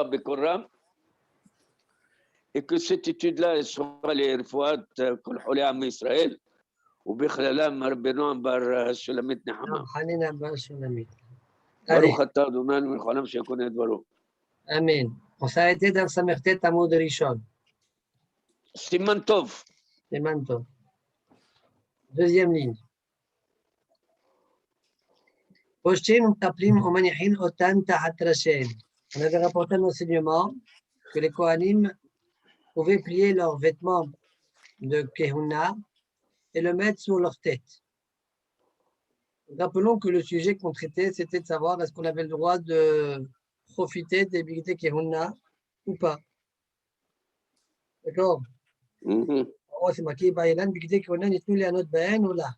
Allah Bekoram, et que cette étude-là sera les Rfouat, Kol Houli Am Israël, ou Bichlalam Rabbeinu Bar Shulamit Nehama. Baruch Atah Adonai Melcholam Shekon Edvaro. Amen. On s'est arrêté dans Samertet Amud Rishon. Siman Tov. Siman Tov. Deuxième ligne. Poshin Taplim Omanihin Otan Tahat Rashen. On avait rapporté un enseignement que les Kohanim pouvaient plier leurs vêtements de Kehuna et le mettre sur leur tête. Rappelons que le sujet qu'on traitait, c'était de savoir est-ce qu'on avait le droit de profiter des Bigdei Kehuna ou pas. D'accord? Oh, c'est marqué Baïlan, Bigdei Kehuna, Nitnu li Anot Baen ou là.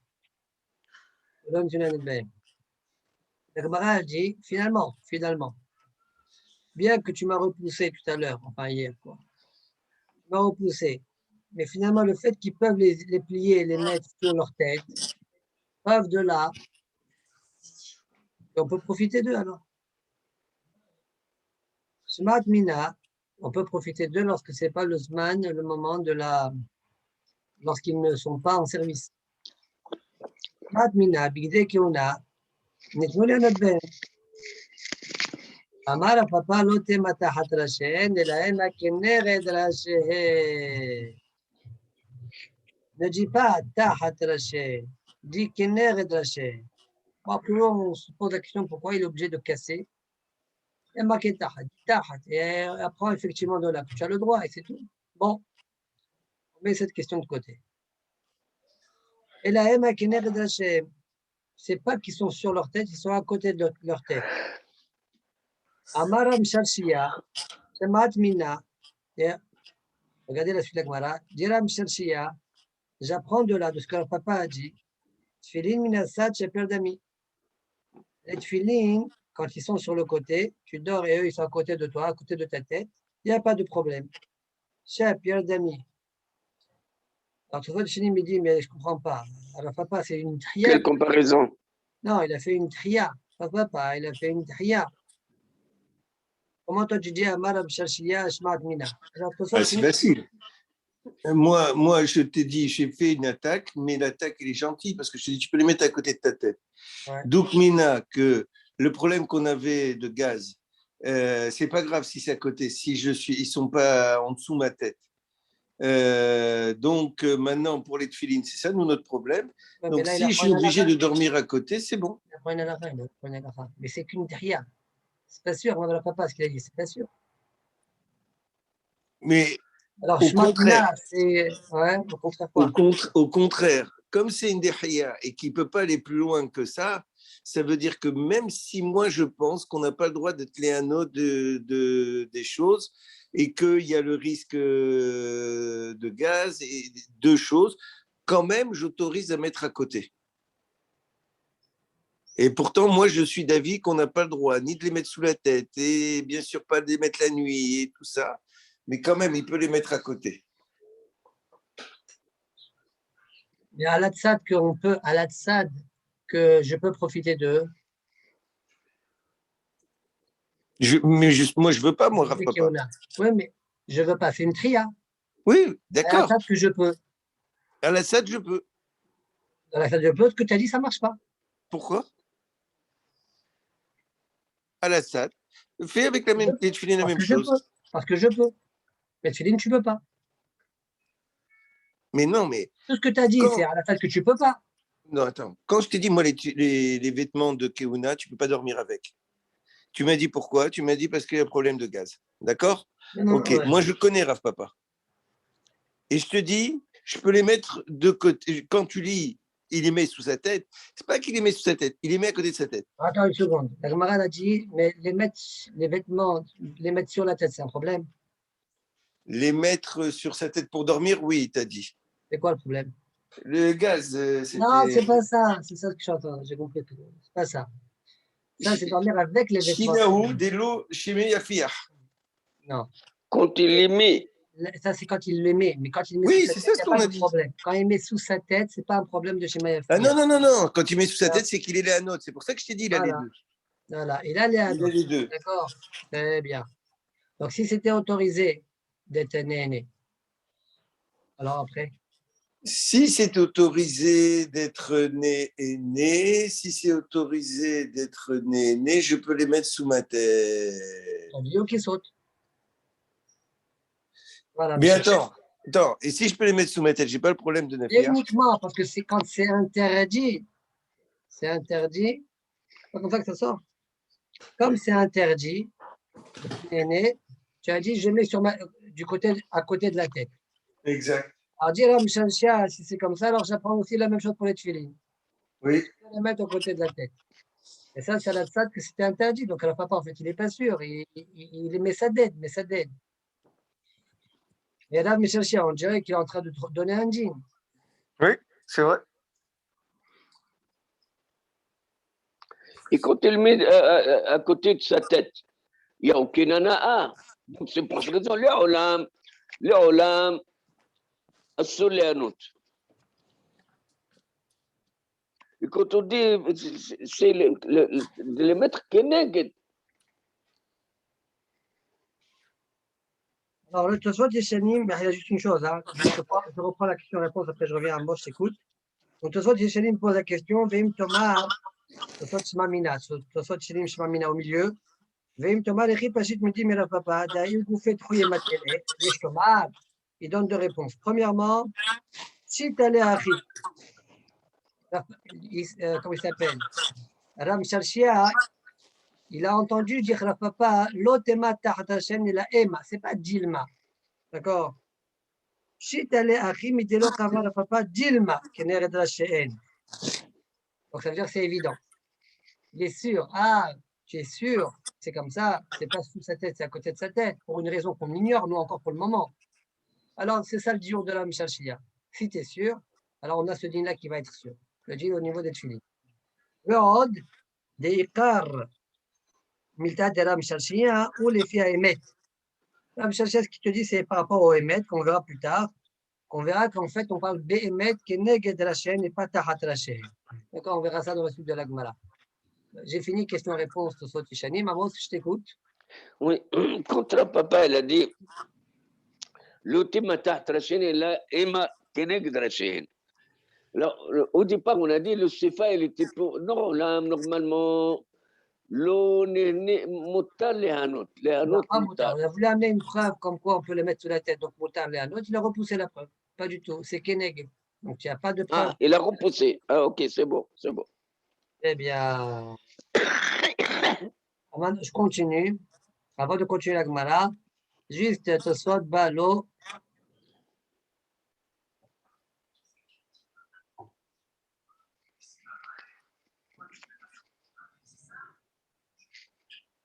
L'homme du Anot Baen. La Gemara dit finalement, bien que tu m'as repoussé tout à l'heure, enfin hier, quoi. Tu m'as repoussé. Mais finalement, le fait qu'ils peuvent les plier et les mettre sur leur tête, preuve de là, et on peut profiter d'eux alors. Smart Mina, on peut profiter d'eux lorsque ce n'est pas le Zman, le moment de la. Lorsqu'ils ne sont pas en service. Smart Mina, Bigdei Kehuna, Nitnu li Anot Baen. Amar papa lote matahat rashen, elaena kenered rashen. Ne dis pas tahat rashen, dis kenered rashen. Après, on se pose la question pourquoi il est obligé de casser. Il y a marqué tahat. Et apprend effectivement de là que tu as le droit et c'est tout. Bon, on met cette question de côté. Elaena kenered rashen. C'est pas qu'ils sont sur leur tête, ils sont à côté de leur tête. Amaram Shalshia, Shemat Mina. Regardez la suite de la Gemara. Diram Shalshia, j'apprends de là, de ce que leur papa a dit. Tfilin Minasat Sheper Dami. Les tfilin, quand ils sont sur le côté, tu dors et eux, ils sont à côté de toi, à côté de ta tête, il n'y a pas de problème. Sheper Dami. Alors, tu vois, le tfilin me dit, mais je ne comprends pas. Alors, papa, c'est une tria. Quelle comparaison? Non, il a fait une tria. Papa, il a fait une tria. Comment toi tu dis à Marab Shalshia, Shmat Mina? C'est facile. Moi, je t'ai dit, j'ai fait une attaque, mais l'attaque, elle est gentille parce que je te dis, tu peux les mettre à côté de ta tête. Ouais. Donc, Mina, que le problème qu'on avait de gaz, c'est pas grave si c'est à côté, si ils sont pas en dessous de ma tête. Donc, maintenant, pour les tefilines, c'est ça, nous, notre problème. Ouais, donc, là, si je suis obligé de dormir à côté, c'est bon. Mais c'est qu'une tria. C'est pas sûr, on ne pas ce qu'il a dit, c'est pas sûr. Mais alors, au contraire, c'est. Ouais, au contraire quoi? Au contraire, comme c'est une derrière et qu'il ne peut pas aller plus loin que ça veut dire que même si moi je pense qu'on n'a pas le droit d'être les anneaux des choses et qu'il y a le risque de gaz et deux choses, quand même j'autorise à mettre à côté. Et pourtant, moi, je suis d'avis qu'on n'a pas le droit ni de les mettre sous la tête et bien sûr pas de les mettre la nuit et tout ça, mais quand même, il peut les mettre à côté. Mais à l'Atsad que je peux profiter d'eux. Moi, je veux pas, moi, Rav Papa. Oui, mais je veux pas. C'est une tria. Oui, d'accord. À l'Atsad que je peux. À l'Assad, je peux. À l'Atsad, je peux. Ce que tu as dit, ça marche pas. Pourquoi? À l'Assad, fais avec les tefilines la même chose. Parce que je peux. Mais tefilines, tu peux pas. Mais non, mais. Tout ce que tu as dit, c'est à l'Atsad que tu peux pas. Non, attends. Quand je t'ai dit, moi, les vêtements de Kehuna, tu peux pas dormir avec. Tu m'as dit pourquoi? Tu m'as dit parce qu'il y a un problème de gaz. D'accord? Ok. Ouais. Moi, je connais Rav Papa. Et je te dis, je peux les mettre de côté. Quand tu lis, il les met sous sa tête. C'est pas qu'il les met sous sa tête, il les met à côté de sa tête. Attends une seconde. La camarade a dit, mais les vêtements, les mettre sur la tête, c'est un problème. Les mettre sur sa tête pour dormir, oui, t'as dit. C'est quoi le problème? Le gaz, c'était... Non, c'est pas ça. C'est ça que j'entends. J'ai compris. C'est pas ça. Ça, c'est dormir avec les vêtements. Chinaou, Delo, Chimé, Yafia. Non. Quand il les met. Ça, c'est quand il les met. Mais quand il met oui, sous sa tête, il n'y a pas de problème. Quand il met sous sa tête, ce n'est pas un problème de Shema Yafia. Ah non. Quand il met sous sa tête, c'est qu'il est les anneaux. C'est pour ça que je t'ai dit, il a les deux. Voilà. Il a les anneaux. Il a les deux. D'accord. Très bien. Donc, si c'était autorisé d'être né, alors après, Si c'est autorisé d'être né et né, si c'est autorisé d'être né et né, je peux les mettre sous ma tête. on dit qui saute. Voilà, Mais monsieur. attends, et si je peux les mettre sous ma tête, j'ai pas le problème de Et Nafia. uniquement parce que c'est quand c'est interdit, c'est pas comme ça que ça sort. Comme c'est interdit, né, tu as dit je mets à côté de la tête. Exact. Alors dire à Mchanchia, si c'est comme ça, alors j'apprends aussi la même chose pour les tefilines. Oui. Je vais les mettre à côté de la tête. Et ça, c'est à la tzad que c'était interdit. Donc, le papa, en fait, il n'est pas sûr. Il met sa dette, mais sa dette. Et là, Mchanchia, on dirait qu'il est en train de te donner un jean. Oui, c'est vrai. Et quand il met à côté de sa tête, il n'y a aucune ana'a. Donc c'est pour cette raison, le olam, assoléanout. Et quand on dit, c'est de les mettre keneged. Alors, le Tosfot Yeshanim, il y a juste une chose. Hein. Je reprends la question-réponse, après je reviens à moi, je t'écoute. Donc, Tosfot Yeshanim pose la question, Veim Tomar, Tosfot Shmamina, Tosfot Yeshanim Shmamina au milieu. Veim Tomar, Echi Pashit Midi Mirapapa, Daïm Goufet Trouye Matele, Yesh Tomar. Il donne deux réponses. Premièrement, si tu allais à Achi, comment il s'appelle Ram Shalshia, il a entendu dire à papa, l'otema tahdashem, il a ema, c'est pas Dilma. D'accord. Si tu allais à Achi, Midelo Kamar papa, Dilma, Kenered Rashen. Donc ça veut dire que c'est évident. Il est sûr. Ah, tu es sûr, c'est comme ça, c'est pas sous sa tête, c'est à côté de sa tête, pour une raison qu'on ignore, nous encore pour le moment. Alors, c'est ça le diur de la Mishalshia. Si tu es sûr, alors on a ce dîner-là qui va être sûr. Le dîner au niveau des tuiles. Le Hod, des Ikar, Milta de la Mishalshia, ou les filles à Emet. La Mishalshia, ce qui te dit, c'est par rapport au Emet, qu'on verra plus tard, qu'on verra qu'en fait, on parle Be'emet, qui est Neged la chaîne et pas Tahat la chaîne. D'accord, on verra ça dans la suite de la Gemara. J'ai fini, question-réponse, Tosot Ishani. Maman, je t'écoute. Oui, quand le papa, il a dit, l'ultima tahtrashin est là, ema keneged rashin. Alors, au départ, on a dit, le sifa, il était pour, non, là, normalement, l'eau n'est motal les hanout. Les hanout motal. On a voulu amener une preuve comme quoi on peut les mettre sous la tête, donc Motar les Hanot, il a repoussé la preuve. Pas du tout, c'est Keneg. Donc il n'y a pas de preuve. Ah, il a repoussé. Ah, ok, c'est bon, c'est bon. Eh bien, je continue. Avant de continuer la Gemara, juste Tosfot Balo.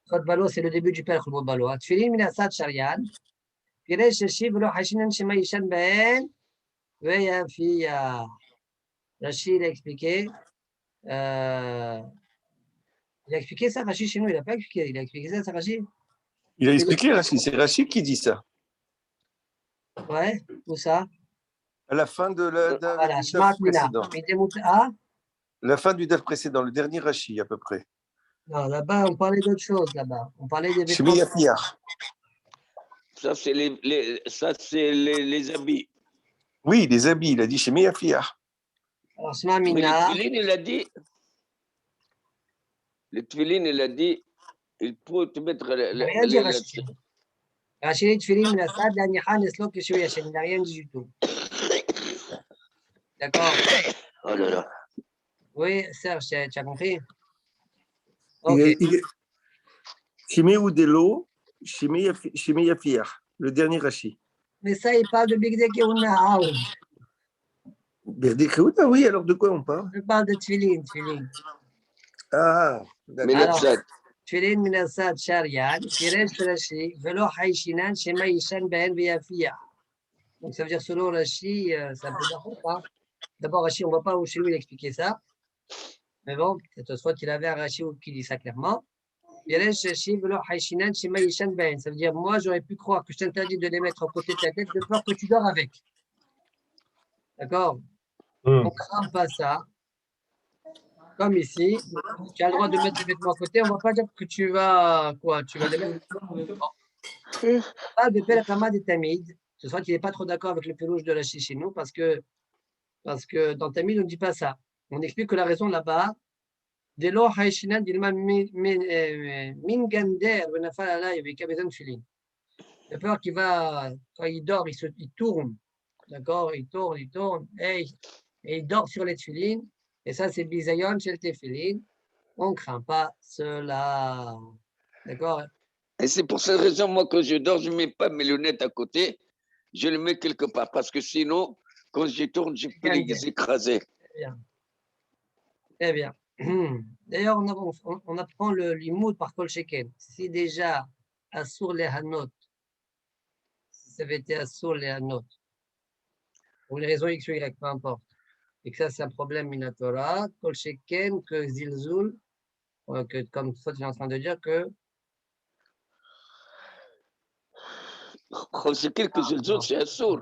Tosfot Balo, c'est le début du Père Khulbot Balo. Tfilin minasat sharian. Piresh shiv lo hashinan shema yishan ben. Veyafiya. Rachid a expliqué. Il a expliqué ça, Rachid, chez nous, il n'a pas expliqué. Il a expliqué ça, Rachid. Il a expliqué, Rachid. C'est Rachid qui dit ça. Ouais, où ça? À la fin de la, Voilà, du DAF précédent. La fin du DAF précédent, le dernier Rachid à peu près. Non, là-bas, on parlait d'autre chose, là-bas. On parlait des vêtements. Shmi Yafiar. Ça, c'est les habits. Oui, les habits, il a dit Shmi Yafiar. Alors, Mais les Shmamina. tefilines, il a dit, les tefilines, il a dit, il faut te mettre. Il n'a rien dit, Rachid. Rachid, tefilin, minasad, l'aniha, neslo, kishu, yachem. Il n'a rien dit du tout. D'accord? Oh là là. Oui, Serge, tu as compris? Ok. Shmi Udelo, Shmi Yafiar. Le dernier Rachid. Mais ça, il parle de Bigde Keuna. Berdekreouta, oui, alors de quoi on parle? Je parle de tefilin, tefilin. Ah, d'accord. Alors, tefilin, minasad, sharian, piresh, Rachid, velo, haïshinan, shema, yishan, ben, veyafiya. Donc, ça veut dire, selon Rachid, c'est un peu d'accord. D'abord, Rachid, on ne voit pas où chez lui il expliquait ça. Mais bon, c'est soit qu'il avait un Rachid qui dit ça clairement. Ça veut dire, moi, j'aurais pu croire que je t'interdis de les mettre à côté de ta tête de peur que tu dors avec. D'accord? On ne crame pas ça. Comme ici, tu as le droit de mettre les vêtements à côté. On ne va pas dire que tu vas quoi? Tu vas les mettre. Pas de Perek Hamad et Tamid. Ce soit qu'il n'est pas trop d'accord avec le Pérouge de la chez nous parce que dans Tamid, on ne dit pas ça. On explique que la raison là-bas, dès lors, Haïshinan d'Ilma Min Gander, Benafal Alay, avec Abezan Filin. De peur qu'il va, quand il dort, il tourne. D'accord? Il tourne, et il dort sur les tefilines. Et ça, c'est bisayon chez le tefilin. On ne craint pas cela. D'accord? Et c'est pour cette raison, moi, quand je dors, je ne mets pas mes lunettes à côté. Je les mets quelque part. Parce que sinon, quand je tourne, je peux les écraser. Très bien. Très bien. D'ailleurs, on apprend le limoud par Kol Sheken. Si déjà, Assour les Hanot, si ça avait été Assour les Hanot, pour les raisons X ou Y, peu importe, et que ça, c'est un problème Minatora, Kol Sheken, que Zilzul, que, comme toi, tu es en train de dire que. C'est quelque chose, c'est Assour.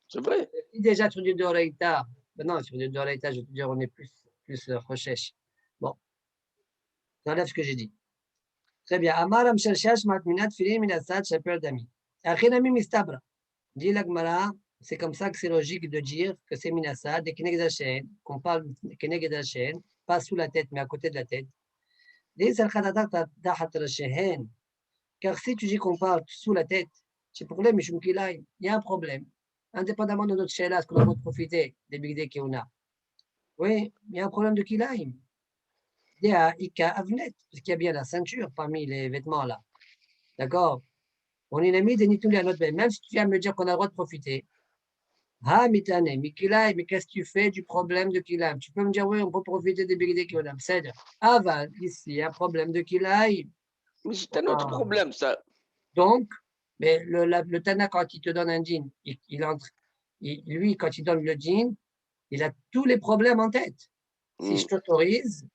C'est vrai. Si déjà sur du Doraïta, non, sur du Doraïta, je veux dire, on est plus recherche. Bon, j'enlève ce que j'ai dit. Très bien. Amaram Shalshash Matminat Filim Minasad Shapel Dami. Achinami Mistabra. Dit l'Agmara, c'est comme ça que c'est logique de dire que c'est Minasad, et Kenegdachen, qu'on parle de Kenegdachen, pas sous la tête, mais à côté de la tête. Car si tu dis qu'on parle sous la tête, c'est pour il y a un problème. Indépendamment de notre chéla, est-ce qu'on a profiter des big day qu'on a? Oui, il y a un problème de kilaim. Il y a Ika Avnet, parce qu'il y a bien la ceinture parmi les vêtements là. D'accord? On est mis des nitoulis à notre bain. Même si tu viens me dire qu'on a le droit de profiter. Ah, mitane, mais kilaim, mais qu'est-ce que tu fais du problème de kilaim? Tu peux me dire, oui, on peut profiter des big day qu'on a. C'est-à-dire, avant, ici, il y a un problème de kilaim. Mais c'est un autre problème, ça. Donc, mais le Tana, quand il te donne un djinn, lui, quand il donne le djinn, il a tous les problèmes en tête. Si je t'autorise,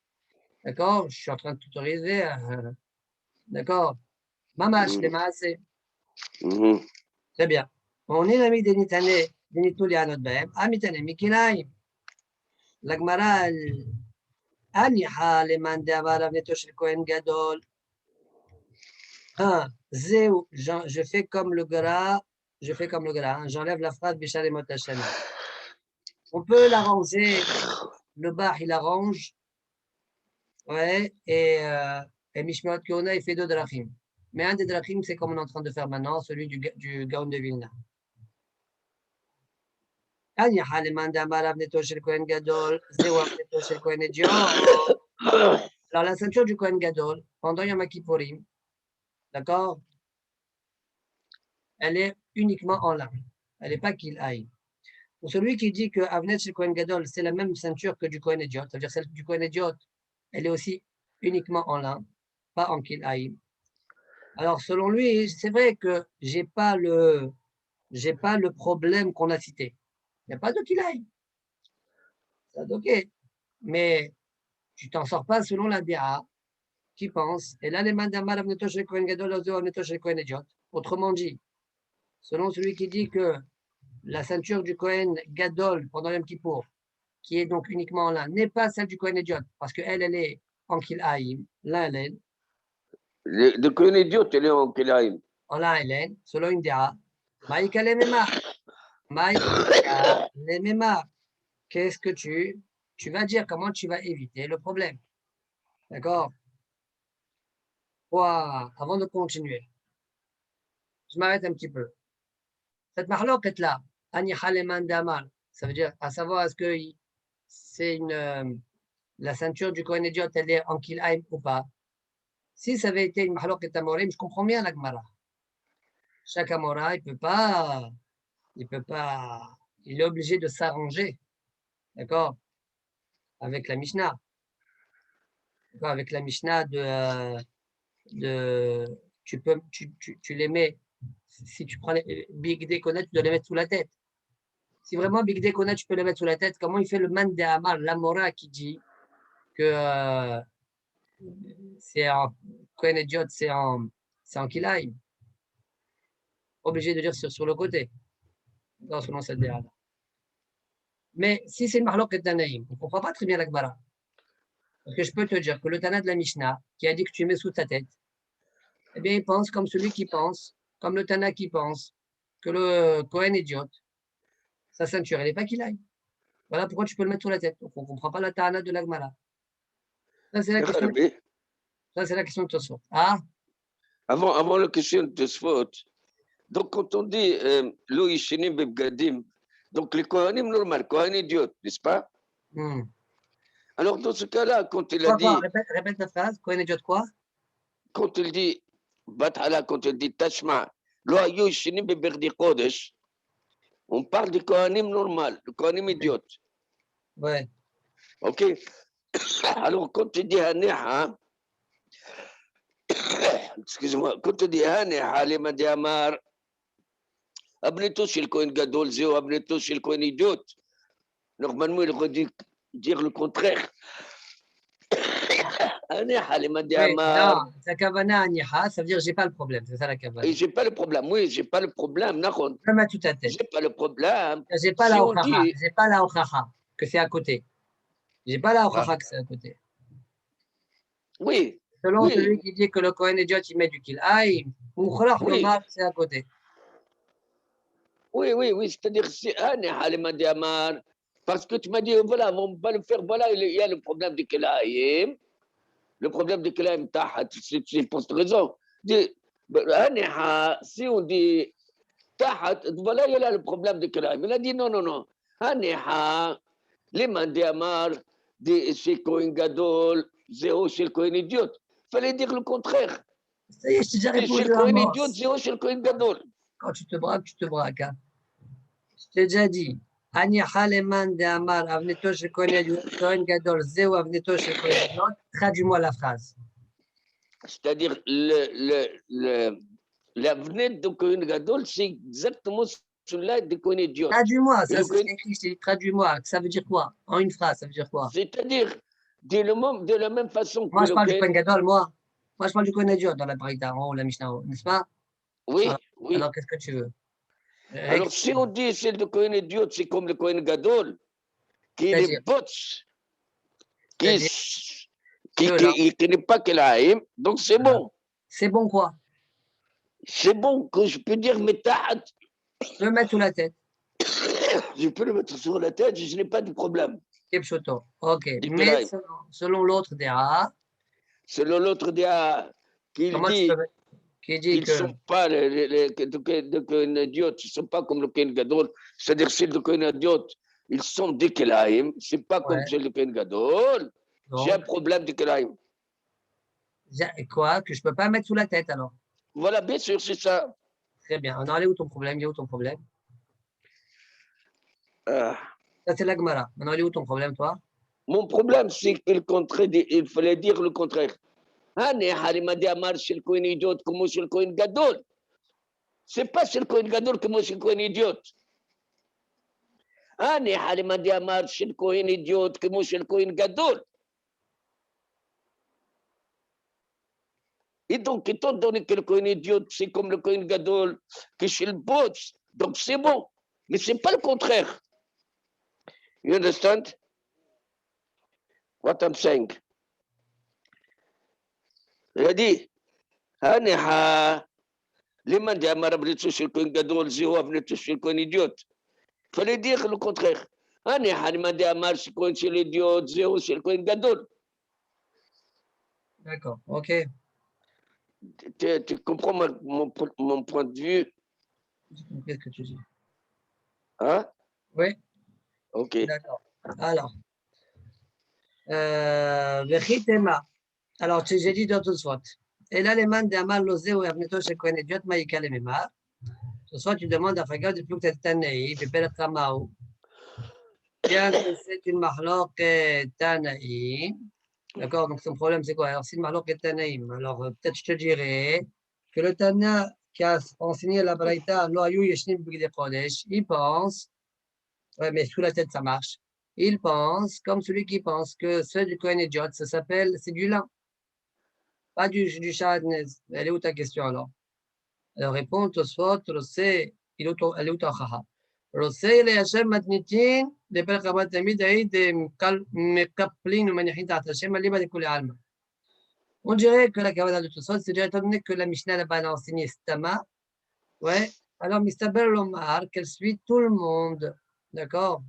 d'accord, je suis en train de t'autoriser, d'accord, mamash, les maasé. Très bien. On est l'ami des Nitane, des Nitouli à notre bain, amitane, mikilaï, l'agmara, aniha, les mande avara, vnetosh le Kohen Gadol. Zéou, je fais comme le gras, j'enlève la phrase Bishalemot Hashana. On peut l'arranger, le bar il arrange, ouais, et Mishmeot Keona il fait 2 drachim. Mais un des drachim, c'est comme on est en train de faire maintenant, celui du Gaon de Vilna. Alors la ceinture du Kohen Gadol, pendant Yom Kippourim, d'accord, elle est uniquement en lin. Elle n'est pas qu'il aille. Pour celui qui dit que Avnet chez Kohen Gadol, c'est la même ceinture que du Kohen Ediot, c'est-à-dire celle du Kohen Ediot, elle est aussi uniquement en lin, pas en kilaïm. Alors, selon lui, c'est vrai que j'ai pas le problème qu'on a cité. Il n'y a pas de kilaïm. C'est ok. Mais tu t'en sors pas selon la DA qui pense. Et là, les mandamar Avneto chez Kohen Gadol, Avneto chez Kohen Ediot. Autrement dit, selon celui qui dit que la ceinture du Kohen Gadol pendant Yom Kippour, qui est donc uniquement en lin, n'est pas celle du Kohen Ediot, parce qu'elle, elle est en kilaïm, lin, elle. De Kohen Ediot, elle est en kilaïm. En lin, elle, selon une DA. Maïka lemema. Qu'est-ce que tu vas dire? Comment tu vas éviter le problème? D'accord? Avant de continuer, je m'arrête un petit peu. Cette marloquette là, ça veut dire, à savoir, est-ce que c'est la ceinture du Kohen Ediot, elle est en kilaïm ou pas? Si ça avait été une marloquette amorim, je comprends bien la Gemara. Chaque amora, il peut pas, il est obligé de s'arranger, d'accord, avec la Mishnah. D'accord, avec la Mishnah tu les mets, si tu prends les Big Dekona, tu dois les mettre sous la tête. Si vraiment Big Dekona, tu peux les mettre sous la tête, comment il fait le man de Amar, l'Amora qui dit que c'est en Kohen Ediot, c'est en Kilaïm. Obligé de dire sur le côté, selon cette déa. Mais si c'est une Mahlok et Tanaïm, on ne comprend pas très bien la Gemara. Parce que je peux te dire que le Tana de la Mishnah, qui a dit que tu mets sous ta tête, Eh bien, il pense comme celui qui pense, comme le Tana qui pense, que le Cohen idiote, sa ceinture, elle n'est pas qu'il aille. Voilà pourquoi tu peux le mettre sur la tête. Donc, on ne comprend pas la Tana de l'Agmara. Ça, c'est la question. Ça, c'est la question de Tosfot. Ah, avant la question de Tosfot, donc quand on dit Lo Yishinim Bebgadim, donc les Kohanim normal, Kohen idiote, n'est-ce pas? Alors dans ce cas-là, quand il a dit. Répète la phrase, Cohen idiote quoi? Quand il dit Bathala, quand il dit Tashma, Lo Ayu Yishinim Beberdi Kodesh, on parle du Kohanim normal, du Kohanim idiote. Ouais. Ok? Alors quand tu dis Haneha, excuse-moi, quand tu dis Haneha, les Madiamar, Abneto chez le Kohen Gadol, Zéo, Abneto chez le Kohen idiote. Normalement, il aurait dû dire le contraire. Haneha, les Madiamar. Non, sa kavana Aniha, ça veut dire j'ai pas le problème, c'est ça la kavana. Et j'ai pas le problème, oui, j'ai pas le problème, Nahon. Je mets tout à tête. J'ai pas le problème. J'ai pas la ochacha, j'ai pas la ochacha que c'est à côté. J'ai pas la ochacha que c'est à côté. Oui. Selon celui qui dit que le Kohen idiote, il met du kilaï, ou khalach lomar, c'est à côté. Oui, c'est-à-dire c'est parce que tu m'as dit, voilà, on va le faire, voilà, il y a le problème du kilaïm. Le problème du kilaïm, c'est pour cette raison. Si on dit tahat, voilà, il y a le problème du kilaïm. Il a dit non. Les mandiamar, chez Kohen Gadol, zéro chez le Kohen idiote. Il fallait dire le contraire. Ça y est, je t'ai déjà répondu. Chez le Kohen idiote, zéro chez le Kohen Gadol. Quand tu te braques, tu te braques. Hein. Je t'ai déjà dit. Aniha leman de Amar, avneto chez Kohen Gadol, zéro avneto chez Kohen idiote. Traduis-moi la phrase. C'est-à-dire, l'avenir de Kohen Gadol, c'est exactement celui-là de Kohen idiote. Traduis-moi, ça c'est écrit, je t'ai dit, traduis-moi. Ça veut dire quoi? En une phrase, ça veut dire quoi? C'est-à-dire, de la même façon que moi, je parle du Kohen Gadol, moi, je parle du Kohen idiote dans la Braïta, en haut, la Mishnah, n'est-ce pas? Oui, Alors, qu'est-ce que tu veux? Alors, si on dit celle de Kohen idiote, c'est comme le Kohen Gadol, qui est les bots, qui n'est pas Kelaïm, donc c'est bon. C'est bon quoi? C'est bon que je peux dire Metahat. Je peux le mettre sur la tête. Je peux le mettre sur la tête, je n'ai pas de problème. Ok, mais selon l'autre DA. Selon l'autre DA, qui dit qu'ils ne sont pas de Kohen idiote, ils ne sont pas comme le Kohen Gadol, c'est-à-dire ceux de Kohen idiote, ils sont des Kelaïm, ce n'est pas comme ceux de Kohen Gadol. J'ai un problème de Kelaïm. Quoi? Que je ne peux pas mettre sous la tête alors? Voilà, bien sûr, c'est ça. Très bien. Alors, allez où ton problème? Il est où ton problème? Ça, c'est la Gemara. Maintenant, il est où ton problème, toi? Mon problème, c'est qu'il fallait dire le contraire. C'est le Kohen idiote comme c'est le Kohen Gadol. Ce n'est pas chez le Kohen Gadol comme c'est le Kohen idiote. C'est le Kohen idiote comme c'est le Kohen Gadol. Et donc, étant donné que le Kohen idiote, c'est comme le Kohen Gadol, que chez le Bots, donc c'est bon. Mais ce n'est pas le contraire. You understand what I'm saying? Il a dit, Liman dit Amar Abnetou chez le Kohen Gadol, Zéro Abnetou chez le Kohen idiote. Il fallait dire le contraire. Liman dit Amar chez l'idiote, Zéro chez le Kohen Gadol. D'accord, ok. Tu comprends mon point de vue? J'ai compris ce que tu dis. Hein? Oui. Ok. D'accord. Alors, alors, j'ai dit d'autres fois. Et là, les man d'Amal Lozé ou Abneto chez Kohen Idiot, Maïka les Mémar. Soit tu demandes à Fagal de plus que tu es Tanaï, puis Pelet Ramaou. Bien que c'est une Mahlok Tanaï. D'accord, donc son problème, c'est quoi? Alors, si le Mahlok est Tanaïm, alors peut-être je te dirais que le Tana qui a enseigné la Braïta, Loayou Yeshnim Bigde Kodesh, il pense, ouais, mais sous la tête, ça marche. Il pense, comme celui qui pense que ceux du Kohen Idiot, ça s'appelle, c'est du lin. Pas du chardonnay. Elle est où ta question alors? Alors répond Tosfot, Rosé, elle est où ta chaha? Rosé, les Hachem matnitin, les Père Chabat Tamid, Aïd, Mekaplin, ou Manichin, Tat Hachem, Aliba de Kule Alma. On dirait que la Kavana de tout ça, c'est étant donné que la Mishnah là-bas a enseigné Stama, ouais, alors Mistabel Lomar, qu'elle suit tout le monde, d'accord?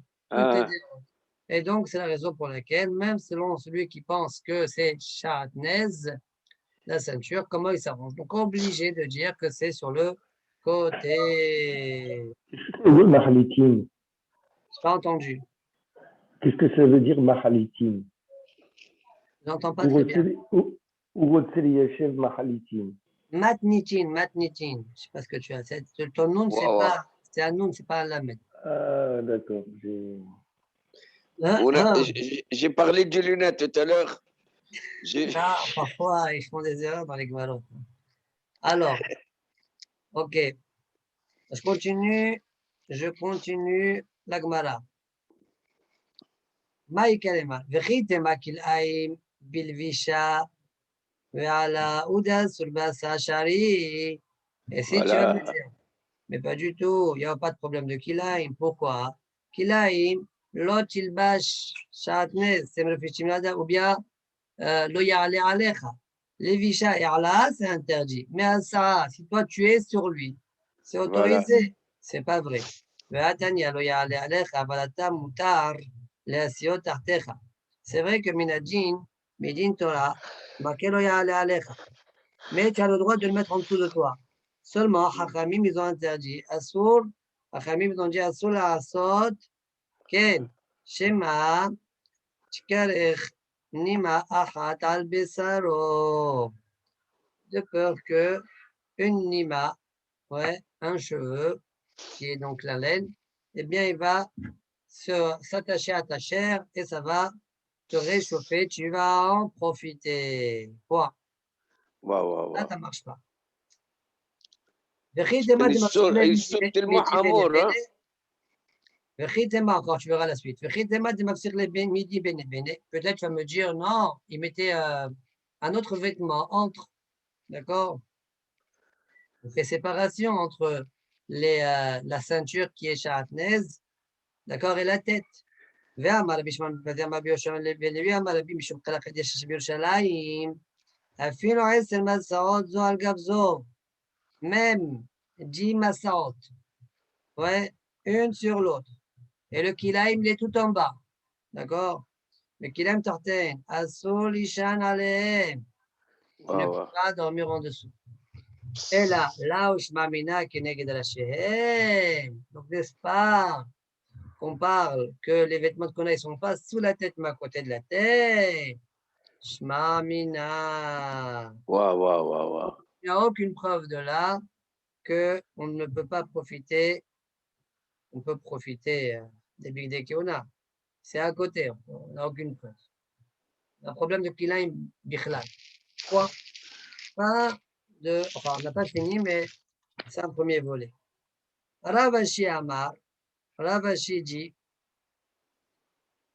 Et donc, c'est la raison pour laquelle, même selon celui qui pense que c'est Shatnez, la ceinture, comment il s'arrange? Donc, obligé de dire que c'est sur le côté. Qu'est-ce que ça veut dire Mahalitim? Je pas entendu. Qu'est-ce que ça veut dire Mahalitim? Je n'entends pas très bien. Yeshev Mahalitim. Matnitin. Je ne sais pas ce que tu as. Ton nom, c'est un nom, c'est pas un lamed. Ah, d'accord. J'ai parlé du lunettes tout à l'heure. Non, parfois, ils font des erreurs dans les gmarots. Alors, ok. Je continue la Gemara. Maï Kalema. Vechitema kil'aim bilvisha ve'ala uda surbasa shari. Et si tu vas me dire, mais pas du tout, il n'y a pas de problème de kilaim. Pourquoi? Kilaim, l'autre il bâche shatnez, c'est me ou bien lo ya'ale alecha. Levisha et ala, c'est interdit. Mais asa, si toi tu es sur lui, c'est autorisé. C'est pas vrai. Ve'atania lo ya'ale alecha, valata mutar, le'asiot artecha. C'est vrai que minadjin, midin Torah, marqué lo ya'ale alecha. Mais tu as le droit de le mettre en dessous de toi. Seulement, Hachamim, ils ont interdit. Assour, Hachamim, ils ont dit Assour la asot, ken, Shema, Tkarech, Nima, Achat, al Besaro. De peur que une Nima, ouais, un cheveu, qui est donc la laine, eh bien, il va s'attacher à ta chair et ça va te réchauffer. Tu vas en profiter. Quoi? Là, ça ne marche pas. Quand tu verras la suite. Peut-être tu vas me dire, non, il mettait un autre vêtement entre, d'accord? On fait séparation entre la ceinture qui est chatnaise, d'accord, et la tête. Même 10 massaot, ouais, une sur l'autre. Et le kilaim, il est tout en bas. D'accord? Le kilaim tarten, asol ishan alehem. Tu ne peux pas dormir en dessous. Et là où je m'amina keneged la shehem. Donc, n'est-ce pas qu'on parle que les vêtements de Kona, ils sont pas sous la tête, mais à côté de la tête? Shmamina. Il n'y a aucune preuve de là qu'on ne peut pas profiter. On peut profiter des big day qu'on a. C'est à côté, on n'a aucune preuve. Un problème de kilaim bichlal. Quoi? Pas de, enfin, on n'a pas fini, mais c'est un premier volet. Ravashi Amar, Ravashi dit,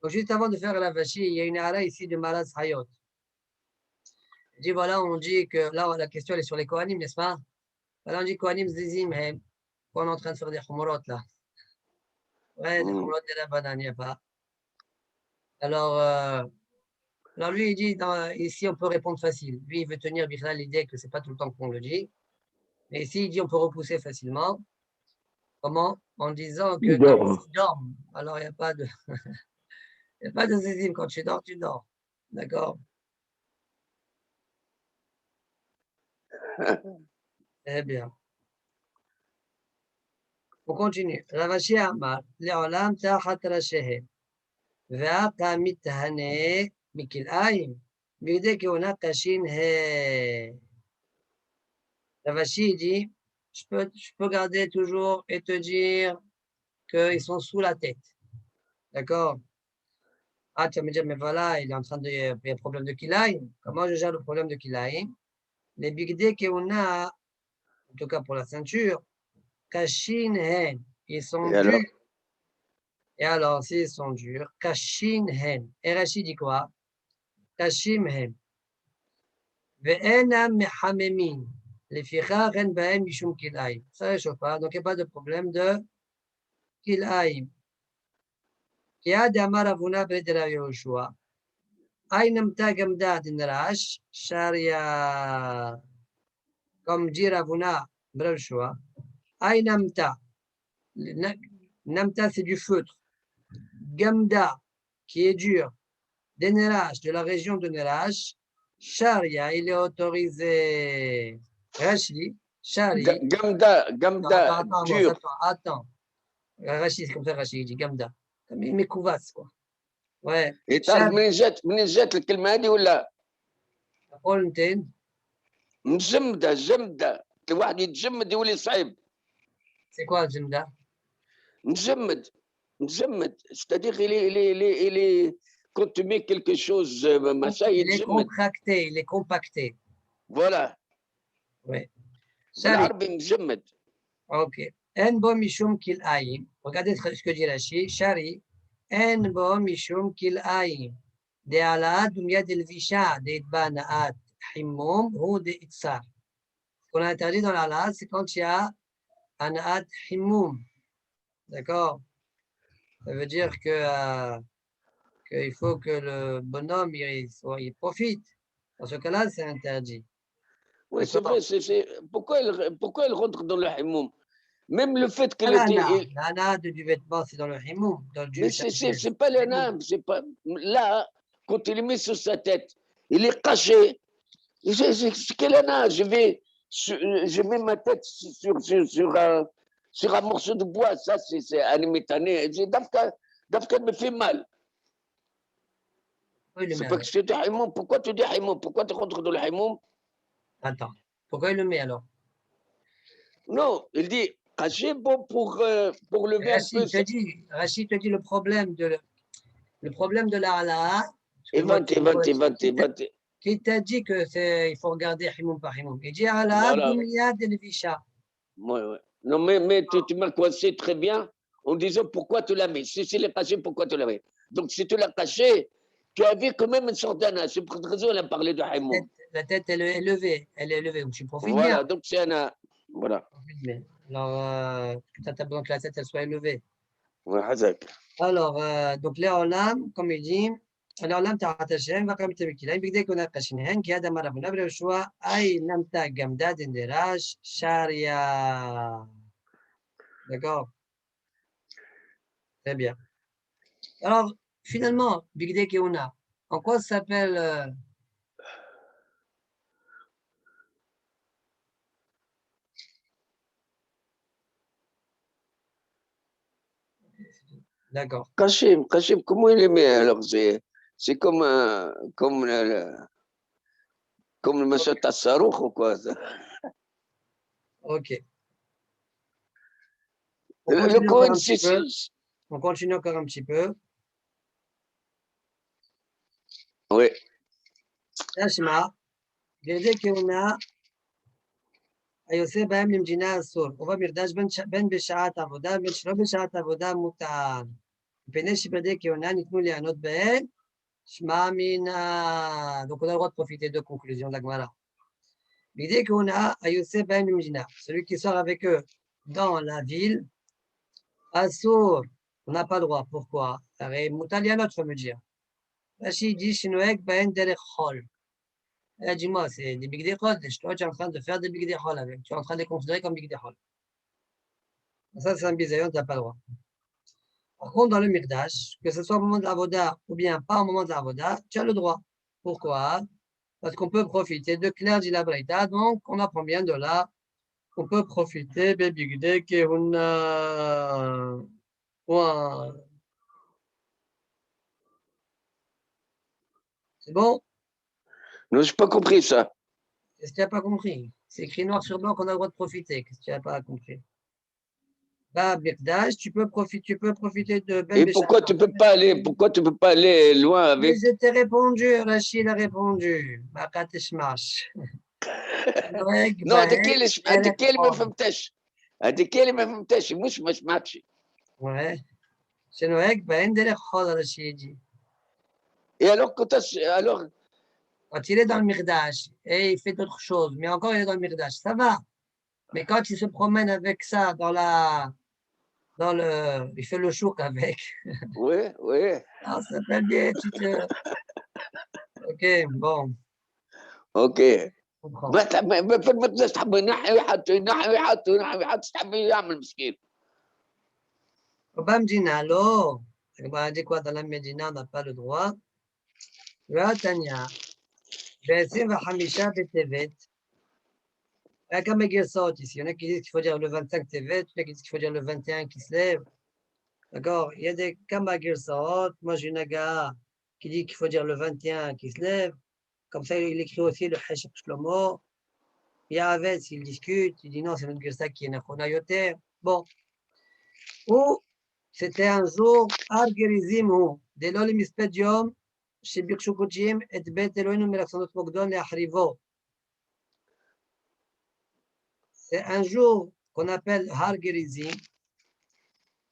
donc juste avant de faire Ravashi, il y a une ara ici de Maraz Hayot. Il dit, voilà, on dit que, là, la question elle est sur les Kohanim, n'est-ce pas? Voilà, on dit Kohanim Zizim, mais on est en train de faire des Khumorot, là. Ouais, des Khumorot de la banane, il n'y a pas. Alors lui, il dit, ici, on peut répondre facile. Lui, il veut tenir l'idée que ce n'est pas tout le temps qu'on le dit. Mais ici, il dit, on peut repousser facilement. Comment? En disant que quand tu dors, alors il n'y a pas de il n'y a pas de zizim. Quand tu dors, tu dors. D'accord? Eh bien. On continue. Ravashi Amar, Le'olam ta'chat rashehem. Ve'ata mitahane mikil'ayim. B'idei keuna kashin he. Ravashi dit, je peux garder toujours et te dire qu'ils sont sous la tête. D'accord? Ah, tu vas me dire, mais voilà, il est en train de. Il y a un problème de kilaïm. Comment je gère le problème de kilaïm? Les bigdés qu'on a, en tout cas pour la ceinture, kashin hen, ils sont durs. Et alors, s'ils sont durs, kashin hen. Et Rachid dit quoi? Kashim hen. Ve'enam mehamemin. Les fichar hen bahem mishum kilaïm. Ça ne réchauffe pas, donc il n'y a pas de problème de kilaïm. Qui a d'amar avuna b'edera Yehoshua. Aynamta gamda dinrash, sharia. Comme dit Ravuna, bref choix. Aynamta. Namta, c'est du feutre. Gamda, qui est dur. Denerash, de la région de Nerash. Sharia, il est autorisé. Rashi, Shari. Gamda, Gamda, dur. Attends. Rashi, c'est comme ça, Rashi, il dit Gamda. Il m'écouvasse, quoi. Ouais. Et تعرف منين جات الكلمة هذه ولا؟ قولتين. مجمدة جمدة، الواحد يتجمد يولي صعيب. C'est quoi الجمدة؟ مجمد، c'est-à-dire il est quand tu mets quelque chose machin il est يتجمد. contracté, il est compacté. Voilà. Oui. بالعربي مجمد. Ok. En bo mishum kil ayim. Regardez ce que dit Rashi. Shari. En bo mishum kil ayim. De alaad dumyad el visha de itbanaat himum ou de itsar. Ce qu'on a interdit dans l'alaad, c'est quand il y a un ad himum. D'accord? Ça veut dire que qu'il faut que le bonhomme il profite. Dans ce cas-là, c'est interdit. Oui, c'est vrai. Pourquoi elle rentre dans le himoum? Même le fait qu'elle était. L'ana du vêtement, c'est dans le himoum. Mais c'est pas l'ana. C'est pas là quand il est mis sur sa tête, il est caché. C'est quel ana? Je mets ma tête sur un morceau de bois. Ça, c'est animétané. D'abord, me fait mal. C'est pas que je te dis himoum. Pourquoi tu dis himoum? Pourquoi tu rentres dans le himoum? Attends. Pourquoi il le met alors? Non, il dit caché bon pour lever un peu. Rachid te dit le problème de la halakha. Évente. Qui t'a dit qu'il faut regarder himoum par himoum? Il dit halakha dunya del visha. Ouais. Non, mais tu m'as coincé très bien en disant pourquoi tu l'as mis. Si c'est caché, pourquoi tu l'as mis? Donc si tu l'as caché, tu avais quand même une sorte d'ana. C'est pour cette raison qu'elle a parlé de himoum. La tête, elle est élevée. Tu profites bien. Voilà, donc c'est un. Voilà. Alors, tu as besoin que la tête, elle soit élevée. Ouais, alors, donc, les olam, comme il dit, les olam ta'at Hashem, va comme tu veux qu'il aille, bigdé qu'on a kashinhen, qui a damara buna, le choix, aïe, namta gamda, denderaj, sharia. D'accord? Très bien. Alors, finalement, bigdé qu'on a, en quoi ça s'appelle D'accord. Kachim, comment il est mis alors? C'est comme le monsieur Tassarouk ou quoi ça? Ok. On continue encore un petit peu. Oui. Tashma, bigdé qu'on a, היוצא בהם למדינה אסור, ובמרדש בין בשעת עבודה, בין שלא בשעת עבודה מותר. מפני שבדי כהונה ניתנו ליהנות בהן, שמע מינה. Donc on a le droit de profiter de conclusion de la Gemara. Bidé kehuna, היוצא בהם למדינה, celui qui sort avec eux dans la ville, asur, on n'a pas le droit. Pourquoi? מותר ליהנות, faut me dire. Rashi dit, שנוהג בהן דרך חול. Dis-moi, c'est des bigdé chol. Toi, tu es en train de faire des bigdé chol avec. Tu es en train de les considérer comme bigdé chol. Ça, c'est un bisayon, tu n'as pas le droit. Par contre, dans le mirdash, que ce soit au moment de l'avoda ou bien pas au moment de l'avoda, tu as le droit. Pourquoi? Parce qu'on peut profiter de clair de la breita. Donc, on apprend bien de là. On peut profiter de bigdé kehuna. C'est bon? Non, je n'ai pas compris ça. Qu'est-ce que tu n'as pas compris? C'est écrit noir sur blanc qu'on a le droit de profiter. Qu'est-ce que tu n'as pas compris? Bah, Birdash, tu peux profiter de Ben. Et pourquoi tu peux pas aller loin avec? Mais je t'ai répondu, Rachid a répondu. Non, هذيك ما فهمتش. مش ما سمعتش. Ouais. شنو هيك باين درك خالص رشيدي. Et alors quand il est dans le mirdash et il fait d'autres choses, mais encore il est dans le mirdash, ça va. Mais quand il se promène avec ça il fait le chouk avec. Oui. Ah, ça s'appelle bien, Ok, bon. اوكي comprends. ما تسحب ينحي ويحط ينحي ويحط ينحي ويحط تسحب يعمل مسكين. Obama Medina, alors, on dit quoi dans la Médina, on n'a pas le droit. Tania, Bessim va Hamisha Betevet. Il y a comme une sorte ici. Il y en a qui disent qu'il faut dire le 25 Tevet, il y en a qui disent qu'il faut dire le 21 qui se lève. D'accord? Il y a des Kamagir moi j'ai une aga qui dit qu'il faut dire le 21 qui se lève. Comme ça, il écrit aussi le Heshek Shlomo. Il y a Avet, s'il discute, il dit non, c'est notre Girsa qui est Nechona Yoter. Bon. Ou c'était un jour, Argerizim ou, dès l'Olim Mispedium, chez Birchukotjim, et Bet Elohim Melaksandot Mogdon et Achrivo. C'est un jour qu'on appelle Hargerizim,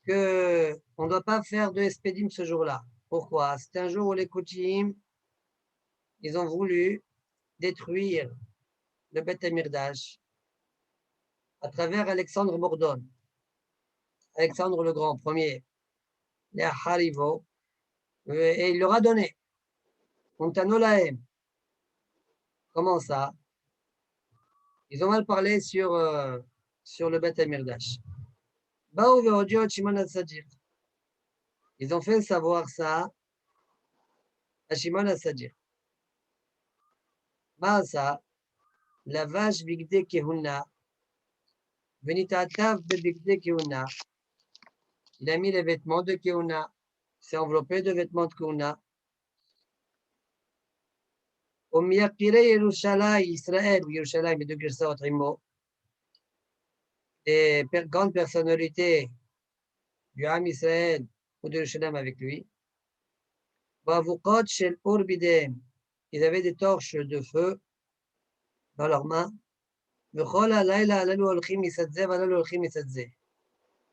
qu'on ne doit pas faire de Espedim ce jour-là. Pourquoi? C'est un jour où les Kotjim, ils ont voulu détruire le Beth Emirdash à travers Alexandre Mordon, Alexandre le Grand, premier, les Harivo, et il leur a donné. Montanolaem. Comment ça? Ils ont mal parlé sur le Beth Emirdash. Ils ont fait savoir ça à Shimon HaSadir. Masa, la vache Bigde Kehuna, Venitatav de Bigde Kehuna. Il a mis les vêtements de Kehuna, s'est enveloppé de vêtements de Kehuna. Au Miyakire Yerushalayim, Israël, ou Yerushalayim, et de Girsaot Rimo, des grandes personnalités du Ham Israël ou de Yerushalayim avec lui. Bavukot Shel Urbidem, ils avaient des torches de feu dans leurs mains.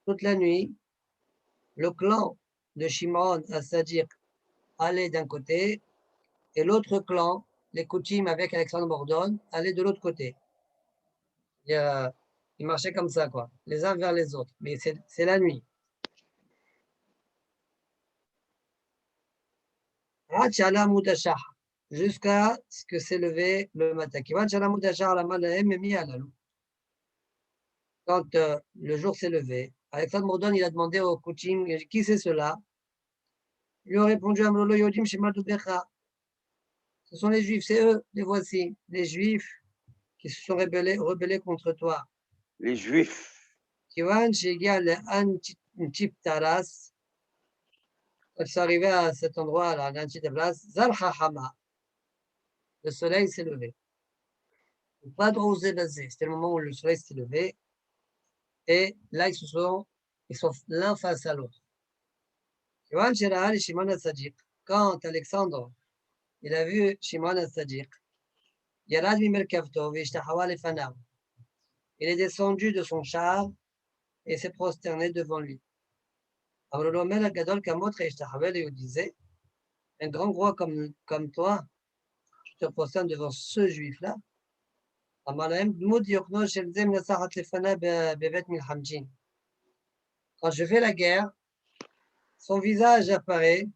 Toute la nuit, le clan de Shimon HaSadir allait d'un côté et l'autre clan, les Koutim avec Alexandre Mordon, allait de l'autre côté. Ils marchaient comme ça, quoi, les uns vers les autres. Mais c'est la nuit. Jusqu'à ce que s'est levé le matin. Quand le jour s'est levé, Alexandre Mordon, il a demandé au Koutim, qui c'est cela? Ils lui ont répondu, Amrolo Yodim Shemadubecha. Ce sont les Juifs, c'est eux, les voici, les Juifs qui se sont rebellés contre toi. Les Juifs. Kivan Shegia le Antip Taras, quand ils sont arrivés à cet endroit-là, l'Antip Taras, Zalcha Hama, le soleil s'est levé. Pas de rosé basé, c'était le moment où le soleil s'est levé, et là ils sont l'un face à l'autre. Kivan Shera Shimon HaSadir, quand Alexandre il a vu Shimon HaSadir, Yarad Mimerkavto, Vishtahawa Lefanav. Il est descendu de son char et s'est prosterné devant lui. Amrolomel Gadol Kamotre Ishtahavel, et il disait, un grand roi comme toi, tu te prosternes devant ce juif-là. Quand je fais la guerre, son visage apparaît.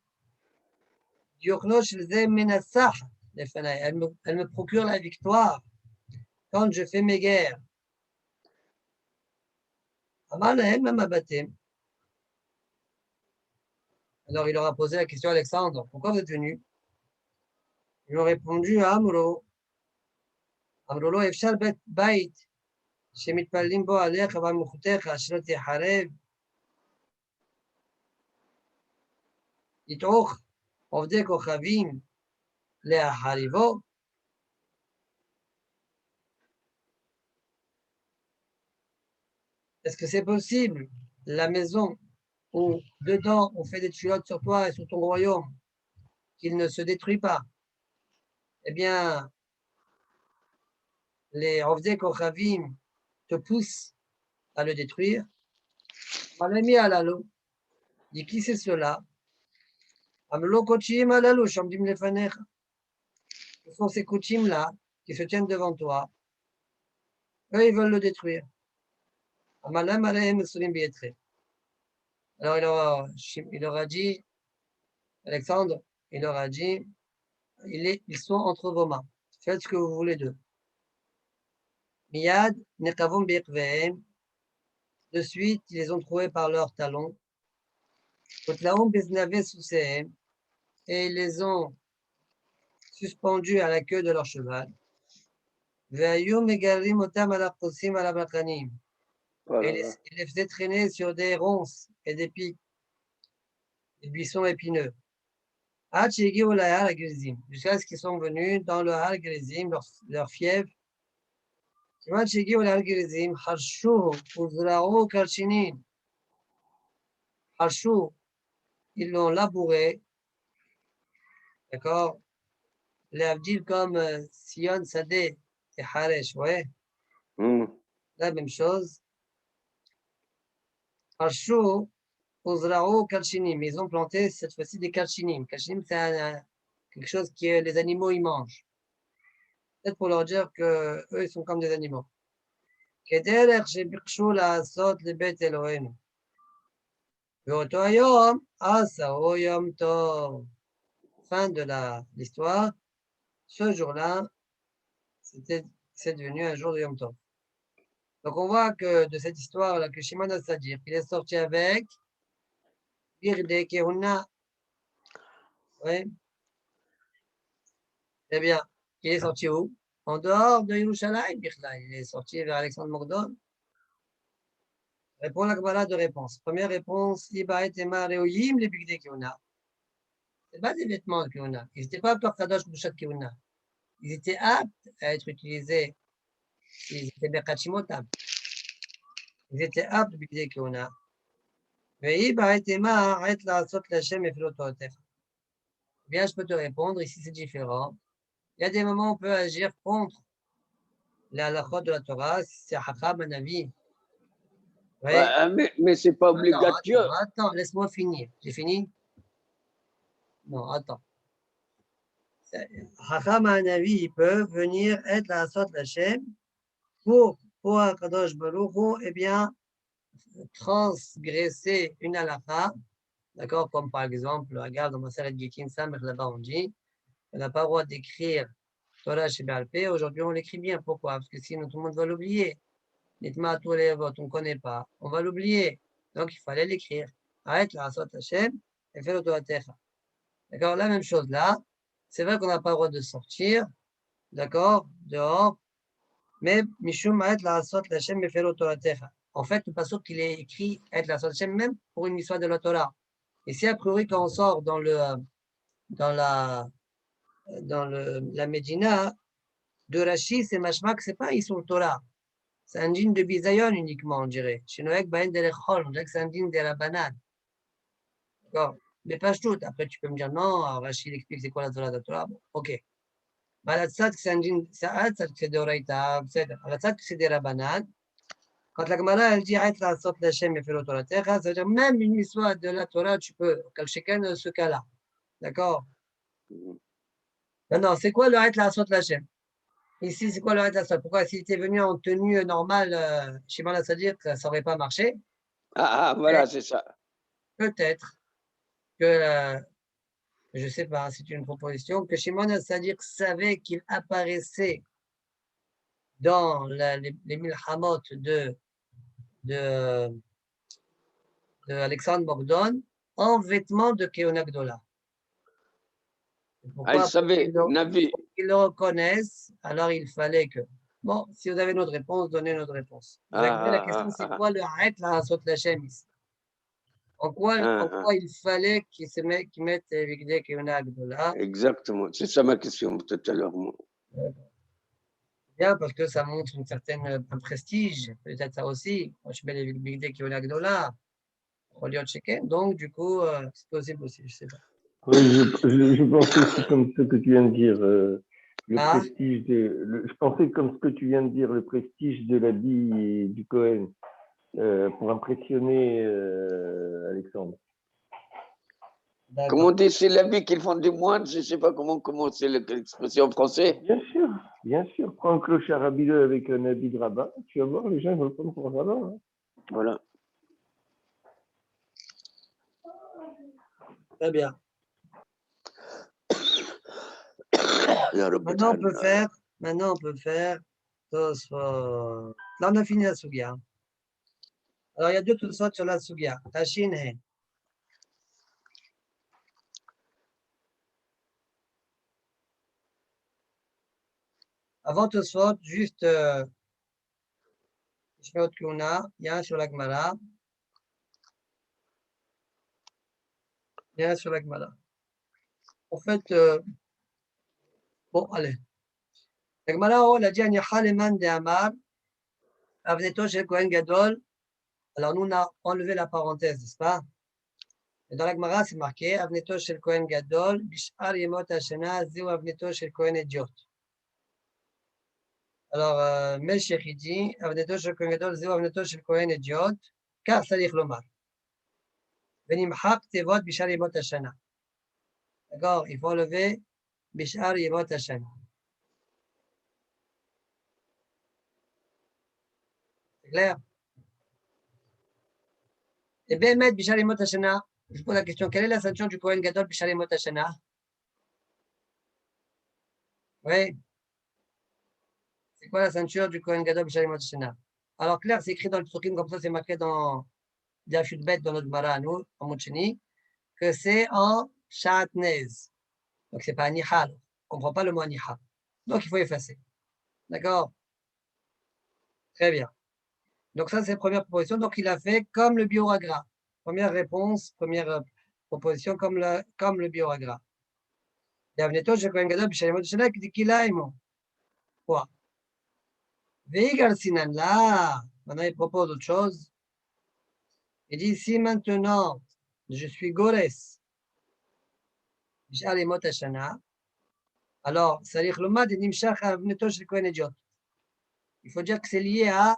Elle me procure la victoire quand je fais mes guerres. Alors il leur a posé la question à Alexandre, pourquoi vous êtes venu? Ils ont répondu à Amro. Amrolo Efshal Bet Bait, Shemit Palimbo Alech, Avamuchutecha, Shroti Harev, Itoch, Ovde Kochavim, Lea Harivo. Est-ce que c'est possible, la maison où dedans on fait des tuilottes sur toi et sur ton royaume, qu'il ne se détruit pas? Eh bien, les Ovde Kochavim te poussent à le détruire. Malami Alalo, dit qui c'est cela? Amlo Kochim Alalo, Shamdim Lefanecha. Ce sont ces Kochim-là qui se tiennent devant toi. Eux, ils veulent le détruire. Alors il leur a dit, Alexandre, il leur a dit, ils sont entre vos mains. Faites ce que vous voulez d'eux. Miyad, nekavum be'ekvehem. De suite, ils les ont trouvés par leurs talons. Kotlaum beznave sousehem. Et ils les ont suspendus à la queue de leur cheval. Ve'ayum megarim otam ala qosim ala bakanim. Et ils les faisaient traîner sur des ronces et des pics, des buissons épineux. Jusqu'à ce qu'ils sont venus dans le Har Gerizim, leur fièvre. Ils l'ont labouré, d'accord? Les Avdil comme Sion, Sadeh et Haresh, ouais, la même chose. Harshu, Uzrao, Kalchinim, ils ont planté cette fois-ci des Kalchinim. Kalchinim, c'est quelque chose que les animaux y mangent. Peut-être pour leur dire qu'eux, ils sont comme des animaux. כדרך שביקשו לעשות לבית אלוהינו. ואותו היום עשהו יום טוב. Fin de l'histoire. Ce jour-là, c'est devenu un jour de Yom Tov. Donc on voit que de cette histoire-là, que Shimon HaTzadik, il est sorti avec Birde Kehuna. Oui. Eh bien, il est sorti où? En dehors de Yerushalayim, il est sorti vers Alexandre Mogdon. Répond la Kabbalah de réponse. Première réponse, Iba et Ema Reoyim, les Bigde Keuna. Ce n'est pas des vêtements de Keuna. Ils n'étaient pas encore Kadosh Bouchat Keuna. Ils étaient aptes à être utilisés. Ils étaient Bekachimotam. Ils étaient aptes Bigde Keuna. Mais Iba et Ema arrête la Sot Lachem et Philototer. Bien, je peux te répondre. Ici, c'est différent. Il y a des moments où on peut agir contre la halachot de la Torah. C'est Hacham, un avis. Ouais, mais ce n'est pas obligatoire. Attends, laisse-moi finir. J'ai fini? Non, attends. Hacham, un avis, ils peuvent venir être la sorte de Hachem pour Kadosh Baruch Hu, eh bien, transgresser une halakha, d'accord, comme par exemple, regarde dans ma série Gitin Samech, là-bas on dit, on n'a pas le droit d'écrire Torah chez Balpé, aujourd'hui on l'écrit bien. Pourquoi? Parce que sinon tout le monde va l'oublier. Nitma tous les votes, on ne connaît pas, on va l'oublier. Donc il fallait l'écrire. Arrête la sorte Hachem et fais l'autoatecha. D'accord, la même chose là. C'est vrai qu'on n'a pas le droit de sortir, d'accord, dehors, mais Mishum Ma'et la Asot Lachem Mefelo Toratecha. En fait, le passage qu'il est écrit être la Asot Lachem, même pour une histoire de la Torah. Et si a priori, quand on sort dans la Médina, de Rashi, c'est Mashmak, c'est pas Isur Torah. C'est un dîne de Bizayon uniquement, on dirait. Chez Noël, Ben Delechol, on dirait que c'est un dîne de la banane. D'accord. Mais pas tout. Après, tu peux me dire non, Rashi explique c'est quoi la Torah de la Torah. Bon, ok. على أساس كسنجين ساعات كدوريتا بسيطة على أساس كسيدي ربانان quand la Gemara elle dit arrête la sorte d'Hachem et fais la terre, ça veut dire même une histoire de la Torah tu peux quel chacun de ce cas-là, d'accord? Non, c'est quoi le arrête la sorte d'Hachem? Ici c'est quoi le arrête la sorte? Pourquoi s'il était venu en tenue normale, Shimon HaTzadik, ça n'aurait pas marché? Voilà, c'est ça. Peut-être que je ne sais pas, c'est une proposition, que Shimon HaTzadik savait qu'il apparaissait dans les milhamot de Alexandre Bogdan en vêtements de Keona Gdola. Il savait, Navi. Ils le reconnaissent, alors il fallait que. Bon, si vous avez notre réponse, donnez notre réponse. La question, c'est quoi le Haït la Sot Lachem ici? En quoi il fallait qu'ils mettent Vigde Keona Gdola? Exactement, c'est ça ma question tout à l'heure. Bien, parce que ça montre un prestige, peut-être ça aussi. Moi, je mets les Vigde Keona Gdola. Donc, du coup, c'est possible aussi, je ne sais pas. Oui, je pensais aussi comme ce que tu viens de dire, prestige je pensais comme ce que tu viens de dire, le prestige de l'habit du Cohen pour impressionner Alexandre. Comment on dit, c'est l'habit qu'ils font du moine, je ne sais pas comment c'est l'expression en français. Bien sûr. Prends un clochard habillé avec un habit de rabbin, tu vas voir, les gens vont le prendre pour un rabbin. Hein. Voilà. Très bien. Maintenant on peut faire Tosfot. Là on a fini la Sugia. Alors il y a deux Tosfot sur la Sugia. Tashin Hen. Avant Tosfot, juste Shmeot Kuna, il y a un sur la Gemara. Il y a un sur la Gemara. En fait, bon, allez. La Gemara, elle a dit Anicha Leman de Amar, Avneto Shel Kohen Gadol. Alors nous, on a enlevé la parenthèse, n'est-ce pas? Et dans la Gemara, c'est marqué Avneto Shel Kohen Gadol, Bishar Yemot Hashana, Zeu Avneto Shel Kohen Idiot. Alors, Meshech il dit Avneto Shel Kohen Gadol, Zeu Avneto Shel Kohen Idiot, car Salih Lomar. Venimchak Tevot Bishar Yemot Hashana. D'accord? Il faut enlever Bishar Yemot Hashana. C'est clair? Et Bémet Bishar Yemot Hashana, je pose la question, quelle est la ceinture du Kohen Gadol Bishar Yemot Hashana? Oui. C'est quoi la ceinture du Kohen Gadol Bishar Yemot Hashana? Alors, clair, c'est écrit dans le Psukim, comme ça, c'est marqué dans Diachut Bet, dans notre Mara, nous, en Moutcheni, que c'est en Shatnez. Donc, c'est pas Nihal. On ne comprend pas le mot Nihal. Donc, il faut effacer. D'accord? Très bien. Donc, ça, c'est la première proposition. Donc, il a fait comme le bioragra. Première réponse, première proposition, comme le bioragra. Yavneto, je Kohen Gadol Bishar Yemot Hashana, qui dit qu'il a aimé. Quoi? Veigal Sinan, là, maintenant, il propose autre chose. Il dit, si maintenant, je suis Gores, Bishar Yemot Hashana, alors, Sarich Lomad et Nimshach Avneto Shel Kohen Idiot. Il faut dire que c'est lié à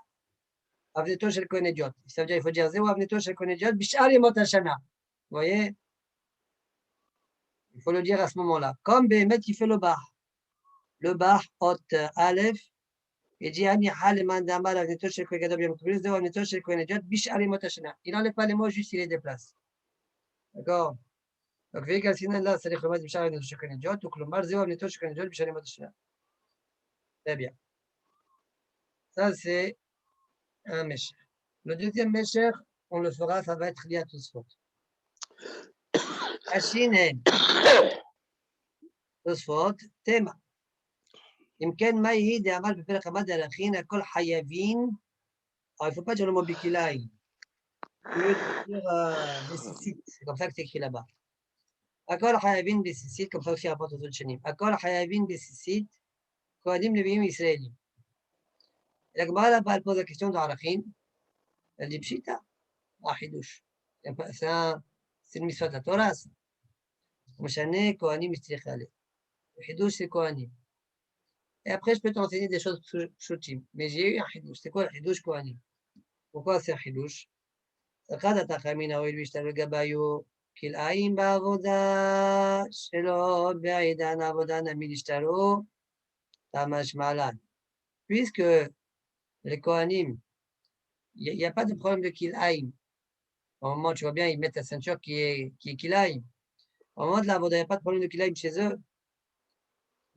Avneto Shel Kohen Idiot. Ça veut dire, il faut dire Zeu Avneto Shel Kohen Idiot, Bishar Yemot Hashana. Vous voyez? Il faut le dire à ce moment-là. Comme Bémet, il fait le bar. Le bar, hot Aleph, il dit Ani Haleman Damar Avneto Shel Kohen Gadol Yom Kippur, Zeu Avneto Shel Kohen Idiot, Bishar Yemot Hashana. Il n'enlève pas les mots, juste il les déplace. D'accord? Donc, Veigal Sinan, là, Sarich Lomad Bishar Avneto Shel Kohen Idiot, donc le bar, Zeu Avneto Shel Kohen Idiot, Bishar Yemot Hashana. Très bien. Ça, c'est un Mesher. Le deuxième Mesher, on le fera, ça va être lié à Tosfot. Ashinen. Tosfot, Tema. Imken Maïhi de Amal Bepel Khamad Alachin, Akol Hayavin. Alors, il ne faut pas dire le mot Bikilai. Il veut dire Bessicite. C'est comme ça que c'est écrit là-bas. Akol Hayavin Bessicite, comme ça aussi rapporte aux autres chanim. Akol Hayavin Bessicite, Kohadim Leviim Israélim. La Gemara là-bas, elle pose la question d'Arachin. Elle dit Pshita, Ahidouche. C'est une mitzvah de la Torah. Mouchane, Kohanim, Istrichale. Le Hidouche, c'est Kohanim. Et après, je peux t'enseigner des choses pshutim. Mais j'ai eu un Hidouche. C'est quoi le Hidouche Kohanim? Pourquoi c'est un Hidouche? אחד התחמין הואיל והשתלו גבאיו כלאיים בעבודה שלו בעידן העבודה נמיד השתלו תמשמע לן. Puisque les Kohanim, il n'y a pas de problème de Kilaïm. Au moment, tu vois bien, ils mettent la ceinture qui est Kilaïm. Au moment de la Avoda, il n'y a pas de problème de Kilaïm chez eux.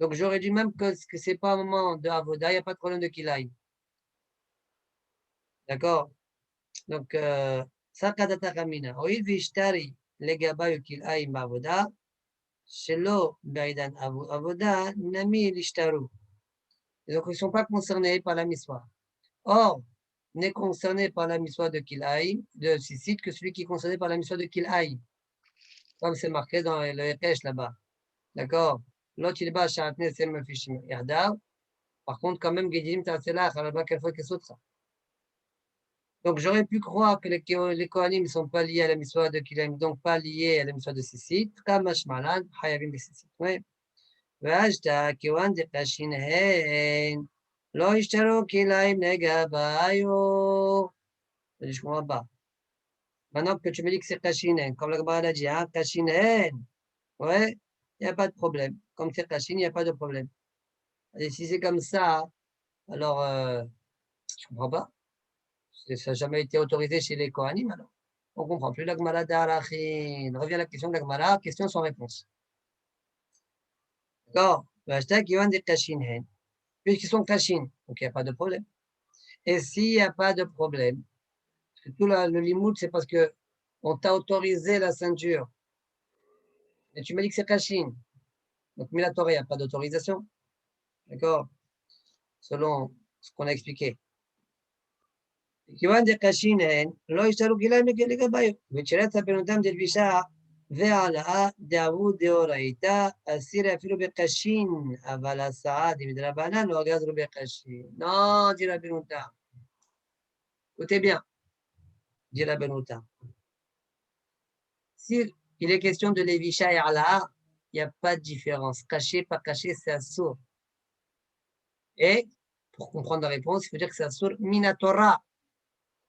Donc, j'aurais dit même que ce n'est pas au moment de Avoda, il n'y a pas de problème de Kilaïm. D'accord? Donc, ça, Kadata Kamina. Oïd Vishtari, les Gabayu Kilaïm Avoda, Shelo Baidan Avoda, Nami Lishtaru. Donc, ils ne sont pas concernés par la miswa. Or, n'est concerné par la miswa de Kilaïm, de Sissit, que celui qui est concerné par la miswa de Kilaïm. Comme c'est marqué dans le Epesh là-bas. D'accord? L'autre, il est bas, Sharatne, c'est le Fishim Yardav. Par contre, quand même, Gedilim Tatselach, là-bas, quelle fois que c'est autre. Donc, j'aurais pu croire que les Kohanim ne sont pas liés à la miswa de Kilaïm, donc pas liés à la miswa de Sissit. Kamashmalan, Hayavim de Sissit. Oui. Vajta, Kiwan de Kashin, Hen. לא ישתרו כליים לגביו. Je ne comprends pas. Maintenant que tu me dis que c'est Kashinen, comme la Gemara l'a dit, hein, Kashinen, ouais, il n'y a pas de problème. Comme c'est Kashin, il n'y a pas de problème. Et si c'est comme ça, alors, je ne comprends pas. Ça n'a jamais été autorisé chez les Kohanim, alors. On ne comprend plus la Gemara d'Arachin. Revient à la question de la Gemara, question sans réponse. D'accord. puisqu'ils sont kashin, donc il n'y a pas de problème. Et s'il n'y a pas de problème, parce que tout le limoud, c'est parce qu'on t'a autorisé la ceinture. Et tu m'as dit que c'est kashin. Donc, Minatora, il n'y a pas d'autorisation. D'accord? Selon ce qu'on a expliqué. כיוון דקשין הן, לא ישתרו כליים לגביו, ותשאלת הפנותם דלבישה והעלאה דאבו דאורייתא, אסיר אפילו בקשין, אבל הסעה דמדרבנן לא גזרו בקשין. Non, dit la Benouta. Écoutez bien, dit la Benouta. Si il est question de Lévisha et Alaha, il n'y a pas de différence. Caché, pas caché, c'est assour. Et, pour comprendre la réponse, il faut dire que c'est assour minatora.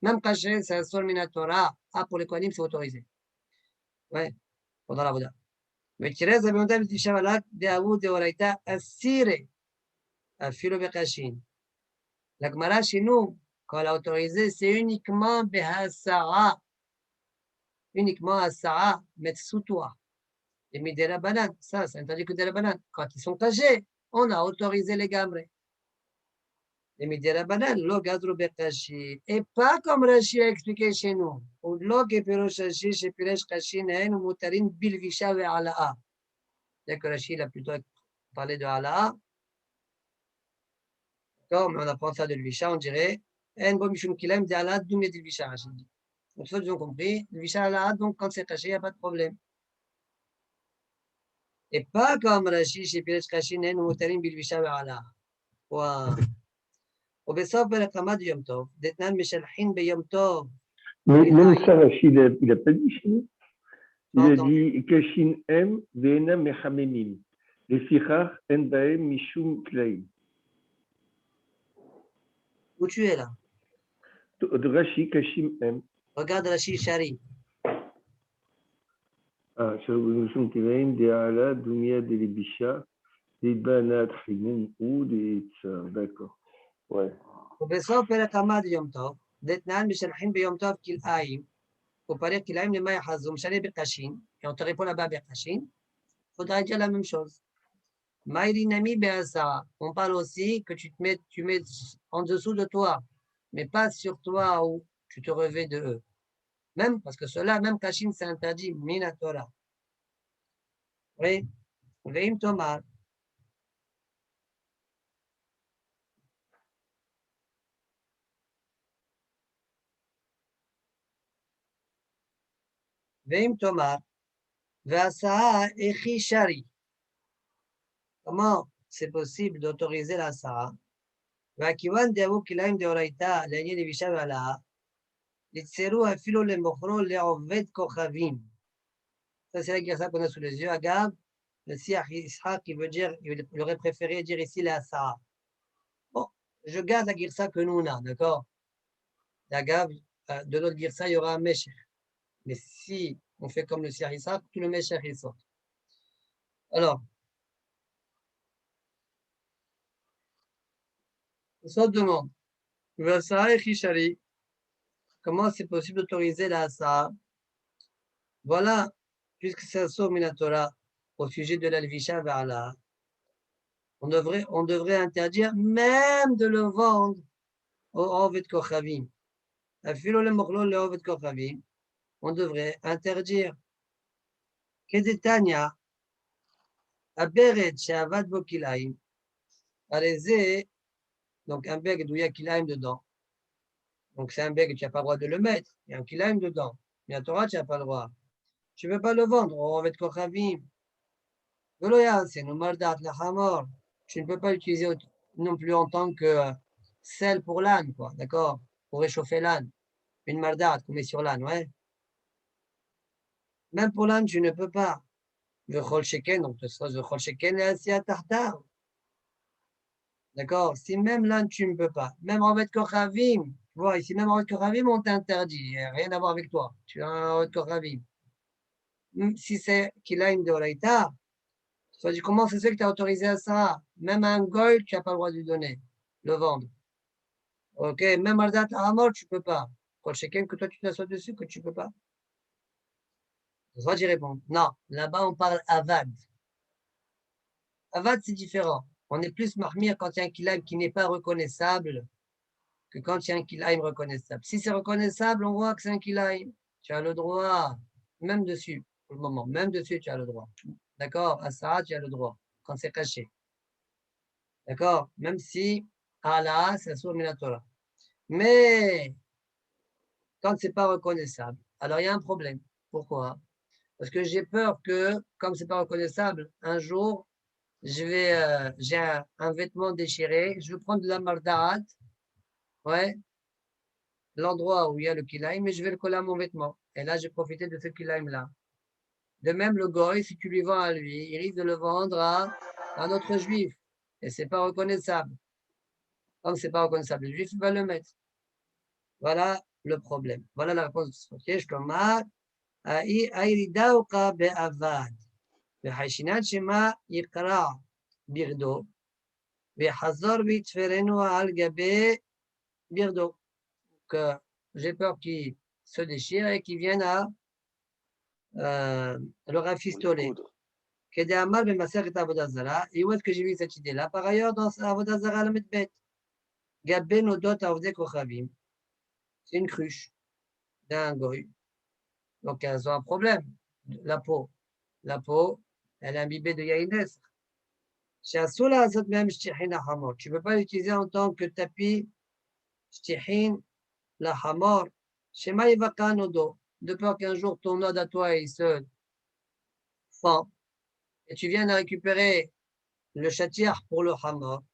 Même caché, c'est assour minatora. Ah, pour les Kohanim, c'est autorisé. Ouais, pendant la Voda. Mais Thérèse, la Benouta, dit Shavalak, de Aou, de Oraïta, assiré, à Philo Bekashin. La Gemara chez nous, quand elle a autorisé, c'est uniquement Behasara. Uniquement Asara, mettre sous toi. Et Midera Banane, ça, c'est interdit que de la banane. Quand ils sont cachés, on a autorisé les gamres. Et Midera Banane, lo gazru bekashi. Et pas comme Rashi a expliqué chez nous. Ou lo kepirosh Rashi, chez Piresh Kashin, ou mutarin bilvisha ve ala'a. C'est que Rashi a plutôt parlé de ala'a. D'accord, mais on apprend ça de l'visha, on dirait. En bo mishum kilem de ala'a, d'où met l'visha, Rashi dit. Donc, ça, ils ont compris. L'visha ala'a, donc, quand c'est caché, il n'y a pas de problème. Et pas comme Rashi, chez Piresh Kashin, ou mutarin bilvisha ve ala'a. وبصف برقمات يوم توف دتنان مشلحين بيوم توف. Mais même ça, Rachid, il n'a pas dit chez nous. Il a dit Kashin M, Vena Mechamemim. Les Sichar, En Baem, Mishum Klein. Où tu es là? De Rachid, Kashin M. Regarde Rachid Shari. Ah, Mishum Klein, de Ala, Dumia, de Libisha, des Banat, Chimum, ou des Tsar. D'accord. Ouais. وبصف برقمات يوم توف دتنان مشلحين بيوم توف كلايم. وبريق كلايم لما يحظوا مشاري بقشين. Et on te répond là-bas بقشين. Faudra dire la même chose. Maïrinami Beasa, on parle aussi que tu mets en dessous de toi, mais pas sur toi où tu te revêts de eux. Même, parce que cela, même Kashin, c'est interdit, Minatora. Oui, Veim Tomar. Veim Tomar. Veasa Echi Shari. Comment c'est possible d'autoriser la Sa'a? Vakiwan Deavu Kilaim de Oraita, l'année de Vishav Alaha, l'Itseru Afilo le Mochro le Oved Kochavim. Ça, c'est la guerre qu'on a sous les yeux. Agab, le Siach Ishaq, qui veut dire, il aurait préféré dire ici la Sa'a. Bon, je garde la girsa que nous on a, d'accord? Agab, de l'autre girsa, il y aura un Meshech. Mais si on fait comme le Siach Ishaq, tout le Meshech il sort. Alors, on se demande, Vasa'a et Chishari, comment c'est possible d'autoriser la Sa'a? Voilà, puisque c'est un sort Minatora au sujet de l'Alvisha Va'ala, on devrait interdire même de le vendre au Ovet Kochavim. On devrait interdire. Kedetania, Aberet Shavad Bokilaim, Arezé, donc un beg d'où il y a Kilaim dedans. Donc c'est un beg, tu n'as pas le droit de le mettre. Il y a un Kilaim dedans. Mais à Torah, tu n'as pas le droit. Tu ne peux pas le vendre au Ovet Kochavim. C'est une mardat, la hamor. Tu ne peux pas l'utiliser non plus en tant que sel pour l'âne, quoi, d'accord? Pour réchauffer l'âne. Une mardat qu'on met sur l'âne, ouais. Même pour l'âne, tu ne peux pas. Le chol sheken, donc ce sera le chol sheken et assis à tartar. D'accord? Si même l'âne, tu ne peux pas. Même en fait kochavim, tu vois, ici, même en fait kochavim, on t'interdit. Rien à voir avec toi. Tu as un fait kochavim. Si c'est qu'il a une doraïta, ça dit comment c'est ce que tu as autorisé à ça? Même un goy, tu n'as pas le droit de lui donner, le vendre. Ok, même Ardat Amor, tu ne peux pas. Quand chacun que toi tu t'assois dessus, que tu ne peux pas. Soit j'y réponds. Non, là-bas on parle Avad. Avad, c'est différent. On est plus mahmir quand il y a un kilaim qui n'est pas reconnaissable que quand il y a un kilaim reconnaissable. Si c'est reconnaissable, on voit que c'est un kilaim. Tu as le droit, même dessus, pour le moment, même dessus, tu as le droit. D'accord? À ça, tu as le droit, quand c'est caché. D'accord? Même si, Allah, c'est sur Minatora. Mais, quand c'est pas reconnaissable, alors il y a un problème. Pourquoi? Parce que j'ai peur que, comme c'est pas reconnaissable, un jour, j'ai un vêtement déchiré, je vais prendre de la mardaat, ouais, l'endroit où il y a le kilaim, mais je vais le coller à mon vêtement. Et là, j'ai profité de ce kilaim-là. De même, le goy, si tu lui vends à lui, il risque de le vendre à un autre juif. Et c'est pas reconnaissable. Comme c'est pas reconnaissable, le juif va le mettre. Voilà le problème. Voilà la réponse de ce je commence. Aïridauka be'avad. Be'haishinan shema yikra birdo. Be'hazor bitferenu al gabe birdo. Que j'ai peur qu'il se déchire et qu'il vienne à le rafistoler. Kedamar be'maser et avodazara. Et où est-ce que j'ai vu cette idée-là? Par ailleurs, dans avodazara le metbet. Gabe nodot avde kochavim. C'est une cruche d'un goy. Donc, elles ont un problème. La peau, elle est imbibée de yaïnes. Tu ne peux pas l'utiliser en tant que tapis, shtihin, la hamor. Shema yivaka nodo. De peur qu'un jour ton node à toi il se fend et tu viens de récupérer le chatiar pour le hamor.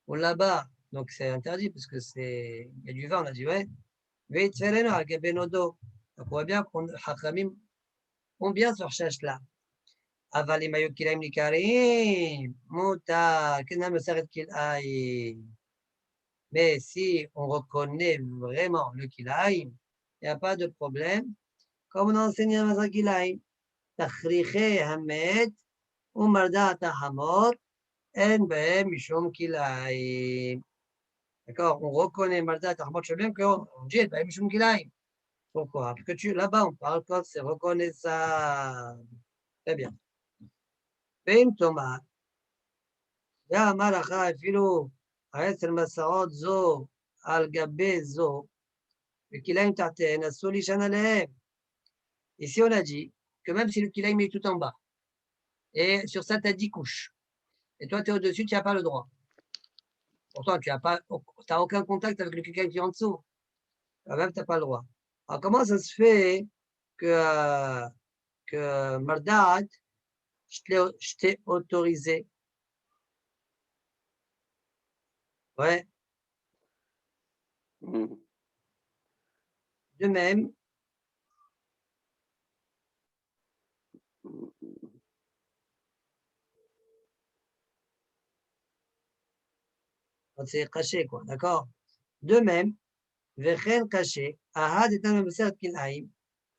Ou là-bas, donc c'est interdit parce que il y a du vent, on a dit, ouais. Donc on voit bien qu'on Hachamim ont bien ce recherche-là. Avalim kilaim nikarim, muta, kena me s'arrête kilaim. Mais si on reconnaît vraiment le kilaim, il n'y a pas de problème. Comme on enseigne à Mazal kilaim, tachriche hamet, umarda tahamor, en behem mishum kilaim. D'accord, on reconnaît marda tahamor, je sais bien qu'on dit behem mishum kilaim. Pourquoi? Parce que là-bas, on parle quand c'est reconnaissable. Très bien. ואם תאמר, ואמר לך אפילו 10 מסעות זו על גבי זו, וכליים תחתיהן, אסור לישן עליהם. Ici, on a dit que même si le kilaim est tout en bas, et sur ça, tu as 10 couches, et toi, tu es au-dessus, tu n'as pas le droit. Pourtant, tu n'as aucun contact avec le kilaim qui est en dessous. Même, tu n'as pas le droit. Alors, comment ça se fait que Mardat, je t'ai autorisé? Ouais. De même, c'est caché, quoi, d'accord? De même, Vechen caché, Ahad est un messer kilaim,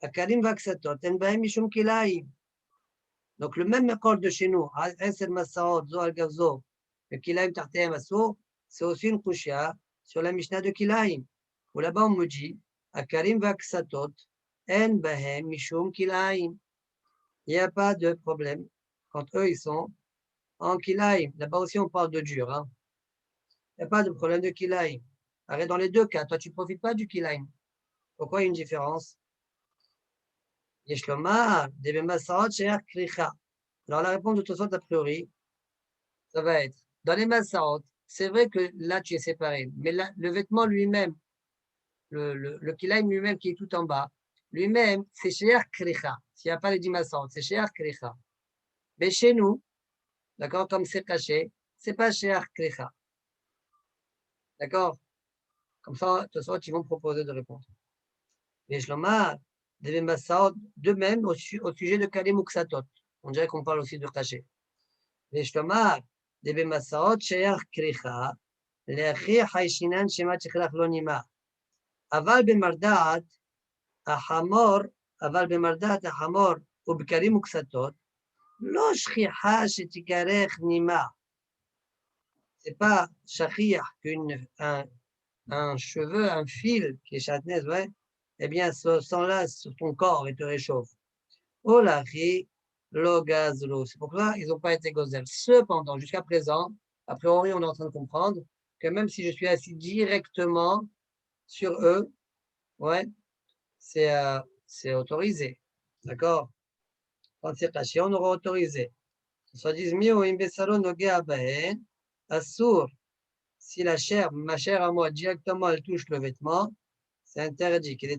Akarim vaksatot, en bahem mishum kilaim. Donc, le même accord de chez nous, Eser Masaot, Zo al-Gavzo, le kilaim tartem asso, c'est aussi une kushia sur la Mishnah de kilaim. Où là-bas, on me dit, Akarim vaksatot, en bahem mishum kilaim. Il n'y a pas de problème quand eux, ils sont en kilaim. Là-bas aussi, on parle de dur, hein. Il n'y a pas de problème de kilaim. Arrête, dans les deux cas, toi, tu ne profites pas du kilaim. Pourquoi il y a une différence? Alors, la réponse de Tosot, a priori, ça va être, dans les Massaot, c'est vrai que là, tu es séparé, mais là, le vêtement lui-même, le kilaim lui-même qui est tout en bas, lui-même, c'est Sheer Kricha. S'il n'y a pas les 10 Massaot, c'est Sheer Kricha. Mais chez nous, d'accord, comme c'est caché, ce n'est pas Sheer Kricha. D'accord? Comme ça, Tosot, ils vont proposer de répondre. Mais Shlomar, de même au sujet de Kalim Uksatot. On dirait qu'on parle aussi de caché. Mais Shlomar, de Bemasaot, Sheer Kricha, Leachi Haishinan Shema Tichlach Lonima. Aval Bemardat, Ahamor, Aval Bemardat, Ahamor, ou Bekalim Uksatot, Lo Shchicha Shetikarech Nima. Ce n'est pas Shachia qu'un cheveu, un fil qui est chatnez, ouais. Eh bien, ce sang-là sur ton corps et te réchauffe. Olachi, lo gazlo. C'est pourquoi ils n'ont pas été gozel. Cependant, jusqu'à présent, a priori, on est en train de comprendre que même si je suis assis directement sur eux, ouais, c'est autorisé. D'accord? Quand c'est caché, on aura autorisé. Soit disent mieux, assour. Si la chair, ma chair à moi, directement, elle touche le vêtement, c'est interdit. Comme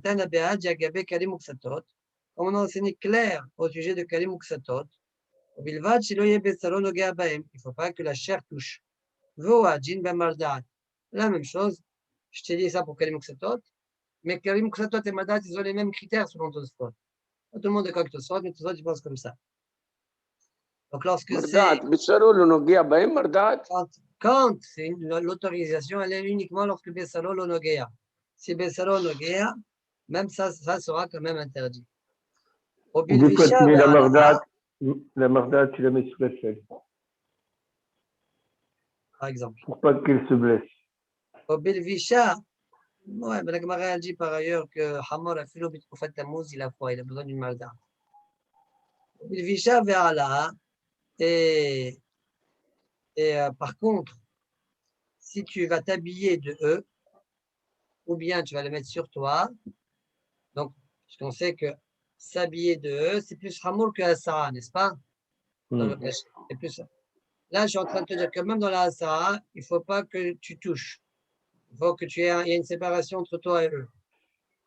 on a enseigné clair au sujet de Kalim Uksatot, il ne faut pas que la chair touche. La même chose, je t'ai dit ça pour Kalim Uksatot, mais Kalim Uksatot et Madat, ils ont les mêmes critères selon Tosfot. Tout le monde est comme Tosfot, mais Tosfot, il pense comme ça. Donc, lorsque c'est. Quand c'est l'autorisation, elle est uniquement lorsque Bessalo l'onogea. Si Bessalo l'onogea, même ça sera quand même interdit. Mais la mardat, tu la mets sous la selle. Par exemple. Pour pas qu'elle se blesse. Au Bilvisha, ouais, mais la Gemara dit par ailleurs que Hamor a filo bitkoufat tamouz, il a foi, il a besoin d'une mardat. Au Bilvisha ve'ala, et par contre, si tu vas t'habiller de eux, ou bien tu vas les mettre sur toi, donc, parce qu'on sait que s'habiller de eux, c'est plus Hamour que Asara, n'est-ce pas? Dans le cachet. C'est plus ça. Là, je suis en train de te dire que même dans la Asara, il ne faut pas que tu touches. Il faut que il y ait une séparation entre toi et eux.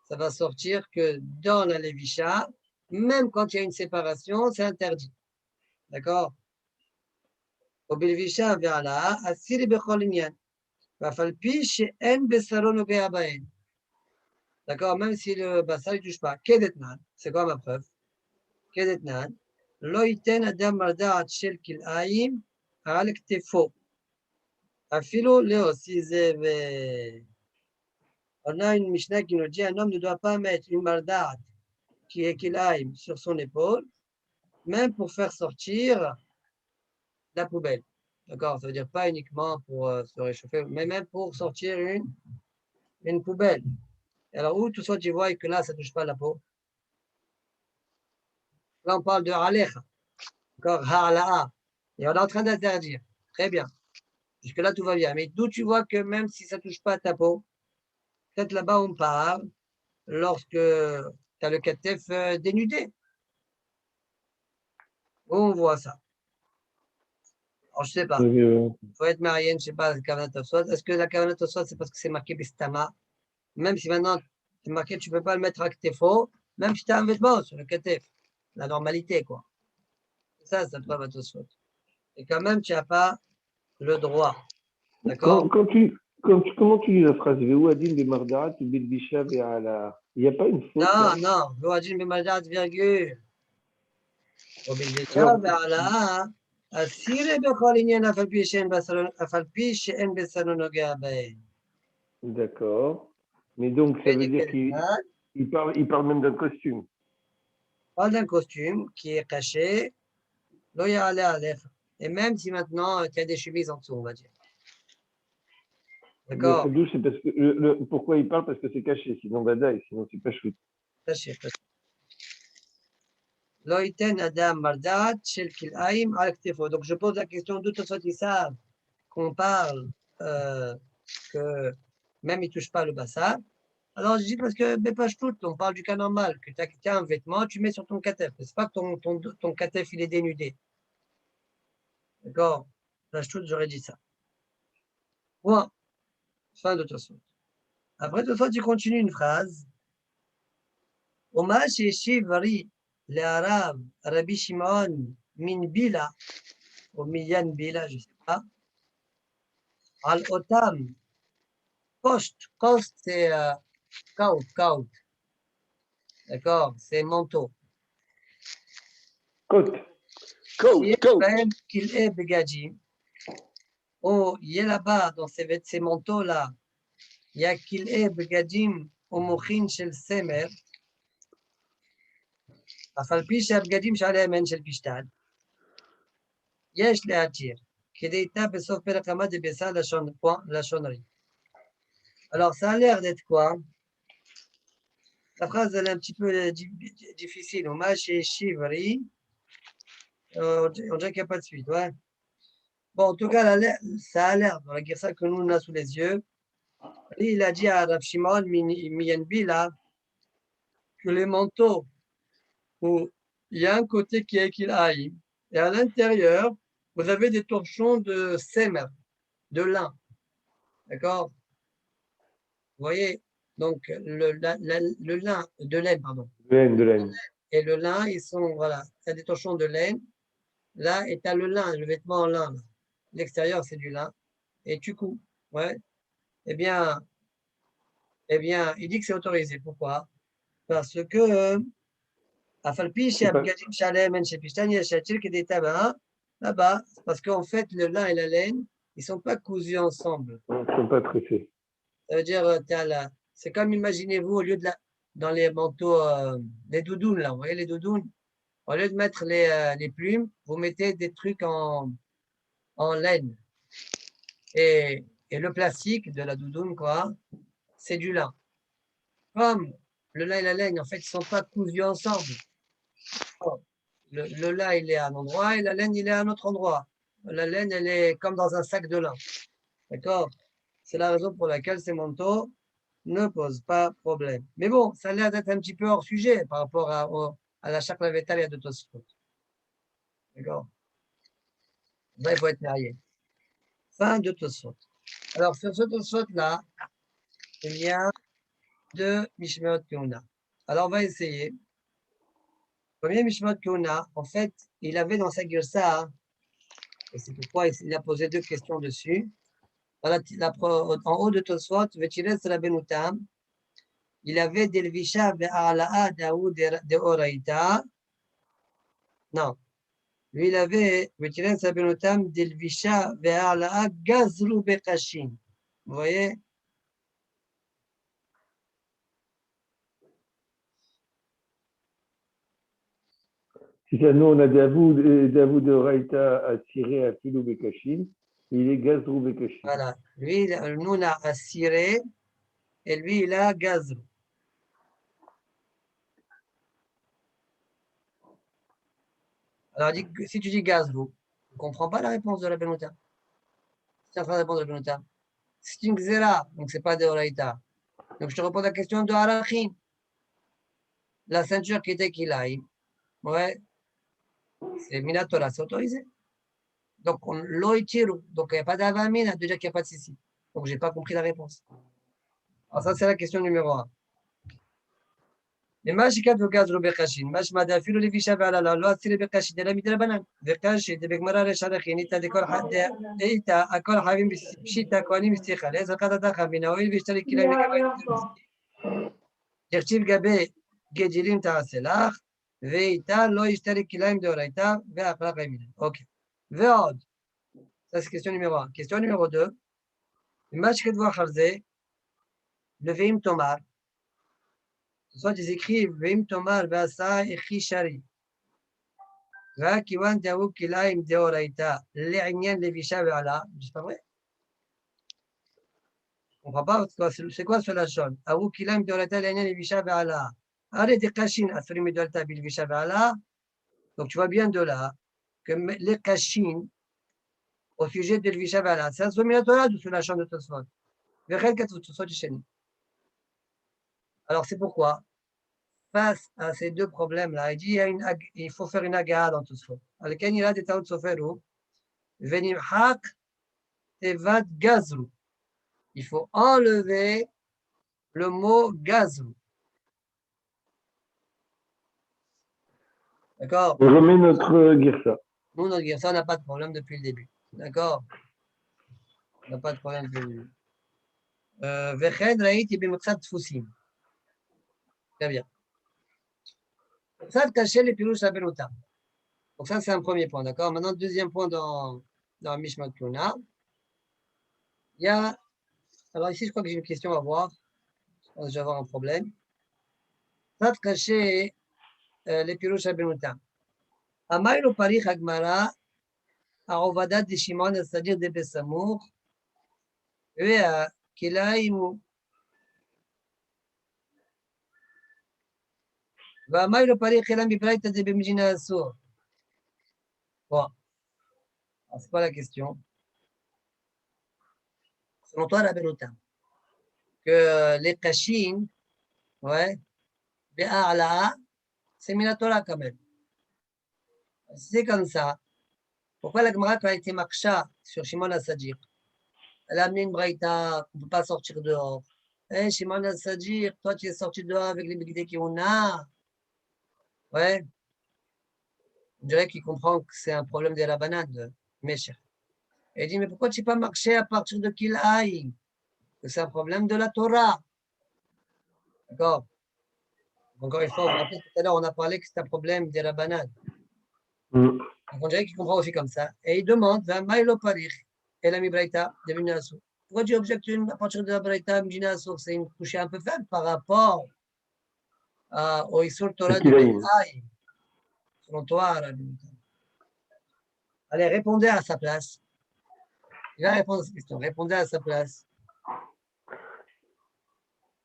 Ça va sortir que dans la Lévisha, même quand il y a une séparation, c'est interdit. D'accord? Au Bilvisha, vers là, Asiri Bechol Inyan. Vafalpi, she'en besaro nogea baen. D'accord? Même si le bassin ne touche pas. Kedetnan, c'est quoi ma preuve? Kedetnan, lo iten adam mardaat shel kil'aim al ktefo. Afilo leo, si on a une Mishnah qui nous dit un homme ne doit pas mettre une mardaat qui est kil'aim sur son épaule, même pour faire sortir la poubelle. D'accord? Ça veut dire pas uniquement pour se réchauffer, mais même pour sortir une poubelle. Alors, où tout ça, tu vois que là, ça ne touche pas la peau? Là, on parle de Alecha. D'accord? Ha'ala'a. Et on est en train d'interdire. Très bien. Jusque-là, tout va bien. Mais d'où tu vois que même si ça ne touche pas ta peau, peut-être là-bas, on parle lorsque tu as le katef dénudé. Où on voit ça? Alors, je ne sais pas. Il faut être marié, je ne sais pas, la Kavanat Tosfot. Est-ce que la Kavanat Tosfot, c'est parce que c'est marqué Bistama? Même si maintenant, c'est marqué, tu ne peux pas le mettre à Ktefo, même si tu as un vêtement sur le katef. La normalité, quoi. Ça preuve à Tosfot. Et quand même, tu n'as pas le droit. D'accord? Comment tu lis la phrase Ve'ouadin bemardaat bilbisha ve'ala? Il n'y a pas une faute là? Non. Ve'ouadin bemardaat, virgule. ובלבשה והעלאה, אסירי בכל עניין אף על פי שאין בשרו נוגע בהן. D'accord. Mais donc, ça veut dire qu'il parle même d'un costume. Il parle d'un costume qui est caché, lo ya'ala alaycha. Et même si maintenant, tu as des chemises en dessous, on va dire. D'accord? C'est parce que, pourquoi il parle? Parce que c'est caché, sinon badaï, sinon c'est pas chouette. Caché. Lo iten adam mardat shel kil'aim al ktefo. Donc, je pose la question d'où ils savent qu'on parle que même ils ne touchent pas le bassin. Alors, je dis parce que Bepashtout, on parle du cas normal, que tu as un vêtement, tu mets sur ton katef. Ce n'est pas que ton katef, il est dénudé. D'accord? Pashtout, j'aurais dit ça. Point. Fin de Tosfot. Après Tosfot, tu continues une phrase. Oma she'shivari le'arav Rabbi Shimon min bila, ou miyan bila, je ne sais pas. Al otam. Kost, c'est kaut. D'accord? C'est manteau. Coat. Qu'il est begadim. Oh, il y a là-bas, dans ces manteaux-là, il y a qu'il est begadim au mochin shel semer. Afalpi shel begadim shalemen shel pishtan. Yesh le'atir. Kedeita besof perakama de besa la chonnerie. Alors, ça a l'air d'être quoi? La phrase, elle est un petit peu difficile. Oma chez Shivri. On dirait qu'il n'y a pas de suite, ouais. Bon, en tout cas, ça a l'air, dans la guerre que nous, on a sous les yeux. Il a dit à Rav Shimon Miyenbi, là, que les manteaux, où il y a un côté qui est Ekilaïm, et à l'intérieur, vous avez des torchons de semer, de lin. D'accord? Vous voyez? Donc, le lin, de laine, pardon. De laine. Et le lin, ils sont, voilà, il y a des torchons de laine. Là, et tu as le lin, le vêtement en lin. L'extérieur, c'est du lin. Et tu couds. Ouais. Eh bien, il dit que c'est autorisé. Pourquoi? Parce que là-bas, parce qu'en fait, le lin et la laine, ils ne sont pas cousus ensemble. Ils ne sont pas tressés. Ça veut dire, c'est comme, imaginez-vous, au lieu de dans les manteaux, les doudounes, là, vous voyez les doudounes, au lieu de mettre les plumes, vous mettez des trucs en laine. Et le plastique de la doudoune, quoi, c'est du lin. Comme le lin et la laine, en fait, ils ne sont pas cousus ensemble. Le lin, il est à un endroit et la laine, il est à un autre endroit. La laine, elle est comme dans un sac de lin. D'accord? C'est la raison pour laquelle ces manteaux ne posent pas problème. Mais bon, ça a l'air d'être un petit peu hors sujet par rapport à la chakra vétale et de Tosfot. D'accord? Là, il faut être marié. Fin de Tosfot. Alors, sur ce Tosfot-là, il y a deux Mishmeot Keuna. Alors, on va essayer. Le premier Mishmeot Keuna, en fait, il avait dans sa Gyosa, et c'est pourquoi il a posé deux questions dessus. En haut de Tosfot, Vetiles Rabenutam, il avait Delvisha Ve'ala'a Daoud de Oraita. Non. Lui, il avait Vetiles Rabenutam, Delvisha Ve'ala'a Gazru Bekashin. Vous voyez? Si ça, nous, on a Davoud de Raïta à tirer à Filou Bekashim, il est Gazrou Bekashim. Voilà. Lui, nous, on a Assiré, et lui, il a Gazrou. Alors, si tu dis Gazrou, tu ne comprends pas la réponse de la Benouta. C'est la réponse de la Benouta. C'est une Xéra, donc ce n'est pas de Oraïta. Donc, je te réponds à la question de Arachin. La ceinture qui était Kilaï, ouais, c'est Minatora, c'est autorisé. Donc, on l'oïtiru. Donc, il n'y a pas d'avamina, déjà qu'il n'y a pas de sissi. Donc, je n'ai pas compris la réponse. Alors, ça, c'est la question numéro 1. למה שכתבו גזרו בקשין, משמע דאפילו לבישה ועללה, לא אצילי בקשין, אלא מדרבנן. וקשין דבגמרא רשערכין, איתה דכל איתה, הכל חייבים פשיטה, כהנים מסתיכה, לעזר קדתה חבינה, הואיל וישתלי כליים לגבי יחשיב גבי גג'ילים תעשה לך, ואיתה לא ישתלי כליים דאורייתא, ואכלה חיימינה. אוקיי. ועוד, ça c'est question numéro 1. Question numéro 2, מה שכתבו אחר זה, לווים תאמר, soit ils écrivent Vim Tomar Vasa Echishari. Va Kiwan Daou Kilaim Deoraita, L'Irnian Levisha Veala. C'est pas vrai? On ne comprend pas, c'est quoi ce lachon? Aou Kilaim Deoraita, L'Irnian Levisha Veala. Allez, des Kashin, Asrim Medolta Bilvisha Veala. Donc tu vois bien de là que les Kashin, au sujet de Levisha Veala, c'est un sominatora de ce lachon de Tosfot. Verrel Katou Tosfot Cheni. Alors c'est pourquoi? Face à ces deux problèmes-là, il dit il faut faire une agaha dans tout ça. Lequel il a des taout soferou, venimhak tevat gazrou. Il faut enlever le mot gazrou. D'accord? On remet notre girsa. Nous, notre girsa, on n'a pas de problème depuis le début. D'accord? On n'a pas de problème depuis le début. Vechen raïti bimksat tfusim. Très bien. Ça, cacher les pirouches à Benouta. Donc ça, c'est un premier point, d'accord? Maintenant, deuxième point dans Mishmat Kuna. Il y a... Alors ici, je crois que j'ai une question à voir. Je pense que je vais avoir un problème. Ça, cacher les pirouches à Benouta. Amaïlo Paris Hagmara, à Ovada de Shimon, c'est-à-dire de Bessamour, et à Kilaïmou. Va Amaïlo Paris Helam Bibraïta de Bemjina Assour. Bon, c'est pas la question. Selon toi, la Belouta, que les Kashin, ouais, Be'a'la, c'est Minatora quand même. Si c'est comme ça, pourquoi la Gemara, quand elle était marcha sur Shimon Assadir, elle a amené une braïta, on ne peut pas sortir dehors. Eh, Shimon Assadir, toi, tu es sorti dehors avec les bigdés qu'on a. Ouais. On dirait qu'il comprend que c'est un problème de la banane, Mesher. Et il dit, mais pourquoi tu n'es pas marché à partir de Kil'aï? Que c'est un problème de la Torah. D'accord? Encore une fois, vous vous rappelez tout à l'heure, on a parlé que c'est un problème de la banane. Donc on dirait qu'il comprend aussi comme ça. Et il demande, Maïlo Parir, et la Mibraïta, de Minasso. Pourquoi tu objectes à partir de la Braïta, Minasso, c'est une couche un peu faible par rapport au Isur Torah de Be'aï, selon toi, Rabbi. Allez, répondez à sa place. Il va répondre à cette question. Répondez à sa place.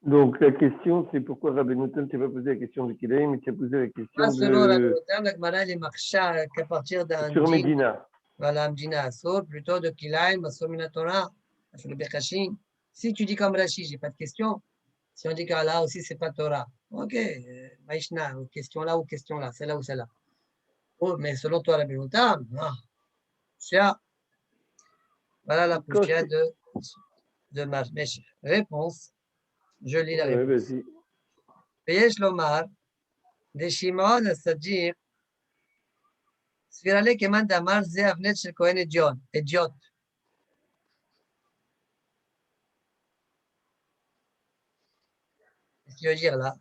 Donc, la question, c'est pourquoi Rabbi Natan ne t'a pas posé la question de Kilaïm, mais tu as posé la question Selon Rabbi Natan, la Gemara, elle est marcha qu'à partir d'un sur Medina. Voilà, Mdina Asur, plutôt de Kilaïm, Asur Minatora, sur le Bekashin. Si tu dis comme Rashi, je n'ai pas de question. Si on dit qu'Allah aussi, ce n'est pas Torah. Ok, Maïshna, question là ou question là, c'est là ou c'est là. Oh, mais selon toi, Rabbi Natan, voilà la poussière de Meshach. Réponse. Je lis la réponse. Veyesh Lomar, de Shimon Assadir, Svirale Keman Damar, Ze Avnet Shel Kohen Idiot. Qu'est-ce qu'il veut dire là?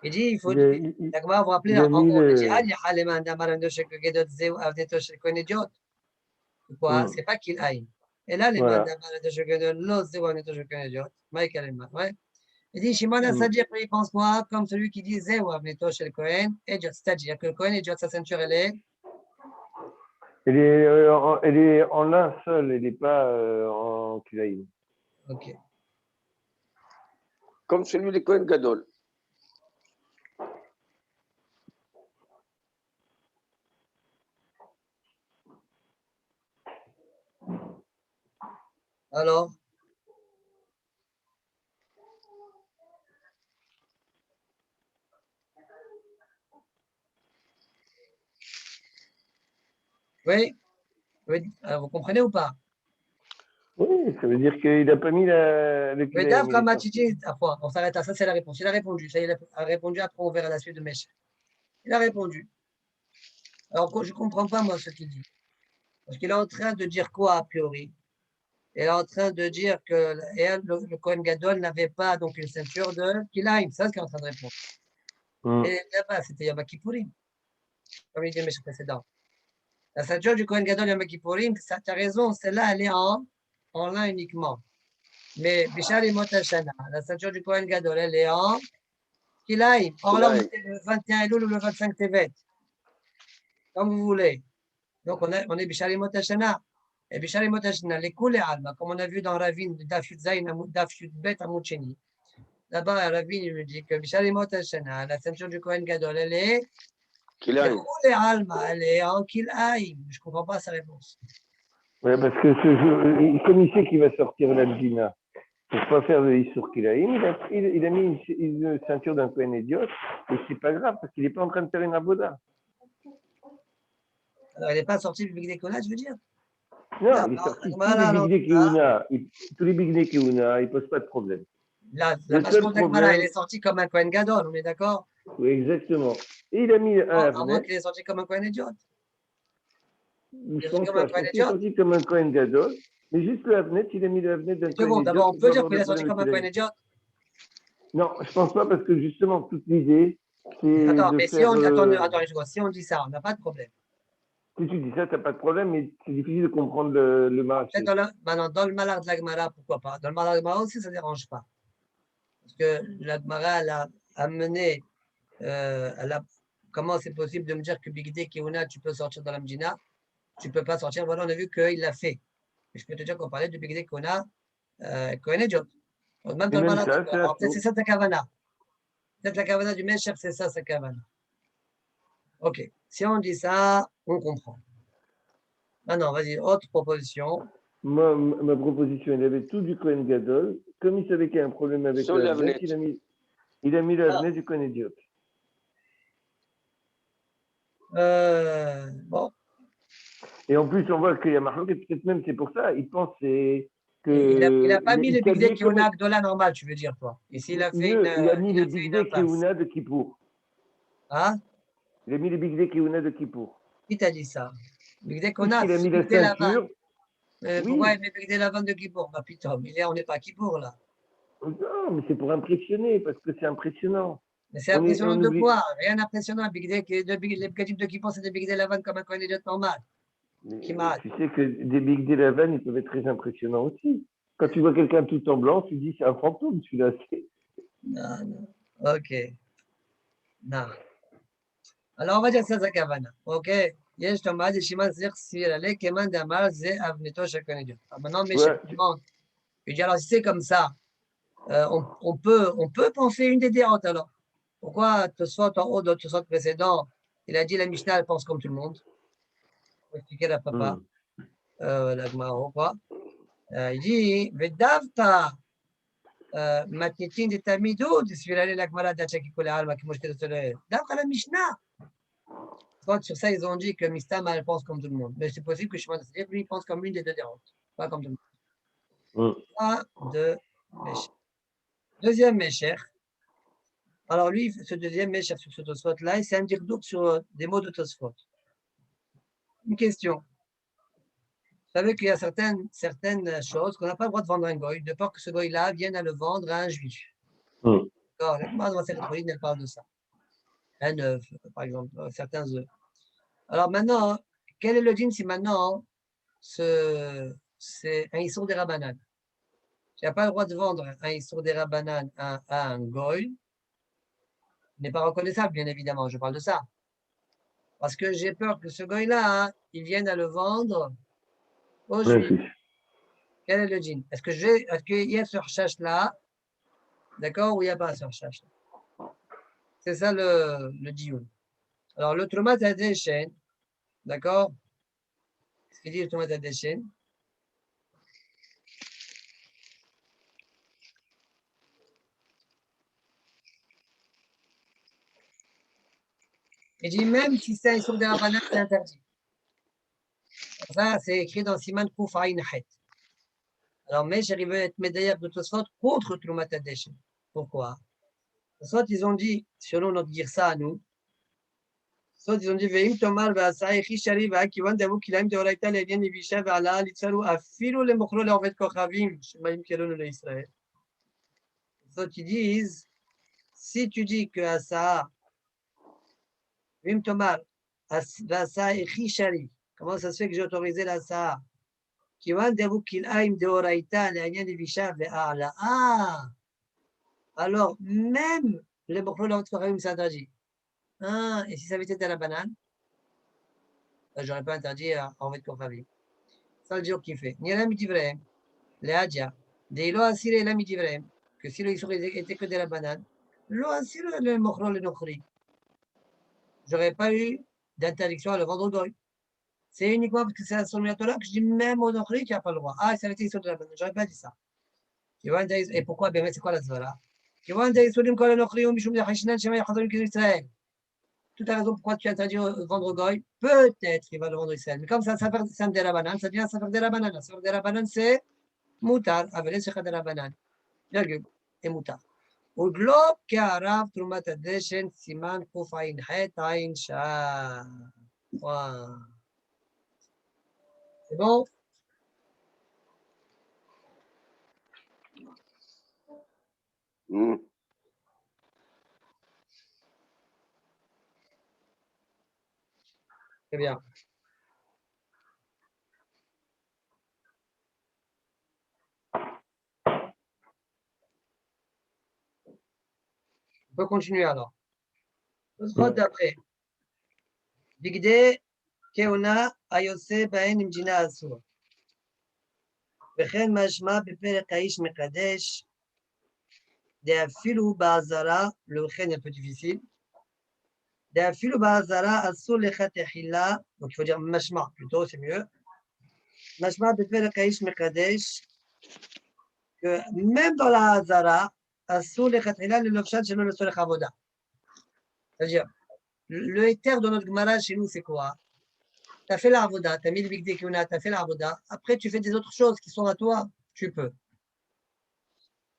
Il dit, il faut dire, la Gemara vous rappelez, on a dit, Ali Haleman Damar Avnet Shel Kohen Idiot, Ze Avnet Shel Kohen Idiot. Pourquoi? C'est pas qu'il aille. Et là, les Damar Avnet Shel Kohen Idiot, Ze Avnet Shel Kohen Idiot. Maïk Aleman, ouais. Il dit, Shimon Assadir, il pense quoi? Comme celui qui dit, Ze Avnet Shel Kohen Idiot. C'est-à-dire que le Kohen Idiot, sa ceinture, elle est. Elle est en un seul, elle n'est pas en Kilaïm. Ok. Comme celui de Kohen Gadol. Alors? Oui? Alors, vous comprenez ou pas? Oui, ça veut dire qu'il n'a pas mis le Kilaïm. Comme Matidji, on s'arrête à ça, c'est la réponse. Il a répondu. Ça, il a répondu, après on verra la suite de Meshach. Il a répondu. Alors, je ne comprends pas, moi, ce qu'il dit. Parce qu'il est en train de dire quoi, a priori? Il est en train de dire que le Kohen Gadol n'avait pas donc une ceinture de Kilaïm. C'est ça ce qu'il est en train de répondre. Et là-bas, c'était Yom Kippourim, comme il dit Meshach précédent. La ceinture du Kohen Gadol Yom Kippourim, tu as raison, celle-là, elle est en lin uniquement. Mais Bishar et Motashana, la ceinture du Kohen Gadol, elle est en Kilaïm. Or là, on était le 21 Elul ou le 25 Tevet. Comme vous voulez. Donc, on est Bishar et Motashana. Et Bishar et Motashana, les coulées Alma, comme on a vu dans Ravine, Daf Yud Zayin, Daf Yud Bet, Amoucheni. Là-bas, Ravine, il nous dit que Bishar et Motashana, la ceinture du Kohen Gadol, elle est. Kilaïm. Les coulées Alma, elle est en Kilaïm. Je ne comprends pas sa réponse. Oui, parce que comme il sait qu'il va sortir l'Algina, pour ne pas faire le Issour Kilaïm, il a mis une ceinture d'un Kohen Idiot, et c'est pas grave, parce qu'il n'est pas en train de faire une aboda. Alors, il n'est pas sorti du Big Décollage, je veux dire? Non, il est sorti tous les Big Décollage, il ne pose pas de problème. La machine d'Agmara, il est sorti comme un Kohen Gadol, on est d'accord? Oui, exactement. Et il a mis un à moins qu'il est sorti comme un Kohen Idiot. Je pense pas. Il est sorti comme un Kohen Gadol, mais juste le Havnet, il a mis le Havnet d'un Kohen Idiot. D'abord, on peut dire qu'il est sorti comme un Kohen Idiot? Non, je ne pense pas, parce que justement, toute l'idée, c'est. Attends, mais si on dit ça, on n'a pas de problème. Si tu dis ça, tu n'as pas de problème, mais c'est difficile de comprendre le marché. Dans le malheur de la Gemara, pourquoi pas? Dans le malheur de la Gemara aussi, ça ne dérange pas. Parce que la Gemara, elle a amené, comment c'est possible de me dire que Bigdé Keuna, tu peux sortir dans la Mdina, tu ne peux pas sortir. Voilà, on a vu qu'il l'a fait. Mais je peux te dire qu'on parlait de Bigdé Keuna, Kohen Idiot. Même dans le malheur de la Gemara. Peut-être c'est ça ta kavana. Peut-être la kavana du Meshach, c'est ça sa kavana. Ok. Si on dit ça, on comprend. Ah non, vas-y, autre proposition. Moi, ma proposition, il avait tout du Kohen Gadol. Comme il savait qu'il y a un problème avec Sans la Avnet, l'Avnet. il a mis la Avnet du Kohen Idiot. Bon. Et en plus, on voit qu'il y a Marloquet, peut-être même c'est pour ça, il pense que. Il n'a pas mis le Big Day comme Keuna Gdola normal, tu veux dire, toi. Ici, il a fait mieux, une. il a mis Il a les fait Big une Day impasse. Keuna de Kippour. Hein? Il a mis les Big Day Keuna de Kippour. Qui t'a dit ça? Big Day Keuna, Il a mis Big la Day Lavan. ceinture. Pourquoi Oui. il met Big Day Lavan de Kippour? Bah putain, on n'est pas à Kippour, là. Non, mais c'est pour impressionner, parce que c'est impressionnant. Mais c'est impressionnant de quoi? Rien d'impressionnant. Big Day, les Bgadim de Kippour, c'est des Big Day Lavan comme un Kohen Idiot normal. Tu sais que des Big Day Lavan, ils peuvent être très impressionnants aussi. Quand tu vois quelqu'un tout en blanc, tu dis c'est un fantôme, celui-là. Non, non. Ok. Non. Alors, on va dire ça, c'est Kavana. Ok. יש תומד ישימן צריך סיר עלי כמאן דאמר זה אבנתו של כהן אידיוט. Maintenant, mes chers demandent. Je dis alors, si c'est comme ça, on peut penser une des déroutes alors. Pourquoi Tosfot en haut de Tosfot précédent, il a dit la Mishnah, elle pense comme tout le monde. Pour expliquer la papa, la Gemara, quoi. Il dit, Vedavta, matnitin de tamidou, de suivre la Gemara d'Achaki Kola, qui m'a jeté Davka la Mishnah. Sur ça, ils ont dit que Mistam, elle pense comme tout le monde. Mais c'est possible que je pense, c'est-à-dire que lui, il pense comme l'une des deux déroutes, pas comme tout le monde. Un, deux, Mécher. Deuxième Mécher. Alors lui, ce deuxième Mécher sur ce Tosfot-là, c'est un dirdouk sur des mots de Tosfot. Une question. Vous savez qu'il y a certaines choses qu'on n'a pas le droit de vendre à un goy, de peur que ce goy-là vienne à le vendre à un juif. D'accord, la Gemara dans cette elle parle de ça. Un œuf, par exemple, certains œufs. Alors maintenant, quel est le din si maintenant c'est un Issour des Rabanan? Tu n'as pas le droit de vendre un Issour des Rabanan à un goy. Il n'est pas reconnaissable, bien évidemment, je parle de ça. Parce que j'ai peur que ce goy-là, il vienne à le vendre aux juifs. Quel est le din? Est-ce qu'il y a ce recherche-là, d'accord, ou il n'y a pas ce recherche-là? C'est ça le dioun. Alors, le Trumat Hadeshen, d'accord? Ce qu'il dit le Trumat Hadeshen. Il dit même si c'est un Issour des Rabanan, c'est interdit. Ça, c'est écrit dans Siman Kouf Aïn Het. Alors, mais j'arrive à être médailleur de Tosfot contre Trumat Hadeshen. Pourquoi? Tosfot, ils ont dit, selon notre girsa à nous, Tosfot, ils ont dit, Veim Tomar Vasaï Chishari Vakivan Davou Kilaim Deoraita Levien Ivisha Vala Litsaru Afilu le Mokhlo le Ovet Kochavim Shemaim Kelon le Israël. Tosfot, ils disent, si tu dis que Asa, Veim Tomar Vasaï Chishari, comment ça se fait que j'ai autorisé l'Asa? Kivan Davou Kilaim Deoraita Levien Ivisha Vala. Ah! Alors, même le Mokhlo le Ovet Kochavim s'interdit. Ah, et si ça avait été à la banane, je n'aurais pas interdit en fait Kochavim. Ça le jour qu'il fait. Ni la midivrem, les hadja, des lo asiré la midivrem, que si le issour était que de la banane, lo asiré le mochro le nochri. J'aurais pas eu d'interdiction à le vendre au goy. C'est uniquement parce que c'est un sommiatola que je dis même au nochri qui n'a pas le droit. Ah, ça avait été issour de la banane, j'aurais pas dit ça. Et pourquoi? Ben, c'est quoi la zvara? Tu vois, issorim kol nochri ou mishum de hachnan shema yachadorim Israël. Toute la raison pourquoi tu interdis de vendre au goy, peut-être qu'il va le vendre Israël. Mais comme ça fait Sam de la banane, ça devient ça fait de la banane. Ça fait de la banane, c'est moutar, avec c'est de la banane. Virgule, et moutar. Au globe, Karav, Trumat Hadeshen, Siman, Koufaïn, Het, Aïn, Shah. C'est bon? Très bien. On peut continuer alors. L'autre d'après. Bigde, Keona, Ayose, Baen, Imjina, Asur. וכן משמע בפרק האיש מקדש, דאפילו בעזרה, לכן un peu difficile, דאפילו בעזרה אסור לך תחילה, donc il faut dire משמע plutôt, c'est mieux, Mashma Befere Kaish Mekadesh, que même dans la Hazara, Assour le Khatrila le Lofshan chez le Solech Avoda. C'est-à-dire, le éther de notre Gemara chez nous, c'est quoi? Tu as fait la Avoda, tu as mis le Big Dekuna, tu as fait la Avoda. Après, tu fais des autres choses qui sont à toi, tu peux.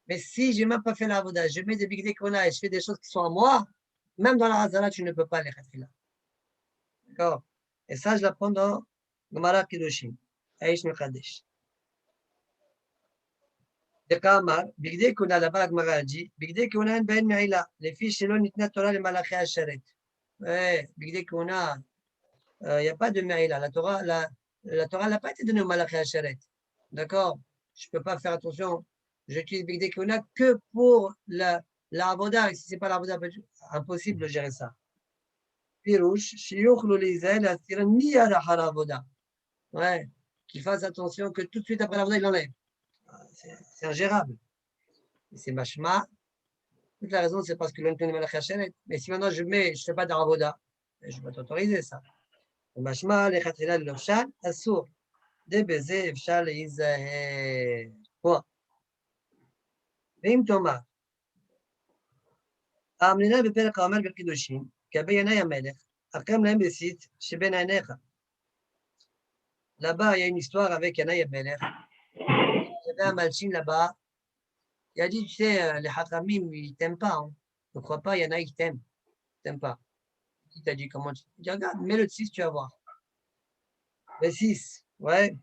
Mais si je n'ai même pas fait la Avoda, je mets des Big Dekuna et je fais des choses qui sont à moi, même dans la Hazara, tu ne peux pas les Khatrila. D'accord? Et ça, je l'apprends dans Gemara Kiddushin. Aish Mekadesh. דקאמר, בגדי כהונה לבא הגמרא הג'י, בגדי כהונה אין בהן מעילה, לפי שלא ניתנה תורה למלאכי השרת. בגדי כהונה, il n'y a pas de מעילה. La Torah n'a pas été donnée au malachי השרת. D'accord? Je ne peux pas faire attention. J'utilise bigdei kehuna que pour la avoda. Et si ce n'est pas la avoda, impossible de gérer ça. Pirouche, shiuchlu lizael asiran miyad achar avoda. Ouais, qu'il fasse attention que tout de suite après l'avoda, il l'enlève. C'est ingérable. C'est mashma. Toute la raison, c'est parce que l'on connaît malachי השרת. Mais si maintenant je ne fais pas d'avoda, je ne vais pas t'autoriser ça. Mashma, lechatchila lelofshan, assour. De beze efshar leizaher. Point. ואם תאמר, האמננה בפרק האומר בקידושין, כבי ינאי המלך, הקם להם בסית שבין עיניך. Là-bas, il y a une histoire avec Yanaï Amelech. Il y avait un malchin là-bas. Il a dit, tu sais, les Hakramim, ils ne t'aiment pas. Hein. Ne crois pas, Yanaï, ils t'aiment. Ils ne t'aiment pas. Il t'a dit, comment tu... Il dit, regarde, mets le 6, tu vas voir. Le 6, ouais.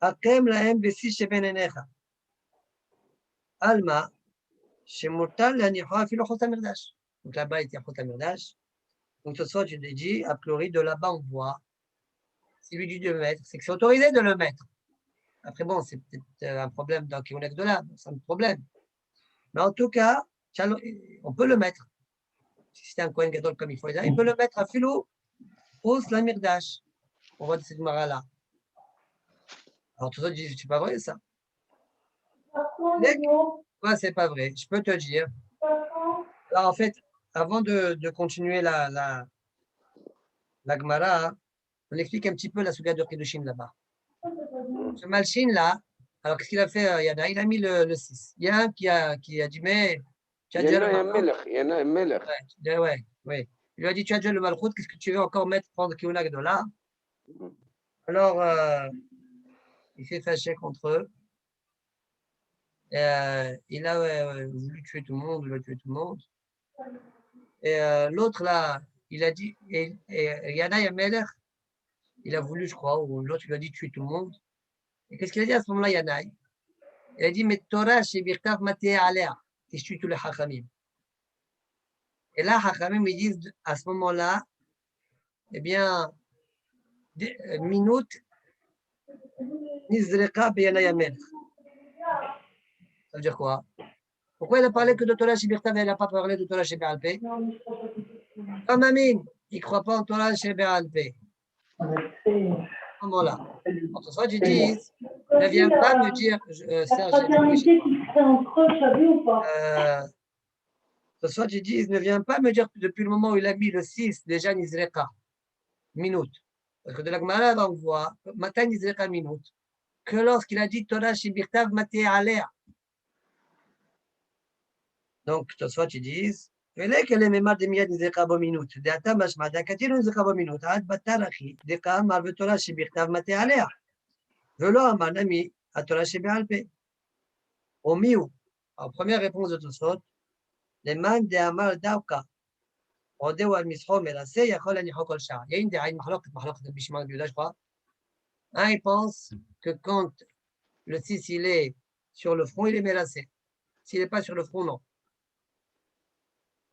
Akem lahem besis sheben enecha. Alma, shemutal lanichoa filo chot hamirdash. Donc là-bas, il était chot hamirdash. Donc ce soir, tu te dis, a priori, de là-bas, on voit. Si lui dit de le mettre, c'est que c'est autorisé de le mettre. Après, bon, c'est peut-être un problème dans Kiyunek de là, c'est un problème. Mais en tout cas, on peut le mettre. Si c'est un Kohen Gadol comme il faut, il peut le mettre à filo ou slamirdash. On voit de cette mara-là. Alors, tout ça, dit, c'est pas vrai, ça. Quoi, c'est pas vrai? Je peux te dire. Alors, en fait, avant de continuer la Gemara, on explique un petit peu la Souga de Kiddushin là-bas. Ce Malchin là, alors qu'est-ce qu'il a fait, Yana? Il a mis le 6. Il y a un qui a dit, mais tu as déjà le Malchut. Ouais. Il lui a dit, tu as déjà le Malchut, qu'est-ce que tu veux encore prendre Kiyunak de là? Alors, il s'est fâché contre eux. Il a voulu tuer tout le monde, il a tué tout le monde. Et l'autre là, il a dit, et Yana Yamelech, il a voulu, je crois, ou l'autre, il lui a dit tuer tout le monde. Et qu'est-ce qu'il a dit à ce moment-là, Yanaï? Il a dit, mais Torah, chez Birtav Maté Alea, et je tue tous les Hachamim. Et là, Hachamim, ils disent à ce moment-là, eh bien, minute, Nizreka Beyana Yamelech. Ça veut dire quoi? Pourquoi il a parlé que de Torah chez Birtav et il n'a pas parlé de Torah chez Be'alpé? Comme Amin, il ne croit pas en Torah chez Be'alpé. Voilà. Ce soir, ils disent, ne viens pas me dire, Serge, ce soir, ils disent, ne viens pas me dire depuis le moment où il a mis le 6, déjà Nizreka, minute. Parce que de la Gemara, on voit, matin Nizreka, minute, que lorsqu'il a dit Torah Shibirtav Maté Alea. Donc, ce soir, ils disent, ולך לממד מיד נזרקה בו מינות, דעתה משמע, דעקתינו נזרקה בו מינות, עד בתר אחי, דקה אמר בתורה שבכתב מטה עליה, ולא אמר נמי, התורה שבעל פה. ומי הוא? הפרמיère réponse de Tosfot, למאן דאמר דווקא, עודהו על מסחו מרסה, יכול להניחו כל שעה. Il y a une דעה, une מחלוקת בשמעון ביהודה, je crois. Un, il pense que quand le 6, il est sur le front, il est méracé. S'il n'est pas sur le front, non.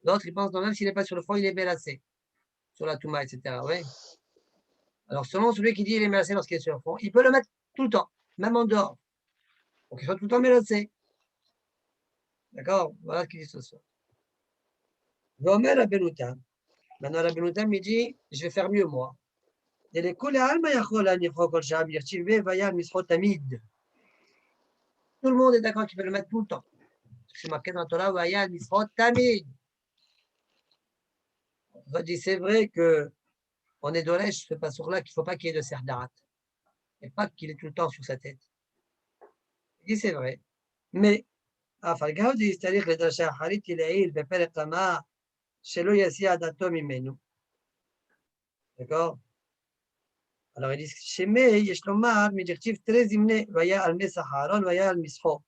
L'autre, il pense non, même s'il n'est pas sur le front, il est mélacé. Sur la Touma, etc. Ouais. Alors, selon celui qui dit qu'il est mélacé lorsqu'il est sur le front, il peut le mettre tout le temps, même en dehors. Donc, il soit tout le temps mélacé. D'accord? Voilà ce qu'il dit ce soir. Maintenant, Rabbeinu Tam, il dit, je vais faire mieux, moi. Tout le monde est d'accord qu'il peut le mettre tout le temps. C'est marqué dans la Torah, Vayal Misrot Tamid. On dit, c'est vrai qu'on est d'Oresh, ce pas sur là qu'il ne faut pas qu'il y ait de Serdarat. et pas qu'il est tout le temps sur sa tête. Il dit c'est vrai. Mais, c'est-à-dire que le drasha harit il est בפרק רמה שלא יסיע דעתו ממנו. D'accord? Alors il dit שמי יש לומר מדכתיב תראה זמני והיה על מס אהרון והיה על מסחו.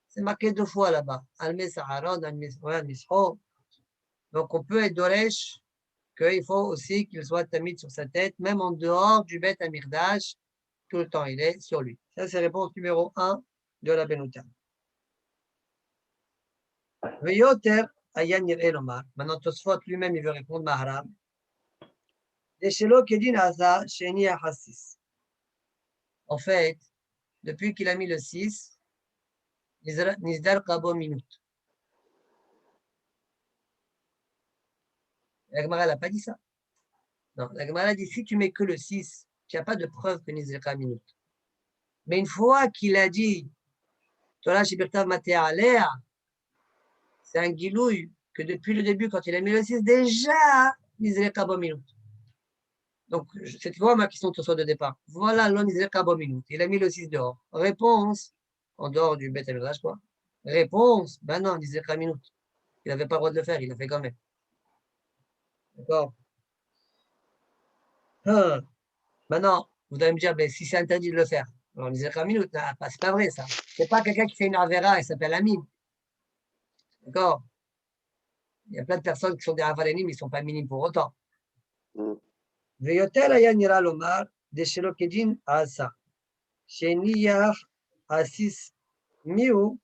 C'est marqué 2 fois là-bas. Al mes Aharon, al misho. Donc on peut être doresh qu'il faut aussi qu'il soit tamid sur sa tête, même en dehors du Bet Amirdash, tout le temps il est sur lui. Ça c'est réponse numéro 1 de la Benouta. Veyoter ayan nir'e lomar. Maintenant Tosfot lui-même il veut répondre Maharam. Deshelo kedin asa sheni hassis. En fait, depuis qu'il a mis le 6, Nizdar Kabo Minut. La Gemara n'a pas dit ça. Non, la Gemara dit si tu mets que le 6, tu n'as pas de preuve que Nizdar Minut. Mais une fois qu'il a dit Torah Shibirtav Matea Alea, c'est un gilouille que depuis le début, quand il a mis le 6, déjà Nizdar Kabo Minut. Donc, c'est quoi ma question de départ? Voilà l'on Nizdar Kabo Minut. Il a mis le 6 dehors. Réponse, en dehors du Beth Amidrash, quoi. Réponse, ben non, Nizdar Minut. Il n'avait pas le droit de le faire, il l'a fait quand même. D'accord. Maintenant, vous allez me dire, ben, si c'est interdit de le faire, alors Nizdar Minut, c'est pas vrai ça. C'est pas quelqu'un qui fait une Avera, il s'appelle Amim. D'accord. Il y a plein de personnes qui sont des Avalenim, ils ne sont pas minimes pour autant. ויותר היה נראה לומר, דשלא כדין עשה, שהניח עסיס מיהו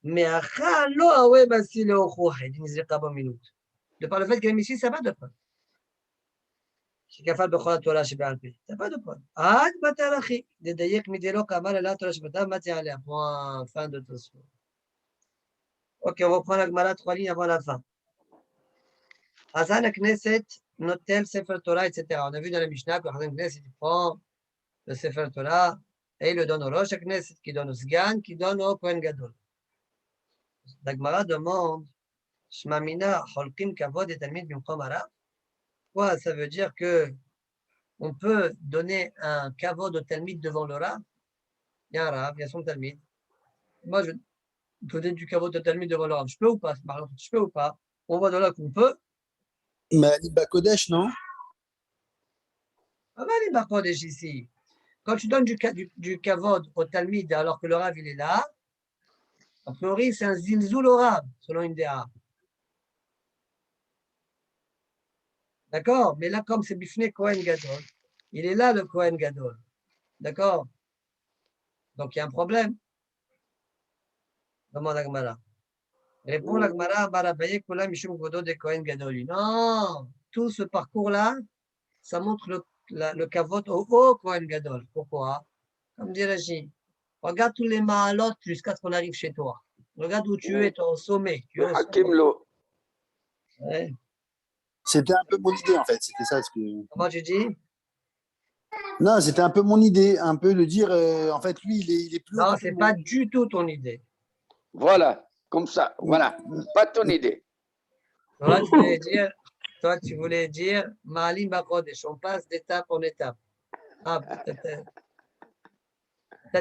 מאכל לא אוהב עשי לאוכו חד, נזרקה במינות. De par le fait qu'il a mis ici, ça n'a pas de preuve. שכפל בכל התורה שבעל פה, ça n'a pas de preuve. עד בתר אחי, לדייק מדלו כאמר אלא התורה שבתר, מה תהיה עליה? Point, fin de tout ça. Ok, on reprend la Gemara 3 lignes avant la fin. Hazan Knesset, Notel, Sefer Torah, etc. On a vu dans la Mishnah que Hazan Knesset prend le Sefer Torah et il le donne au Rosh Knesset, qui donne au Sgan, qui donne au Kohen Gadol. La Gemara demande Shmamina, Holkim, Kavod et Talmid, Bimkom Arav. Quoi, ça veut dire que on peut donner un Kavod au Talmid devant le Rav. Il y a un Rav, il y a son Talmid. Moi, je donner du Kavod au Talmid devant le Rav. Je peux ou pas? Je peux ou pas? On voit de là qu'on peut. Mais Liba Kodesh, non? Ah ben, Liba Kodesh ici. Quand tu donnes du Kavod au Talmid alors que le Rav il est là, a priori c'est un zilzoul au Rav, selon une DA. D'accord? Mais là, comme c'est Bifne Kohen Gadol, il est là le Kohen Gadol. D'accord? Donc il y a un problème. Demande la Gemara. Répond la Gemara, Barabaye Kula Mishum Godo de Kohen Gadol. Non, tout ce parcours-là, ça montre le kavod au haut Kohen Gadol. Pourquoi? Comme dit Régis, regarde tous les mahalotes jusqu'à ce qu'on arrive chez toi. Regarde où tu es, tu es au sommet. Tu es au sommet. Ouais. C'était un peu mon idée, en fait. C'était ça ce que... Comment tu dis? Non, c'était un peu mon idée, un peu de dire, en fait, lui, il est plus... Non, ce n'est pas du tout ton idée. Voilà, comme ça, voilà, pas ton idée. Toi, tu voulais dire, Maalim Bakodesh, on passe d'étape en étape. Ah, peut-être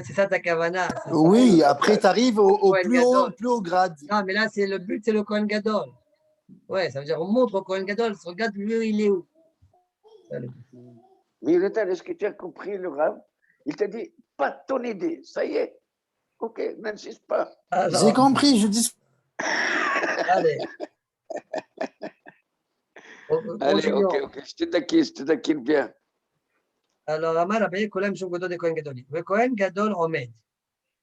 c'est ça ta kavana. Oui, après, tu arrives au plus haut grade. Non, mais là, c'est le but, c'est le Kohen Gadol. Ouais, ça veut dire, on montre au Kohen Gadol, regarde lui, il est où? Mais est-ce que tu as compris le Rav? Il t'a dit, pas ton idée, ça y est. Ok, n'insiste pas. J'ai compris, je dis. Allez. Allez, ok, je te taquine bien. Alors, Amar Abaye Kolam Shum Godol de Kohen Gadol. Le Kohen Gadol Omed.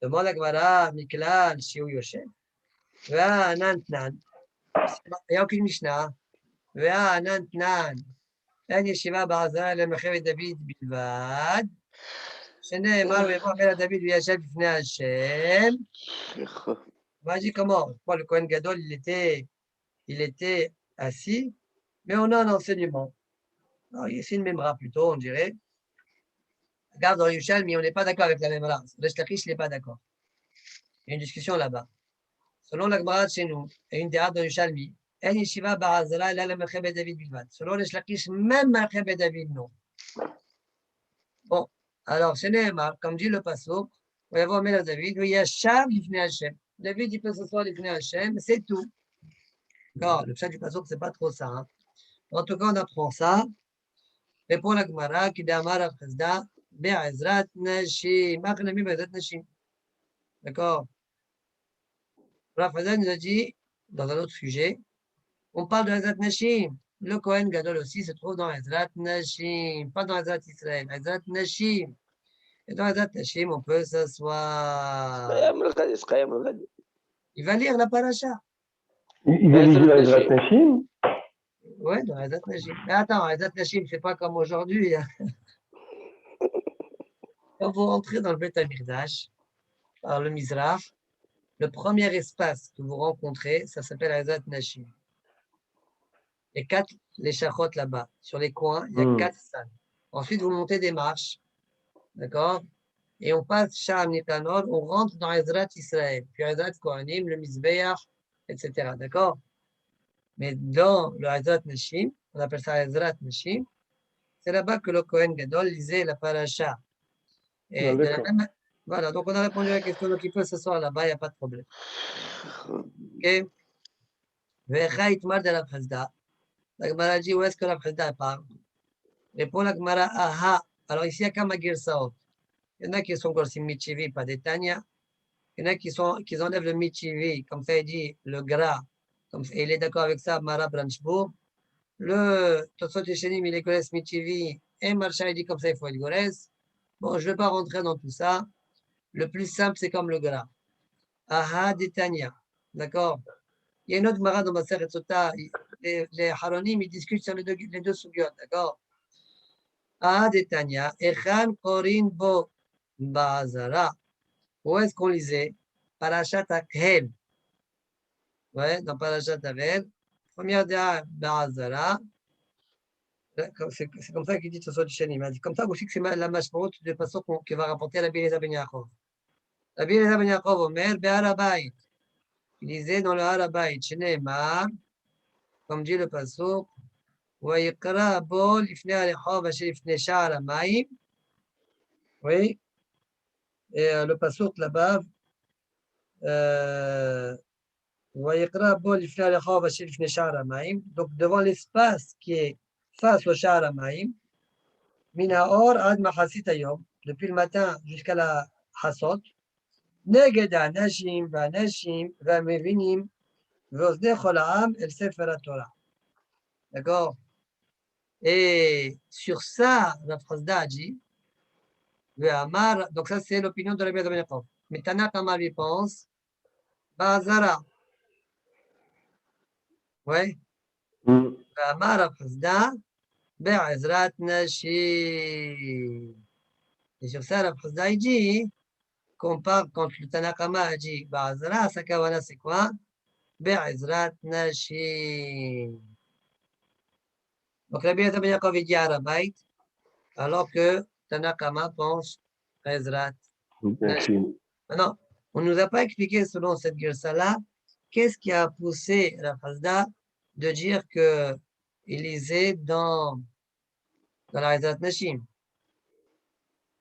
Demande la Gemara, Miklal, Shiu Yoshem. Ve'anan Tnan. Il n'y a aucune Mishnah. Ve'anan Tnan. אין ישיבה בעזרה למחרת דוד בלבד, שנאמר ויבוא דוד וישב בפני השם. Vas-y, comment? Pourquoi le Kohen Gadol, il était assis, mais on a un enseignement. Alors, c'est une mémora plutôt, on dirait. Regarde dans Yerushalmi, on n'est pas d'accord avec la mémora. Resh Lakish n'est pas d'accord. Il y a une discussion là-bas. Selon la Gemara de chez nous, et une dérat dans Yerushalmi, אין ישיבה בעזרה, אלא למלכי בית דוד בלבד. Selon les Lakish, même מלכי בית דוד, non. Bon, alors, c'est Nehemar, comme dit le Passouk, on va voir Melech David, où il y a Sham l'Ifnei Hashem. David, il peut s'asseoir l'Ifnei Hashem, c'est tout. Non, le chat du Passouk, c'est pas trop ça. Hein. En tout cas, on apprend ça. Répond la Gemara, qui d'Amar Al-Khazda, Be'ezrat Nashim. Ma'chanami Be'ezrat Nashim. D'accord. Rav Khazda nous a dit, dans un autre sujet, on parle de Ezrat Nashim. Le Kohen Gadol aussi se trouve dans Ezrat Nashim, pas dans Ezrat Israël, Ezrat Nashim. Et dans Ezrat Nashim, on peut s'asseoir. Il va lire la paracha. Il va lire la Ezrat Nashim? Oui, dans Ezrat Nashim. Mais attends, Ezrat Nashim, c'est pas comme aujourd'hui. Hein. Quand vous rentrez dans le Beth Amikdash, par le Mizrach, le premier espace que vous rencontrez, ça s'appelle Ezrat Nashim. Il y a 4 léchachot là-bas. Sur les coins, il y a 4 salles. Ensuite, vous montez des marches. D'accord? Et on passe Sham Nikanor, on rentre dans Ezrat Israël. Puis Ezrat Kohanim, le Mizbeach, etc. D'accord? Mais dans le Ezrat Nashim, on appelle ça Ezrat Nashim, c'est là-bas que le Kohen Gadol lisait la paracha. Et voilà, donc on a répondu à la question, donc il peut s'asseoir là-bas, il n'y a pas de problème. Ok? Vecha itmar de la Khazda. La Gemara dit, où est-ce que la Khazda parle? Répond la Gemara, aha. Alors ici, il y a comme Girsaot. Il y en a qui sont Gorsim Michivi, pas des Tanya. Il y en a qui enlèvent le Michivi, comme ça il dit, le gras. Et il est d'accord avec ça, Mara Branchbourg. Le Totsot Yeshenim, il est Gores Michivi. Et Marcha, il dit comme ça, il faut être Gores. Bon, je ne vais pas rentrer dans tout ça. Le plus simple, c'est comme le gras. Aha des Tanya. D'accord? Il y a une autre Gemara dans Maser et Sota. Les Haronim, ils discutent sur les deux sougiotes. D'accord? Aha des Tanya. Echan Korin Bo Bazara. Où est-ce qu'on lisait? Parashat Akhel. Ouais, dans Parashat Akhel. Première de Bazara. C'est comme ça qu'il dit Tosot Shenim. Comme ça aussi que c'est la mashmout de façon qui va rapporter Rabbi Eliezer ben Yaakov. Rabbi Eliezer ben Yaakov Omer Be'ar HaBayit. Il disait dans le Har HaBayit, Shneimar, comme dit le pasuk, Vayikra bo lifnei alechov asher lifnei sha'ar hamayim. Oui. Et le pasuk là-bas, Vayikra bo lifnei alechov asher lifnei sha'ar hamayim. Donc devant l'espace qui est face au sha'ar hamayim, min ha'or ad machasit hayom, depuis le matin jusqu'à la hasot, neged ha'anashim va'anashim va'mevinim ve'oznei chol ha'am el sefer haTorah. D'accord? Et sur ça, la phrase d'Adji, donc ça c'est l'opinion de Rabbi Eliezer ben Yaakov. Mais Tanakh Amar y pense, Ba'azara. Ouais. Ve'amar la phrase d'A, Be'ezrat Nashim. Et sur ça, la phrase d'A, il dit, qu'on parle quand le Tanakh Amar dit Ba'azara, sa kavana c'est quoi? Be'ezrat Nashim. Donc Rabbi Eliezer ben Yaakov il dit Har HaBayit, alors que Tanakh Amar pense Ezrat Nashim. Maintenant, on ne nous a pas expliqué selon cette girsa-là, qu'est-ce qui a poussé la Khazda de dire qu'il lisait dans la Ezrat Nashim.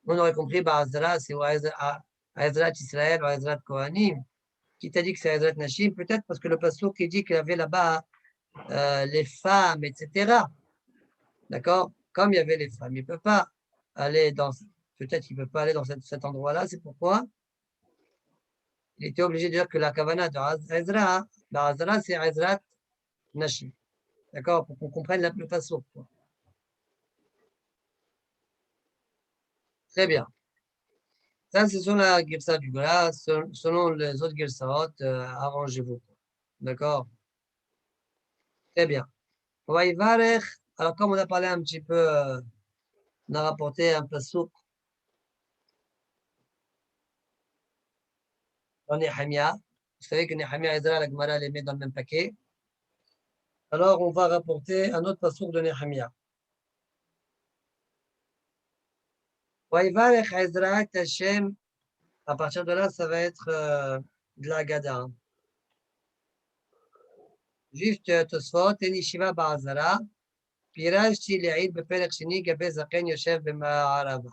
On aurait compris, Ba'azara, c'est Ezrat Israël ou Ezrat Kohanim. Qui t'a dit que c'est Ezrat Nashim? Peut-être parce que le pasuk qui dit qu'il y avait là-bas les femmes, etc. D'accord? Comme il y avait les femmes, il ne peut pas aller dans. Peut-être qu'il ne peut pas aller dans cet endroit-là, c'est pourquoi il était obligé de dire que la kavana de Ezra, Ba'azara, c'est Ezrat Nashim. D'accord? Pour qu'on comprenne le pasuk. Très bien. Ça, c'est selon la Girsa du Gra, selon les autres Girsaot, arrangez-vous. D'accord? Très bien. On va y varech. Alors, comme on a parlé un petit peu, on a rapporté un pasuk dans Nehemia. Vous savez que Nehemia et Ezra, la Gemara les met dans le même paquet. Alors, on va rapporter un autre pasuk de Nehemia. Vaïvarech Ezra et Hashem. À partir de là, ça va être de la Gada. juste Tosfot, et Nishiva Ba'azara, Pirajti Le'id Beperek Shini, Gabe Zaken Yoshev B'Ma'araba.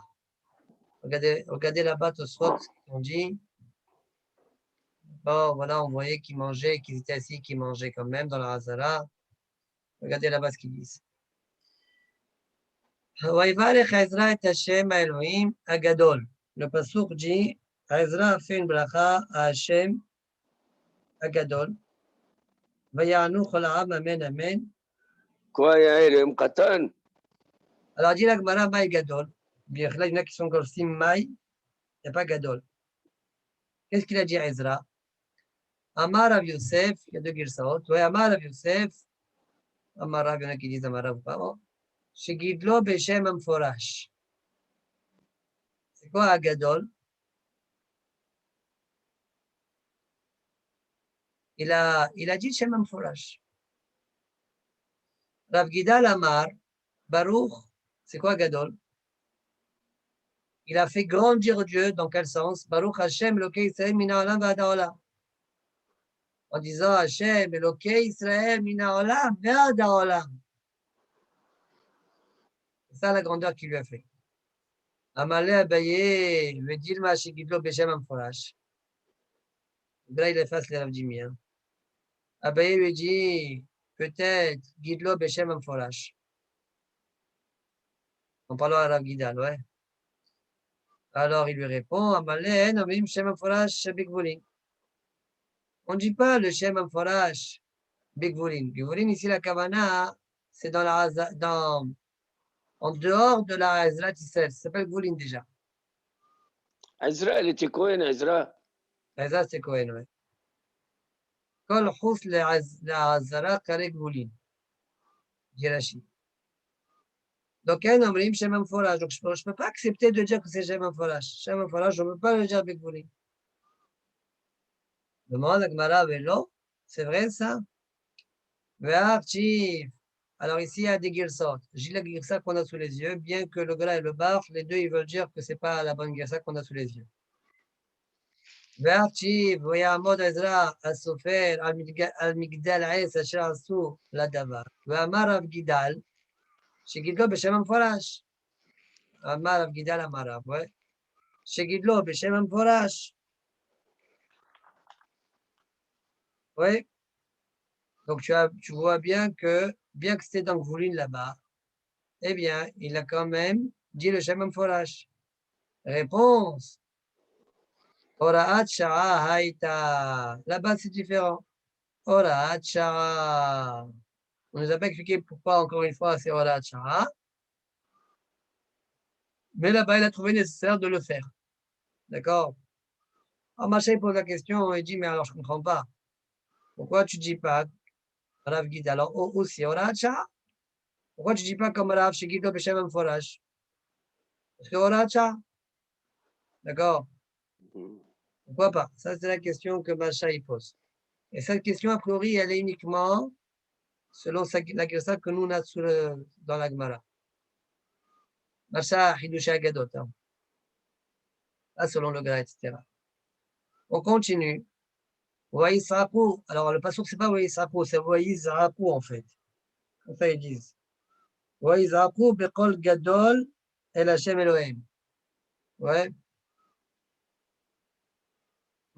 Regardez là-bas Tosfot, ce qu'ils ont dit. Bon, voilà, on voyait qu'ils mangeaient, qu'ils étaient assis, qu'ils mangeaient quand même dans la Hazara. Regardez là-bas ce qu'ils disent. ויברך עזרא את השם האלוהים הגדול. Le pasuk dit, Ezra a fait une bracha à Hashem הגדול. ויענו כל העם אמן אמן. Quoi, Yael, Mkatan? Alors dit la Gemara, Maï gadol. Bien, là, il y en a qui sont comme si Maï, il n'y a pas gadol. Qu'est-ce qu'il a dit à Ezra? Amar Rav Yosef, il y a deux girsaot. Oui, Amar Rav Yosef. Amar Rav, il y en a qui disent Amar Rav, pas bon. Shegidlo Beshem Amforash. C'est quoi un gadol? Il a dit Shem Amforash. Rav Gidal Amar, Baruch, c'est quoi gadol? Il a fait grandir Dieu, dans quel sens? Baruch Hashem, Elokei Israël, Mina Olam V'Ada Olam. En disant Hashem, Elokei Israël, Mina Olam V'Ada Olam. C'est ça la grandeur qu'il lui a fait. Amalé Abaye, le Dilma Shegidlo Beshem Amforash. Là, il efface les Rav Jimmy. Abaye lui dit, peut-être, Gidlo Beshem Amforash. En parlant à Rav Gidal, ouais. Alors il lui répond, Amalé, Nomim Shem Amforash Bigvolin. On ne dit pas le Shem Amforash Bigvolin. Bigvolin, ici, la Kavana, c'est en dehors de la Ezra Tissel. Ça s'appelle Gvolin déjà. Ezra, elle était Cohen, Ezra. Ezra, c'est Cohen, ouais. Kol Khuf la Azara Kare Gvolin. Jirachi. Donc, un homme, Shem Amforash. Donc, je ne peux pas accepter de dire que c'est Shem Amforash. Shem Amforash, je ne peux pas le dire Bigvolin. Demande à Gmara, Vélo, c'est vrai ça? Alors ici, il y a des girsot. J'ai la girsa qu'on a sous les yeux, bien que le gras et le bar, les deux, ils veulent dire que ce n'est pas la bonne girsa qu'on a sous les yeux. ויעמוד עזרא הסופר על מגדל העץ אשר עשו לדבר. ואמר רב גידל, שגידלו בשם המפורש. אמר רב גידל אמר רב, שגידלו בשם המפורש. Oui. Donc tu vois bien que c'était dans Gvoulin là-bas, eh bien, il a quand même dit le Shem Amforash. Réponse. Ora'at Shara Haïta. Là-bas, c'est différent. Ora'at Shara. On ne nous a pas expliqué pourquoi, encore une fois, c'est Ora'at Shara. Mais là-bas, il a trouvé nécessaire de le faire. D'accord? Alors, Macha pose la question et dit, mais alors, je ne comprends pas. Pourquoi tu ne dis pas Rav Gid? Alors, aussi, Ora'at Shara. Pourquoi tu ne dis pas comme Rav Shegidlo Beshem Amforash? Parce que Ora'at Shara. D'accord? Pourquoi pas? Ça, c'est la question que Macha pose. Et cette question, a priori, elle est uniquement selon la question que nous on a dans la Gemara. Macha Hidusha Gadot. Là, selon le Gra, etc. On continue. Waïsrapu. Alors, le passage, c'est pas Waïsrapu, c'est Waïsrapu en fait. Comme ça, ils disent. Waïsrapu Bekol Gadol El Hashem Elohim. Ouais.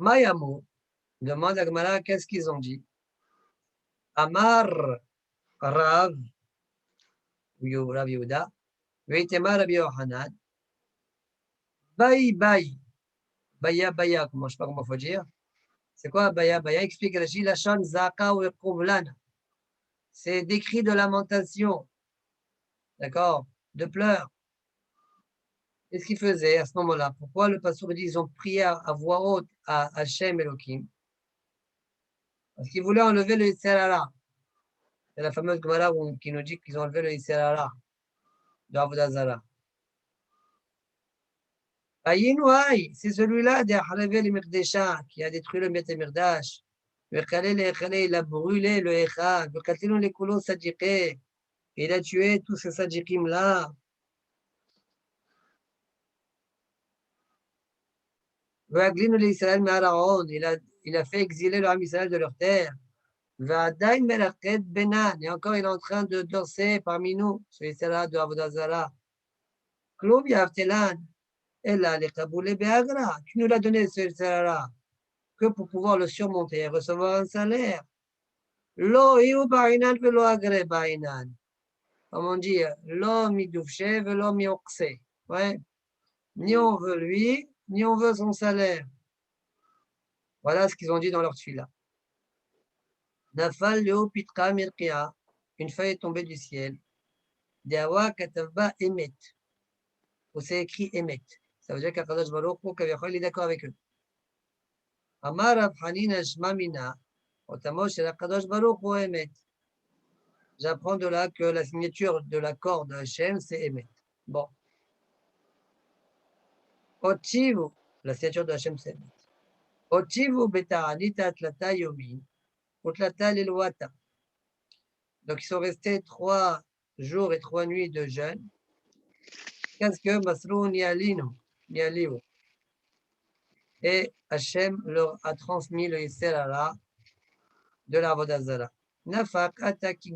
Mayamu. Demande à Gemara, qu'est-ce qu'ils ont dit? Amar Rav Yehuda, Veitema Rabbi Yohanan, Baya, comment je sais pas comment il faut dire. C'est quoi Baya? Explique Rashi, la chan Zaka ou Kovlan. C'est des cris de lamentation. D'accord? De pleurs. Qu'est-ce qu'ils faisaient à ce moment-là? Pourquoi le pasteur dit ils ont prié à voix haute à Hashem Elohim? Parce qu'ils voulaient enlever le Yitzhara. C'est la fameuse Gemara qui nous dit qu'ils ont enlevé le Yitzhara de Avodah Zarah. Aïnouaï, c'est celui-là qui a détruit le Beth Mirdash. Il a brûlé le Echa. Il a tué tous ces sadikim-là. Il a fait exiler le Ham Israël de leur terre. Va'adain merachet benan. Et encore, il est en train de danser parmi nous. Sur les Sera de Avodah Zarah. Klum yavtelan. Ella le kaboule beagra. Tu nous l'as donné, ce Sera, que pour pouvoir le surmonter et recevoir un salaire. Lo iu ba'inan velo agre ba'inan. Comment dire, l'homme midoufche velo miokse. Ouais. Ni on veut lui, ni on veut son salaire. Voilà ce qu'ils ont dit dans leur tefila. Nafal leo pitra mirkia. Une feuille est tombée du ciel. Deawa katavba emet. Où c'est écrit emet. Ça veut dire qu'Akadosh Baruch Hu, Kaviachol, il est d'accord avec eux. Amar Rav Hanina Shmamina. Otamo shel Akadosh Baruch Hu emet. J'apprends de là que la signature de l'accord de Hachem, c'est emet. Bon. Otivu, la signature de Hachem, c'est emet. Otivu beta'anita atlata yomin. Utlata lilwata. Donc, ils sont restés 3 jours et 3 nuits de jeûne. Qu'est-ce que Masrou Nialino, Nialiou. Et Hachem leur a transmis le Yisraël de la Vodazara. Nafak ataki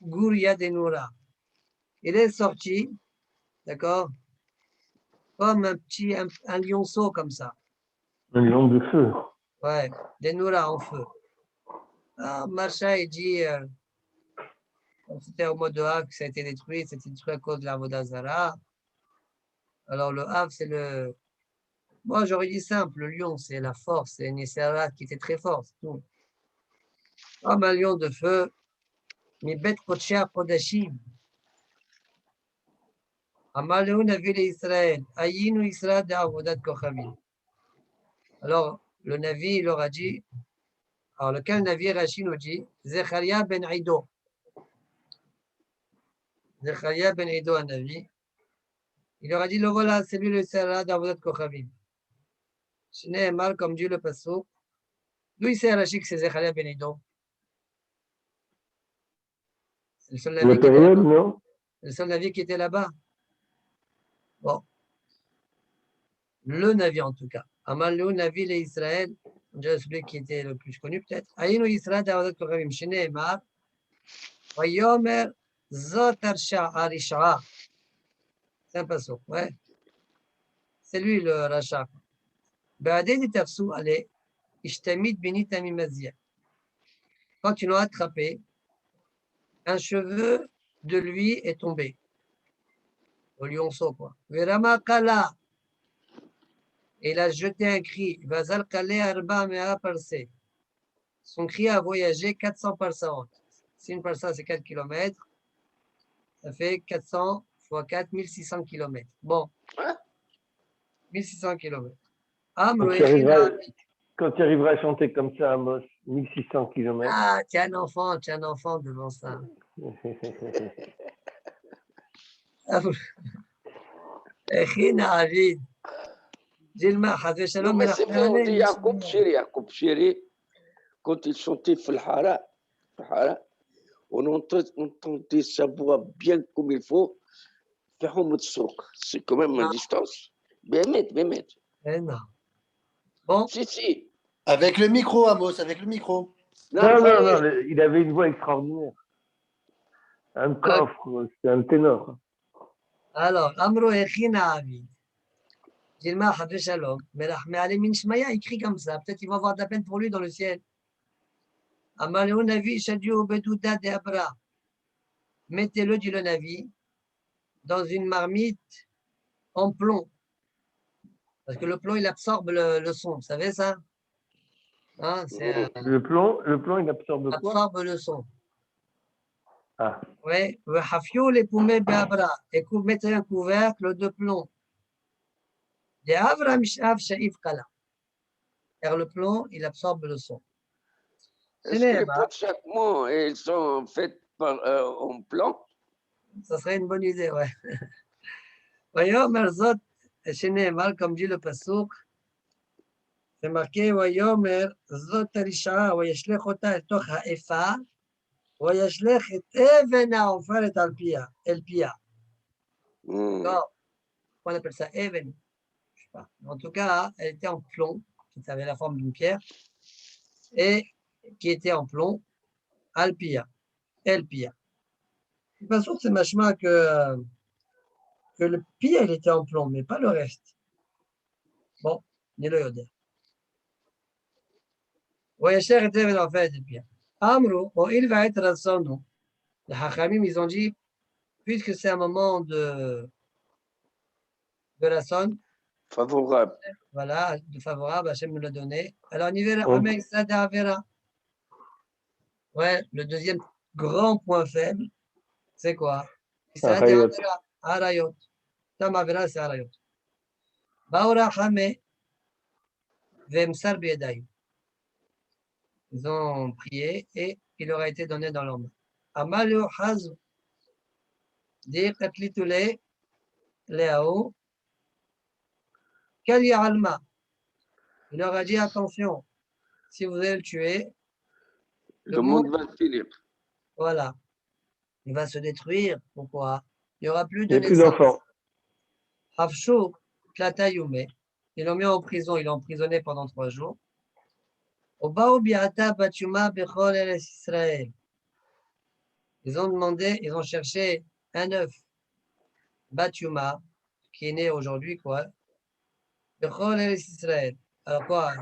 guria denura. Il est sorti, d'accord, comme un lionceau comme ça. Un lion de feu. Ouais, denura en feu. Alors, Macha, il dit, c'était au mois de Hav que ça a été détruit, c'était détruit à cause de la Vodazara. Alors, le Hav, c'est le. Moi, j'aurais dit simple, le lion, c'est la force, c'est Nisera qui était très fort, c'est tout. Comme un lion de feu, mais bête Kochia Kodashim. Amaleu Navire Israël, Ayinu Israël d'Avodat Kochavim. Alors, le Navi, il leur a dit, alors lequel Navi Rachid nous dit, Zecharia ben Ido. Zecharia ben Ido, un Navi. Il leur a dit, le voilà, c'est lui le Israël d'Avodat Kochavim. Shne mal comme dit le Passou. D'où il sait Rachid que c'est Zecharia ben Ido? C'est le seul Navi qui était là-bas. Non? Le seul Navi qui était là-bas. Bon. Le Navi en tout cas. Amalou Navi le Israël, déjà celui qui était le plus connu peut-être. Aïnou Israël d'Avodat Kochavim. Shne Emar. Vayomer Zot Arisha. C'est un Passou. Ouais. C'est lui le rachat. Ba'adin tafsou allez. Ishtamid benita mimazia. Quand ils l'ont attrapé, un cheveu de lui est tombé. Au lionceau, quoi. Verama kala. Et il a jeté un cri. Vazal kale arba mea parse. Son cri a voyagé 400 parsaot. Si une parsa c'est 4 km, ça fait 400 fois 4, 1600 km. Bon. 1600 km. Quand tu arriveras à chanter comme ça, Amos, 1600 km. Ah, tu es un enfant devant ça. Non, mais c'est vrai, on dit Yacoub Chéri, quand il chantait Falhara, on entendait sa voix bien comme il faut. C'est quand même à distance. Bémet. Non. Bon. Si. Avec le micro, Amos, avec le micro. Non, il avait une voix extraordinaire. Un coffre, c'est un ténor. Alors, Amro Echina Avid. Dilma Havé Shalom, Merachme Ale Minshmaya, écrit comme ça. Peut-être qu'ils vont avoir de la peine pour lui dans le ciel. Amaleu Navi Shadio Bedouda de Abra. Mettez-le, dit le Navi, dans une marmite en plomb. Parce que le plomb, il absorbe le son. Vous savez ça? Hein, le plomb, il absorbe quoi? Absorbe le son. Ah. Oui. Hafio les poumets Beabra. Et mettez un couvercle de plomb. De Avra Mishav Shaif Kala. Car le plomb, il absorbe le son. Est-ce que les pots de chaque mot, ils sont faits en plomb? Ça serait une bonne idée, ouais. Voyons, Merzot, chez Nehemar, comme dit le Passouk, c'est marqué, voyons, Merzot Arisha, Voyashlech Ota et Toch Haefa, Voyashlech et Evena, enfin, et Alpia, Elpia. Alors, on appelle ça Even. Je sais pas. En tout cas, elle était en plomb, qui avait la forme d'une pierre, et qui était en plomb. Alpia, Elpia. De toute façon, c'est machma que le pia, il était en plomb, mais pas le reste. Bon, ni le yoder. Voyager était en fait Elpia. Amro, bon, il va être rassonou. Les Hachamim, ils ont dit, puisque c'est un moment de rasson, favorable. voilà, de favorable, Hachem nous l'a donné. Alors, on y verra, On- Amen, Sada Avera. Ouais, le deuxième grand point faible, c'est quoi? Sada Arayot. Avera, Arayot. Tam Avera, c'est Arayot. Baora Hame, Vemsar Biedayim. Ils ont prié et il leur a été donné dans leurs mains. Amalio Hazu, dit Katlitule, Léao, Kali Alma. Il leur a dit attention, si vous allez le tuer, Le monde va finir. voilà, il va se détruire. Pourquoi? Il n'y aura plus Il de n'y a plus naissance. d'enfants. Hafsho, Tlatayume, ils l'ont mis en prison, ils l'ont emprisonné pendant 3 jours. Obao Biata Batuma Bechol Eres Israël. Ils ont demandé, ils ont cherché un œuf, Batuma, qui est né aujourd'hui, quoi. Bechol Eres Israël. Alors quoi?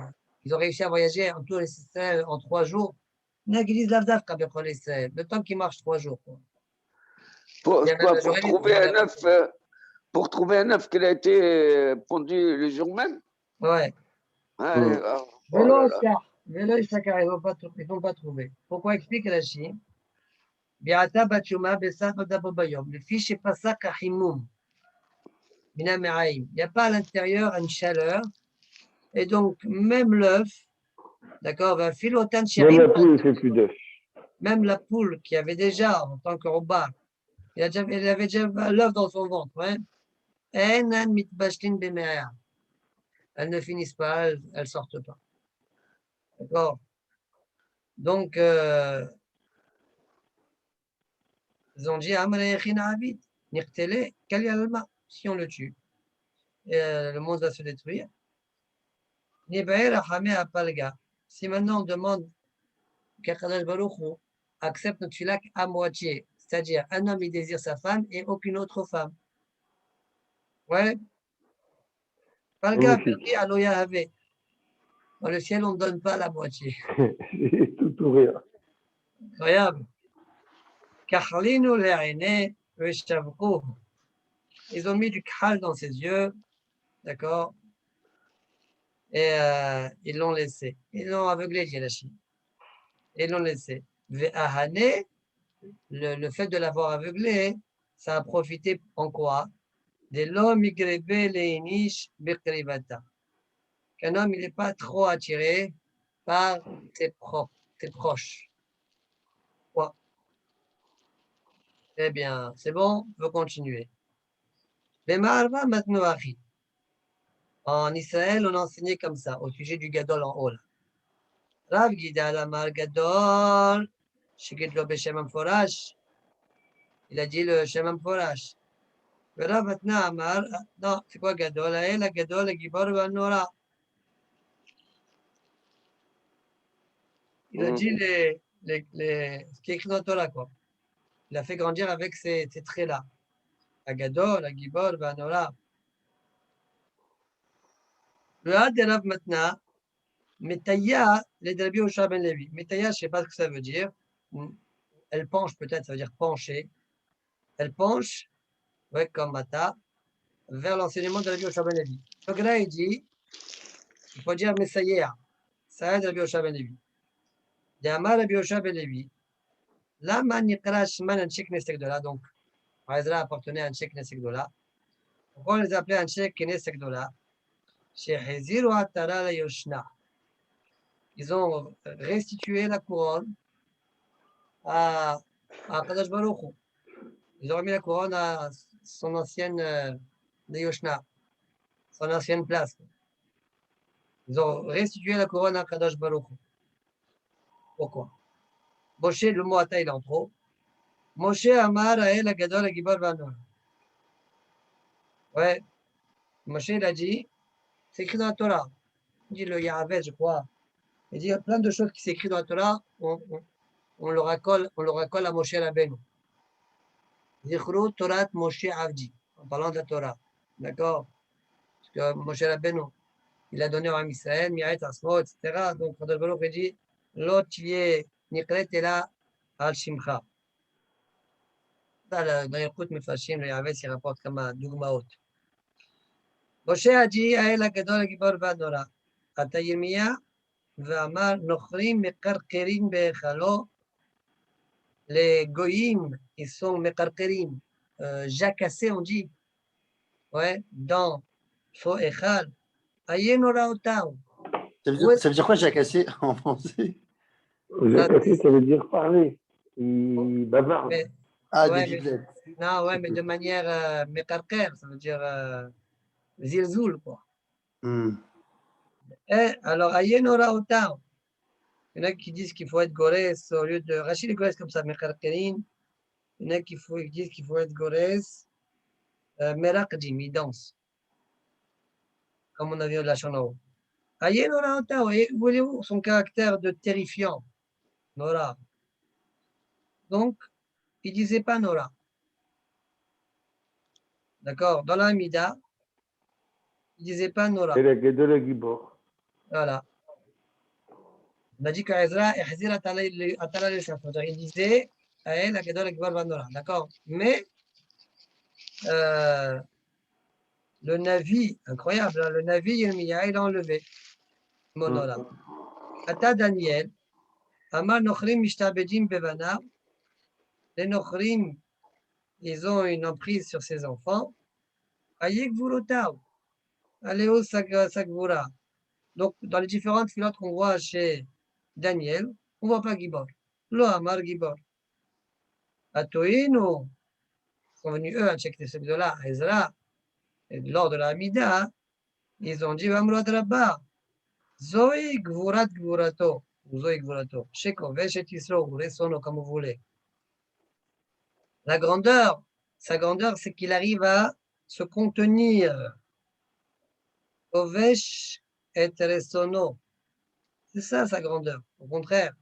Ils ont réussi à voyager en tout Israël en 3 jours. Nagiliz Lavdavka Bechol Israël. Le temps qui marche 3 jours, quoi. Pour, Il y a même quoi, le jour pour et nuit, trouver il y en un a œuf, pour trouver un œuf qui a été pondu le jour même. Ouais. Ah, Hmm. oh Vélo là là. Oscar, Vélo Issachar, ils n'ont pas trouvé. Pourquoi explique Rashi? Biata Batuma Besat Odabobayom. Le fiche est pas ça Kahimoum. Il n'y a pas à l'intérieur une chaleur. Et donc, même l'œuf, d'accord, va filotan Même chérim. la poule ne fait plus d'œufs. Même la poule qui avait déjà, en tant que robar, il avait déjà l'œuf dans son ventre. Hein? Enan mitbashtin bemea. Elles ne finissent pas, elles ne sortent pas. D'accord. Donc, ils ont dit si on le tue, le monde va se détruire. Si maintenant on demande qu'Akadosh Baruch Hu accepte notre filak à moitié, c'est-à-dire un homme il désire sa femme et aucune autre femme. Ouais. Palga Magnifique. Aloya Have. Dans le ciel, on ne donne pas la moitié. C'est tout ou rien. Incroyable. Kachlinu le'ene ve'shavkuh. Ils ont mis du khal dans ses yeux, d'accord, et ils l'ont laissé. Ils l'ont aveuglé, dit Rashi. Ils l'ont laissé. Ve'ahane, le fait de l'avoir aveuglé, ça a profité en quoi? De l'homme igrebe leinish bekrivata. Qu'un homme, il n'est pas trop attiré par ses proches. Quoi? Eh bien, c'est bon, on peut continuer. Bemarva matnoachi. En Israël, on enseignait comme ça, au sujet du gadol en haut. Rav Gidal Amar Gadol, Shigidlo Beshem Forash. Il a dit le Shem Forash. Rav Matna Amar, non, c'est quoi Gadol? La Gadol, la Gibor Nora. Il a dit ce qui est écrit dans la Torah, quoi. Il a fait grandir avec ces traits-là. La Gadol, la Gibor, Nora. Le Had de Rav Matna, Metaya, les Drabi Osha Ben Levi. Metaya, je ne sais pas ce que ça veut dire. Elle penche peut-être, ça veut dire pencher. Elle penche, ouais, comme Mata, vers l'enseignement de Rabbi Yoshua Ben Levi. Donc là, il dit, il faut dire Messaïa, ça aide Rabbi Yoshua Ben Levi. D'Amar Rabbi Yoshua Ben Levi, Lama Nikra Shman Anshek Nesekdola, donc, Ezra appartenait à Anshek Nesekdola. Pourquoi on les appelait Anshek Nesekdola? Chez Hezir ou Atara la Yoshna. Ils ont restitué la couronne à Kadosh Baruch Hu. Ils ont remis la couronne à son ancienne de Yoshna, son ancienne place. Ils ont restitué la couronne à Kadosh Baruch Hu. Pourquoi? Moshe, le mot Ata, il est en trop. Moshe Amar Ael Agadol Agibor Vanor. Ouais, Moshe, il a dit, c'est écrit dans la Torah. Il dit le Yahavet, je crois. Il dit, il y a plein de choses qui s'écrivent dans la Torah, on on le raccole à Moshe Rabbeinu. Zichru Torat Moshe Avdi, en parlant de la Torah. D'accord? Parce que Moshe Rabbeinu, il a donné au Ham Israël, Mi'at Asmo, etc. Donc, Kadosh Baruch Hu dit, Lo tiye nikret ela al shimcha. Dans Yalkut Mefashim, le Yavetz, il rapporte comme un Dougmaot. Moshe a dit, Ael HaGadol HaGibor VaNora, Ata Yirmiyah, Ve'amar, Nochrim Mekarkerim Be'echalo. Les goyim, ils sont mekarkerim, jacassés, on dit, ouais, dans son echal. Ayenora otao. Ça veut dire quoi, jacassé en français? Jacassé, ça veut dire parler. Il bavarde. Ah, ouais, des biblettes. Non, ouais, mais de manière mekarker, ça veut dire zilzoul, quoi. Et alors, ayenora otao. Il y en a qui disent qu'il faut être gorès au lieu de. Rachid est gorès comme ça, mekarkerin. Il y en a qui disent qu'il faut être gorès. Merakdim, il danse. Comme on a vu de la chanson. Aïe, Nora, voyez-vous son caractère de terrifiant, Nora. Donc, il ne disait pas Nora. D'accord? Dans la Hamida, il ne disait pas Nora. Et la Gadol HaGibor. Voilà. On a dit que Ezra il disait Aïe, la Gadol HaGibor va Nora. D'accord? Mais le Navi, incroyable, hein, le Navi Yirmiya, il a enlevé mon Nora. Ata Daniel, Amar Nochrim Mishtabedim Bevanav, les Nochrim, ils ont une emprise sur ses enfants. Ayek Vurotav, Aléo Sagvura. Donc, dans les différentes filotes qu'on voit chez Daniel, on ne voit pas Gibor. Lo Amar Gibor. Atoïno, sont venus eux à checker ce là Ezra, et lors de la Hamida, ils ont dit Amrod Rabba, Zoé Gvurat Gvurato, ou Zoé Gvurato, Sheko, Veshet Isro, ou Resono, comme vous voulez. La grandeur, sa grandeur, c'est qu'il arrive à se contenir. Ovesh et Resono. C'est ça sa grandeur. Au contraire.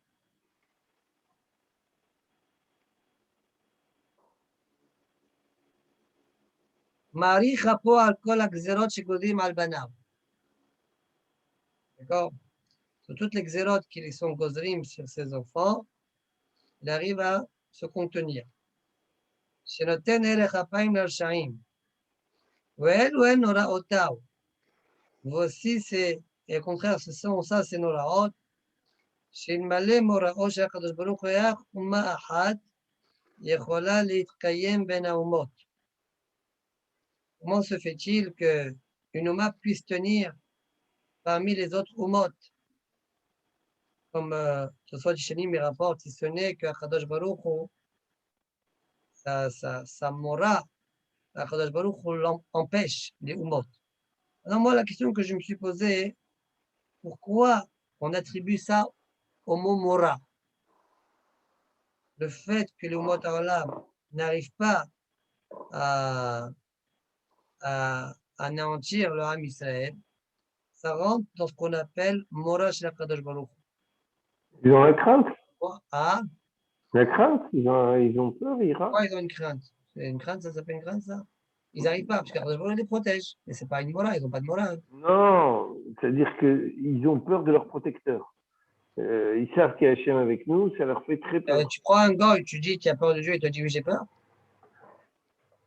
Mari chapo al kol hagzerot shegodim al banav. D'accord? Sur toutes les xérot qui sont gozrim sur ses enfants, il arrive à se contenir. Shenoten erech apayim l'rshaim. Ve'elu en noraotav. Voici c'est, et au contraire, ce sont ça, c'est noraot. Shinmale morao she'akadosh baruch hu yach umma achat yechola litkayem ben haumot. Comment se fait-il qu'une Ouma puisse tenir parmi les autres Oumot? Comme ce soit Tishanim rapporte, si ce n'est qu'Akadosh Baruch Hu, sa mora, Akadosh Baruch Hu empêche les Oumot. Alors moi, la question que je me suis posée, pourquoi on attribue ça au mot mora? Le fait que les Oumot Ha'olam n'arrivent pas à anéantir le Ham Israël, ça rentre dans ce qu'on appelle Mora Shel HaKadosh Baruch Hu. Ils ont la crainte. Ah, La crainte, ils ont peur, ils ratent. pourquoi ils ont une crainte? C'est une crainte, ça s'appelle une crainte, ça? Ils n'arrivent pas, parce qu'Akadosh Baruch Hu les protège. Mais ce n'est pas une Mora, ils n'ont pas de Mora. Hein. Non, c'est-à-dire qu'ils ont peur de leur protecteur. Ils savent qu'il y a Hachem avec nous, ça leur fait très peur. Tu prends un gars et tu dis tu as peur de Dieu, il te dit oui, j'ai peur.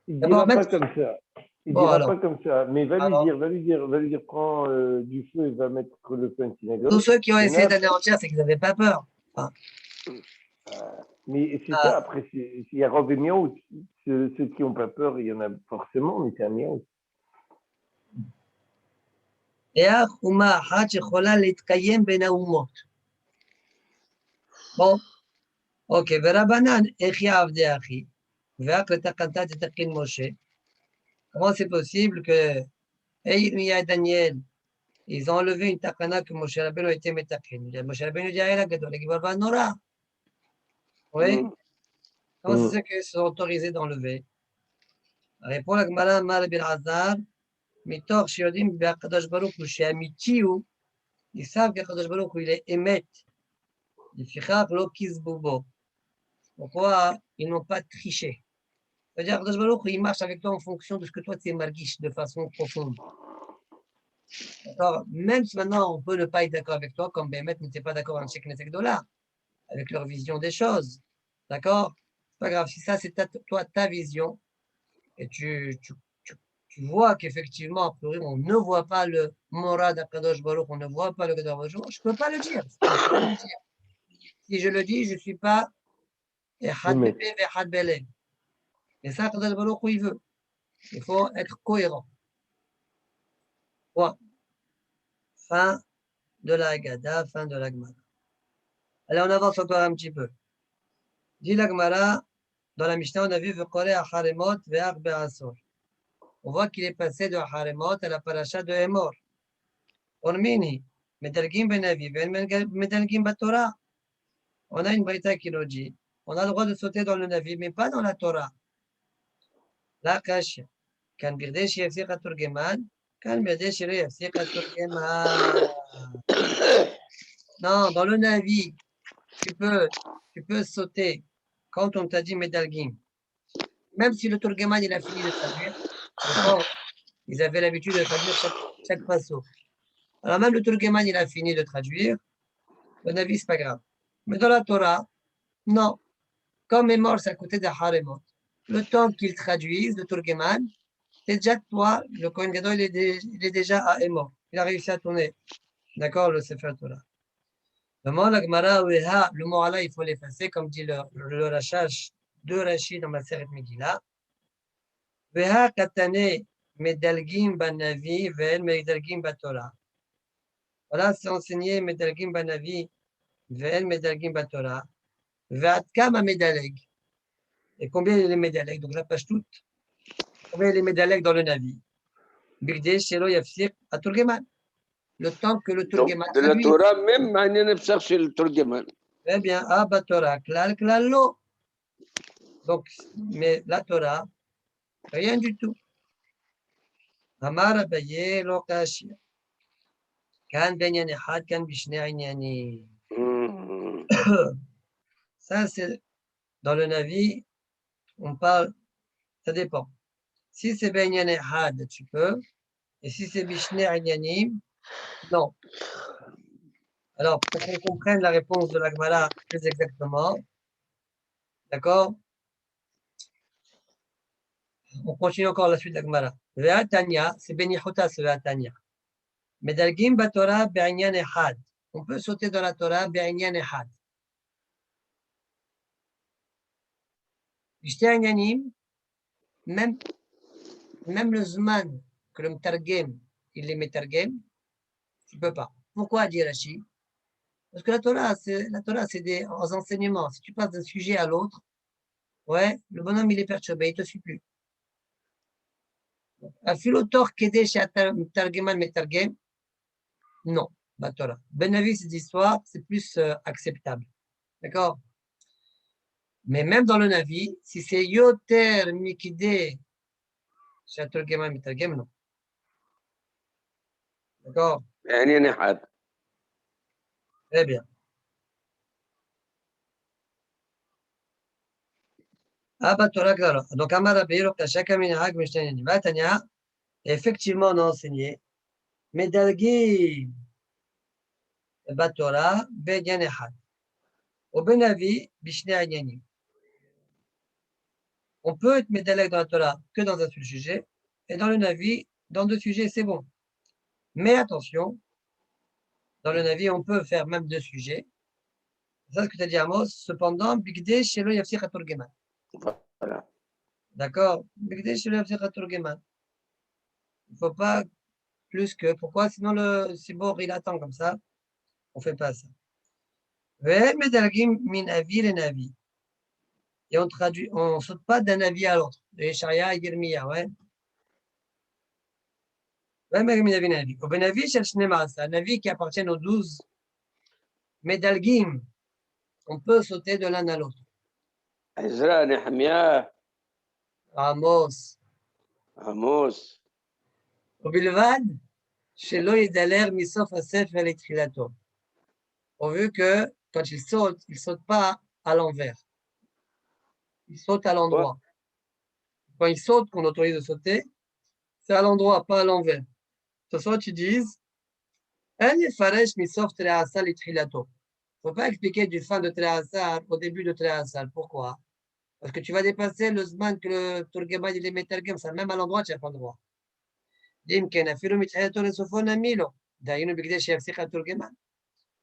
Il ne dira pas comme ça. Il ne dira pas comme ça, mais va lui dire, prends du feu et va mettre le feu à une synagogue. Tous ceux qui ont essayé d'anéantir, c'est qu'ils n'avaient pas peur. Enfin. Mais c'est ça, après, il y a Rav et Miaout. Ceux qui n'ont pas peur, il y en a forcément, mais c'est un Miaout. Bon, ok, Verabanan, Echia Avde Achi, Moshe. Comment c'est possible que Yirmiya et Daniel, ils ont enlevé une takana que Moshe Rabbeinu a été metakin? Moshe Rabbeinu dit Aïla Gadol HaGibor VaNora. Oui? Comment c'est ça qu'ils sont autorisés d'enlever? Répond la Gemara Mar Bil'Azar, Mitor Shiodim Be'akadosh Baruch Hu She'amitiyu, ils savent qu'Akadosh Baruch Hu il est émet. Lefichach lo kizbubo. Pourquoi ils n'ont pas triché? C'est-à-dire que il marche avec toi en fonction de ce que toi tu es marguiche de façon profonde. D'accord? Même si maintenant on peut ne pas être d'accord avec toi, comme Bémet n'était pas d'accord avec Sheikh Nesekdola, avec leur vision des choses. D'accord? C'est pas grave, si ça c'est toi ta vision, et tu vois qu'effectivement, a priori, on ne voit pas le Morad Akadosh Baruch, on ne voit pas le Kadosh Baruch, je ne peux pas le dire. Si je le dis, je ne suis pas Echad Bebe Echad Bele. Et ça, Kadosh Baruch, il veut. Il faut être cohérent. Bon. Fin de la Haggadah, fin de la Gemara. Allez, on avance encore un petit peu. Dit la Gemara, dans la Mishnah, on a vu Vekore Acharemot Ve'ach Be'asor. On voit qu'il est passé de Acharemot à la paracha de Emor. Ormini, Medalgim Ben Avi, Medalgim Batora. On a une braïta qui nous dit, on a le droit de sauter dans le Navi, mais pas dans la Torah. La Kashia. Kan Birdesh Yafsir Turgeman, Kan Birdesh Yafsir Turgeman. Non, dans le Navi, tu peux sauter quand on t'a dit Medalgim. Même si le Turgeman il a fini de traduire, ils avaient l'habitude de traduire chaque passo. Alors même le Turgeman il a fini de traduire, le Navi c'est pas grave. Mais dans la Torah, non. Comme est mort, c'est à côté de Haremot. Le temps qu'il traduise, le Turgeman, c'est déjà toi, le Kohen Gadol, il est déjà à Emor. Il a réussi à tourner. D'accord, le Sefer Torah. Le mot la Gemara, le mot Allah, il faut l'effacer, comme dit le Rachash de Rashi dans ma série Megillah. Veha katane medalgim banavi ve'el medalgim batora. Voilà, c'est enseigné medalgim banavi ve'el medalgim batora. Ve'at kama medaleg. Et combien il est les médaleg? Donc la page toute. Combien il est les médaleg dans le Navi? Bigde shelo yafsir à Turgeman. Le temps que le Turgeman de la Torah, même Manen chez le Turgeman. Eh bien, Abba Torah, klal, klal, lo. Donc, mais la Torah, rien du tout. Amar Abaye lo kashia. Kan benyan echad, kan bishne inyani. Ça, c'est dans le Navi, on parle, ça dépend. Si c'est benyan echad, tu peux. Et si c'est bishne inyani, non. Alors, pour qu'on comprenne la réponse de la Gemara plus exactement, d'accord? On continue encore la suite de la Gemara. Ve'atanya, c'est Benichota, c'est Ve'atanya. Medalgim batora be'inyan echad. On peut sauter dans la Torah be'inyan echad. Bishte inyanim, même le zman que le mtargem, il les metargem, tu ne peux pas. Pourquoi, dit Rashi? Parce que la Torah, c'est des enseignements. Si tu passes d'un sujet à l'autre, ouais, le bonhomme, il est perturbé, il ne te suit plus. Un philautor kédé chez Targeman Metargem, non, la Torah. Ben avis, cette histoire, c'est plus acceptable. D'accord? Mais même dans le Navi, si c'est Yoter Mikide chez Targeman Metargem, non. D'accord? Très bien. Abba Torah Klalo. Donc, Amara Beiro Kashaka Minahag Mishnayani. Vatania, effectivement, on a enseigné. Medalgi Batora Bedyan Echad. Au Benavi, Bishne Anyani. On peut être médalek dans la Torah que dans un seul sujet, et dans le Navi, dans deux sujets, c'est bon. Mais attention, dans le Navi, on peut faire même deux sujets. C'est ça ce que tu as dit, Amos. Cependant, Bigde Shelo Yafsir Turgeman. Voilà. D'accord? Bigde Shelo Yafsir Turgeman. Il ne faut pas plus que. Pourquoi? Sinon, le Sibor, il attend comme ça. On ne fait pas ça. Et on ne saute pas d'un avis à l'autre. De Yesharia et Yirmiya, ouais. Un avis qui appartient aux 12 Medalgim. On peut sauter de l'un à l'autre. Ezra, Nehemiah, Amos. Obilvad, Shelo Yidaler Misof Asef Elektrilato. Pourvu que quand il saute pas à l'envers. il saute à l'endroit. Quand il saute, qu'on autorise de sauter, c'est à l'endroit, pas à l'envers. Ce soit tu dises, il ne faut pas expliquer du fin de Tréhassar au début de Tréhassar. Pourquoi? Parce que tu vas dépasser le Zman que le Turgeman il est Metargem, ça même à l'endroit, tu n'as pas le droit.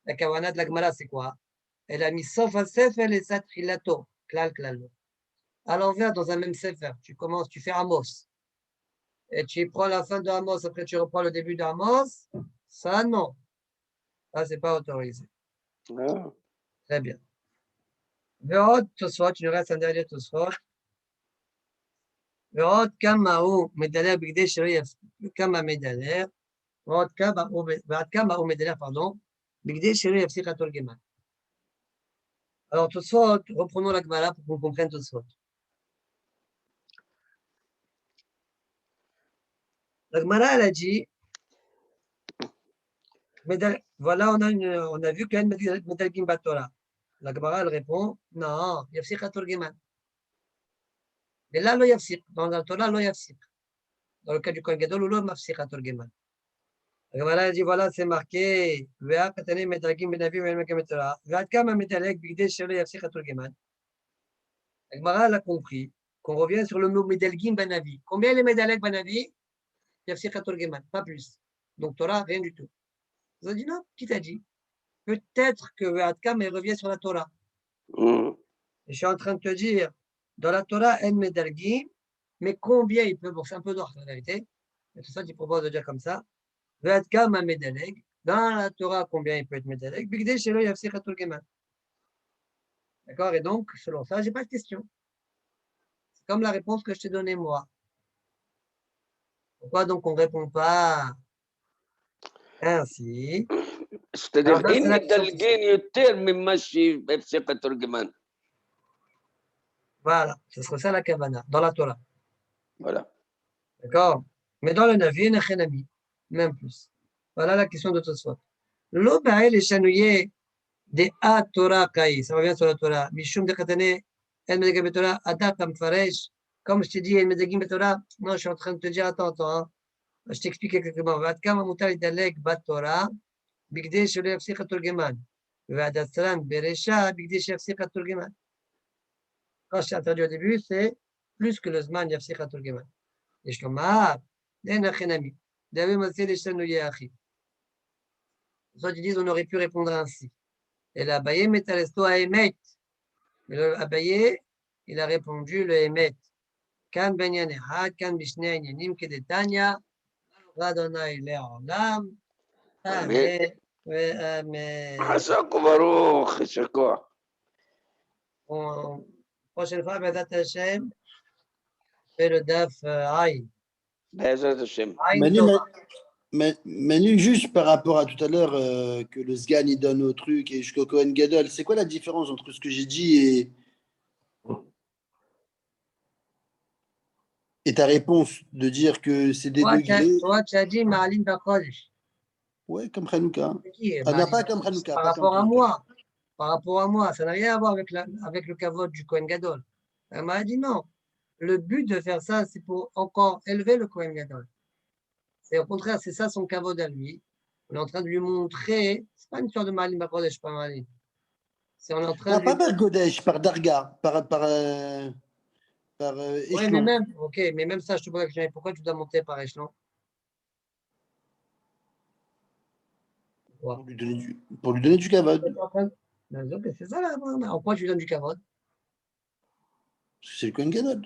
La kavanah de la Gemara, c'est quoi? Elle a mis sauf à Sefer et Satrilato, klal klalo. À l'envers, dans un même Sefer, tu commences, tu fais Amos. Et tu prends la fin de Amos, après tu reprends le début d'Amos. Ça, non. Ça, c'est pas autorisé. Ah. Très bien. Ve'od Tosfot, il nous reste un dernier Tosfot. ועוד כמה הוא מדלג בגדי שלא יפסיק, כמה מדלג, ועד כמה הוא מדלג, pardon, בגדי שלא יפסיק התורגמן. Alors, Tosfot, reprenons la Gemara pour qu'on comprenne Tosfot. La Gemara, elle a dit, voilà, on a vu qu'il y a une Medalgim Batora. La Gemara, elle répond, non, yafsik hatorgeman. Mais là, lo yafsik. Dans la Torah, lo yafsik. Dans le cas du Kohen Gadol, lo mafsik hatorgeman. La Gemara, elle dit, voilà, c'est marqué, vea katane medalgim benavim et mekem Torah. Ve'ad kama medaleg bigde shelo yafsik hatorgeman. La Gemara, elle a compris qu'on revient sur le mot medalgim benavi. Combien les medaleg benavi? Yafsik hatorgeman, pas plus. Donc Torah, rien du tout. Ils ont dit non, qui t'a dit? Peut-être que Ve'adkam revient sur la Torah. Et je suis en train de te dire, dans la Torah, En Medalgim, mais combien il peut, bon, c'est un peu d'or, la vérité, mais tout ça, tu proposes de dire comme ça. Ve'adkam a Medaleg, dans la Torah, combien il peut être Medaleg? Bigde Shelo Yafsik HaTurgeman. D'accord? Et donc, selon ça, je n'ai pas de question. C'est comme la réponse que je t'ai donnée, moi. Pourquoi donc on ne répond pas ainsi? C'est-à-dire, אם מדלגים יותר ממה שיפסיק התורגמן. Voilà, ce serait ça la kavana, dans la Torah. Voilà. D'accord? Mais dans le Navi, il y a un ami, même plus. Voilà la question de Tosfot. Lo ba'el eshanouye de a Torah kai, ça revient sur la Torah. Mishum de katane, el medegim betorah, adat amfaresh. Comme je t'ai dit, el medegim betorah, non, je suis en train de te dire, attends, hein. Je t'explique exactement. Vatkam amutar idalek bat Torah, bigde shelo yafsik haturgeman. Vadatran beresha, bigde shelo yafsik haturgeman. Quand je t'ai introduit au début, c'est plus que le Zman Yafsik HaTurgeman. Et je t'en ai Les autres disent on aurait pu répondre ainsi. Et l'Abaye Metaresto a Emet. Mais l'Abaye, il a répondu le Emet. Kan ben Yanehad, kan bishne Yanyanim kedetanya, Radonai le'olam. Amen. Amen. חזק וברוך, יישר כוח. Prochaine fois, Bezat Hashem, fais le daf Aïn. בעזרת השם. Manu, juste par rapport à tout à l'heure que le Sgan il donne au truc et jusqu'au Kohen Gadol, c'est quoi la différence entre ce que j'ai dit et ta réponse de dire que c'est des degrés? Toi, tu as dit Ma'alim Bakodesh. Ouais, comme Hanouka. Non, pas comme Hanouka. Par rapport à moi. Par rapport à moi, ça n'a rien à voir avec le kavod du Kohen Gadol. Elle m'a dit non. Le but de faire ça, c'est pour encore élever le Kohen Gadol. C'est au contraire, c'est ça son kavod à lui. On est en train de lui montrer, c'est pas une histoire de Malim Bakodesh, pas Malim. C'est on est en train non, pas par Godesh, par Darga, par échelon. Oui, mais même ça, je te pose la question, pourquoi tu dois monter par échelon? Pour lui donner du kavod. C'est ça là. En quoi tu lui donnes du kavod? Parce que c'est le Kohen Gadol.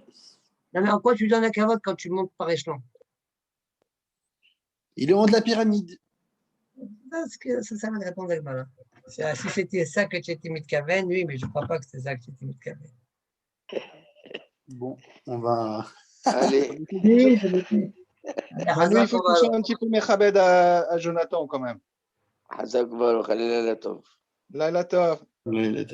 Non, mais en quoi tu lui donnes un kavod quand tu montes par échelon? Il est en haut de la pyramide. C'est ça la réponse d'Agmara. Si c'était ça que tu étais mis de Kaven, oui, mais je ne crois pas que c'est ça que tu étais mis de Kaven. Bon, on va. Allez. Il faut toucher un petit peu Mechabed à Jonathan quand même. חזק וברוך, לילה טוב. Laila Tov. Oui,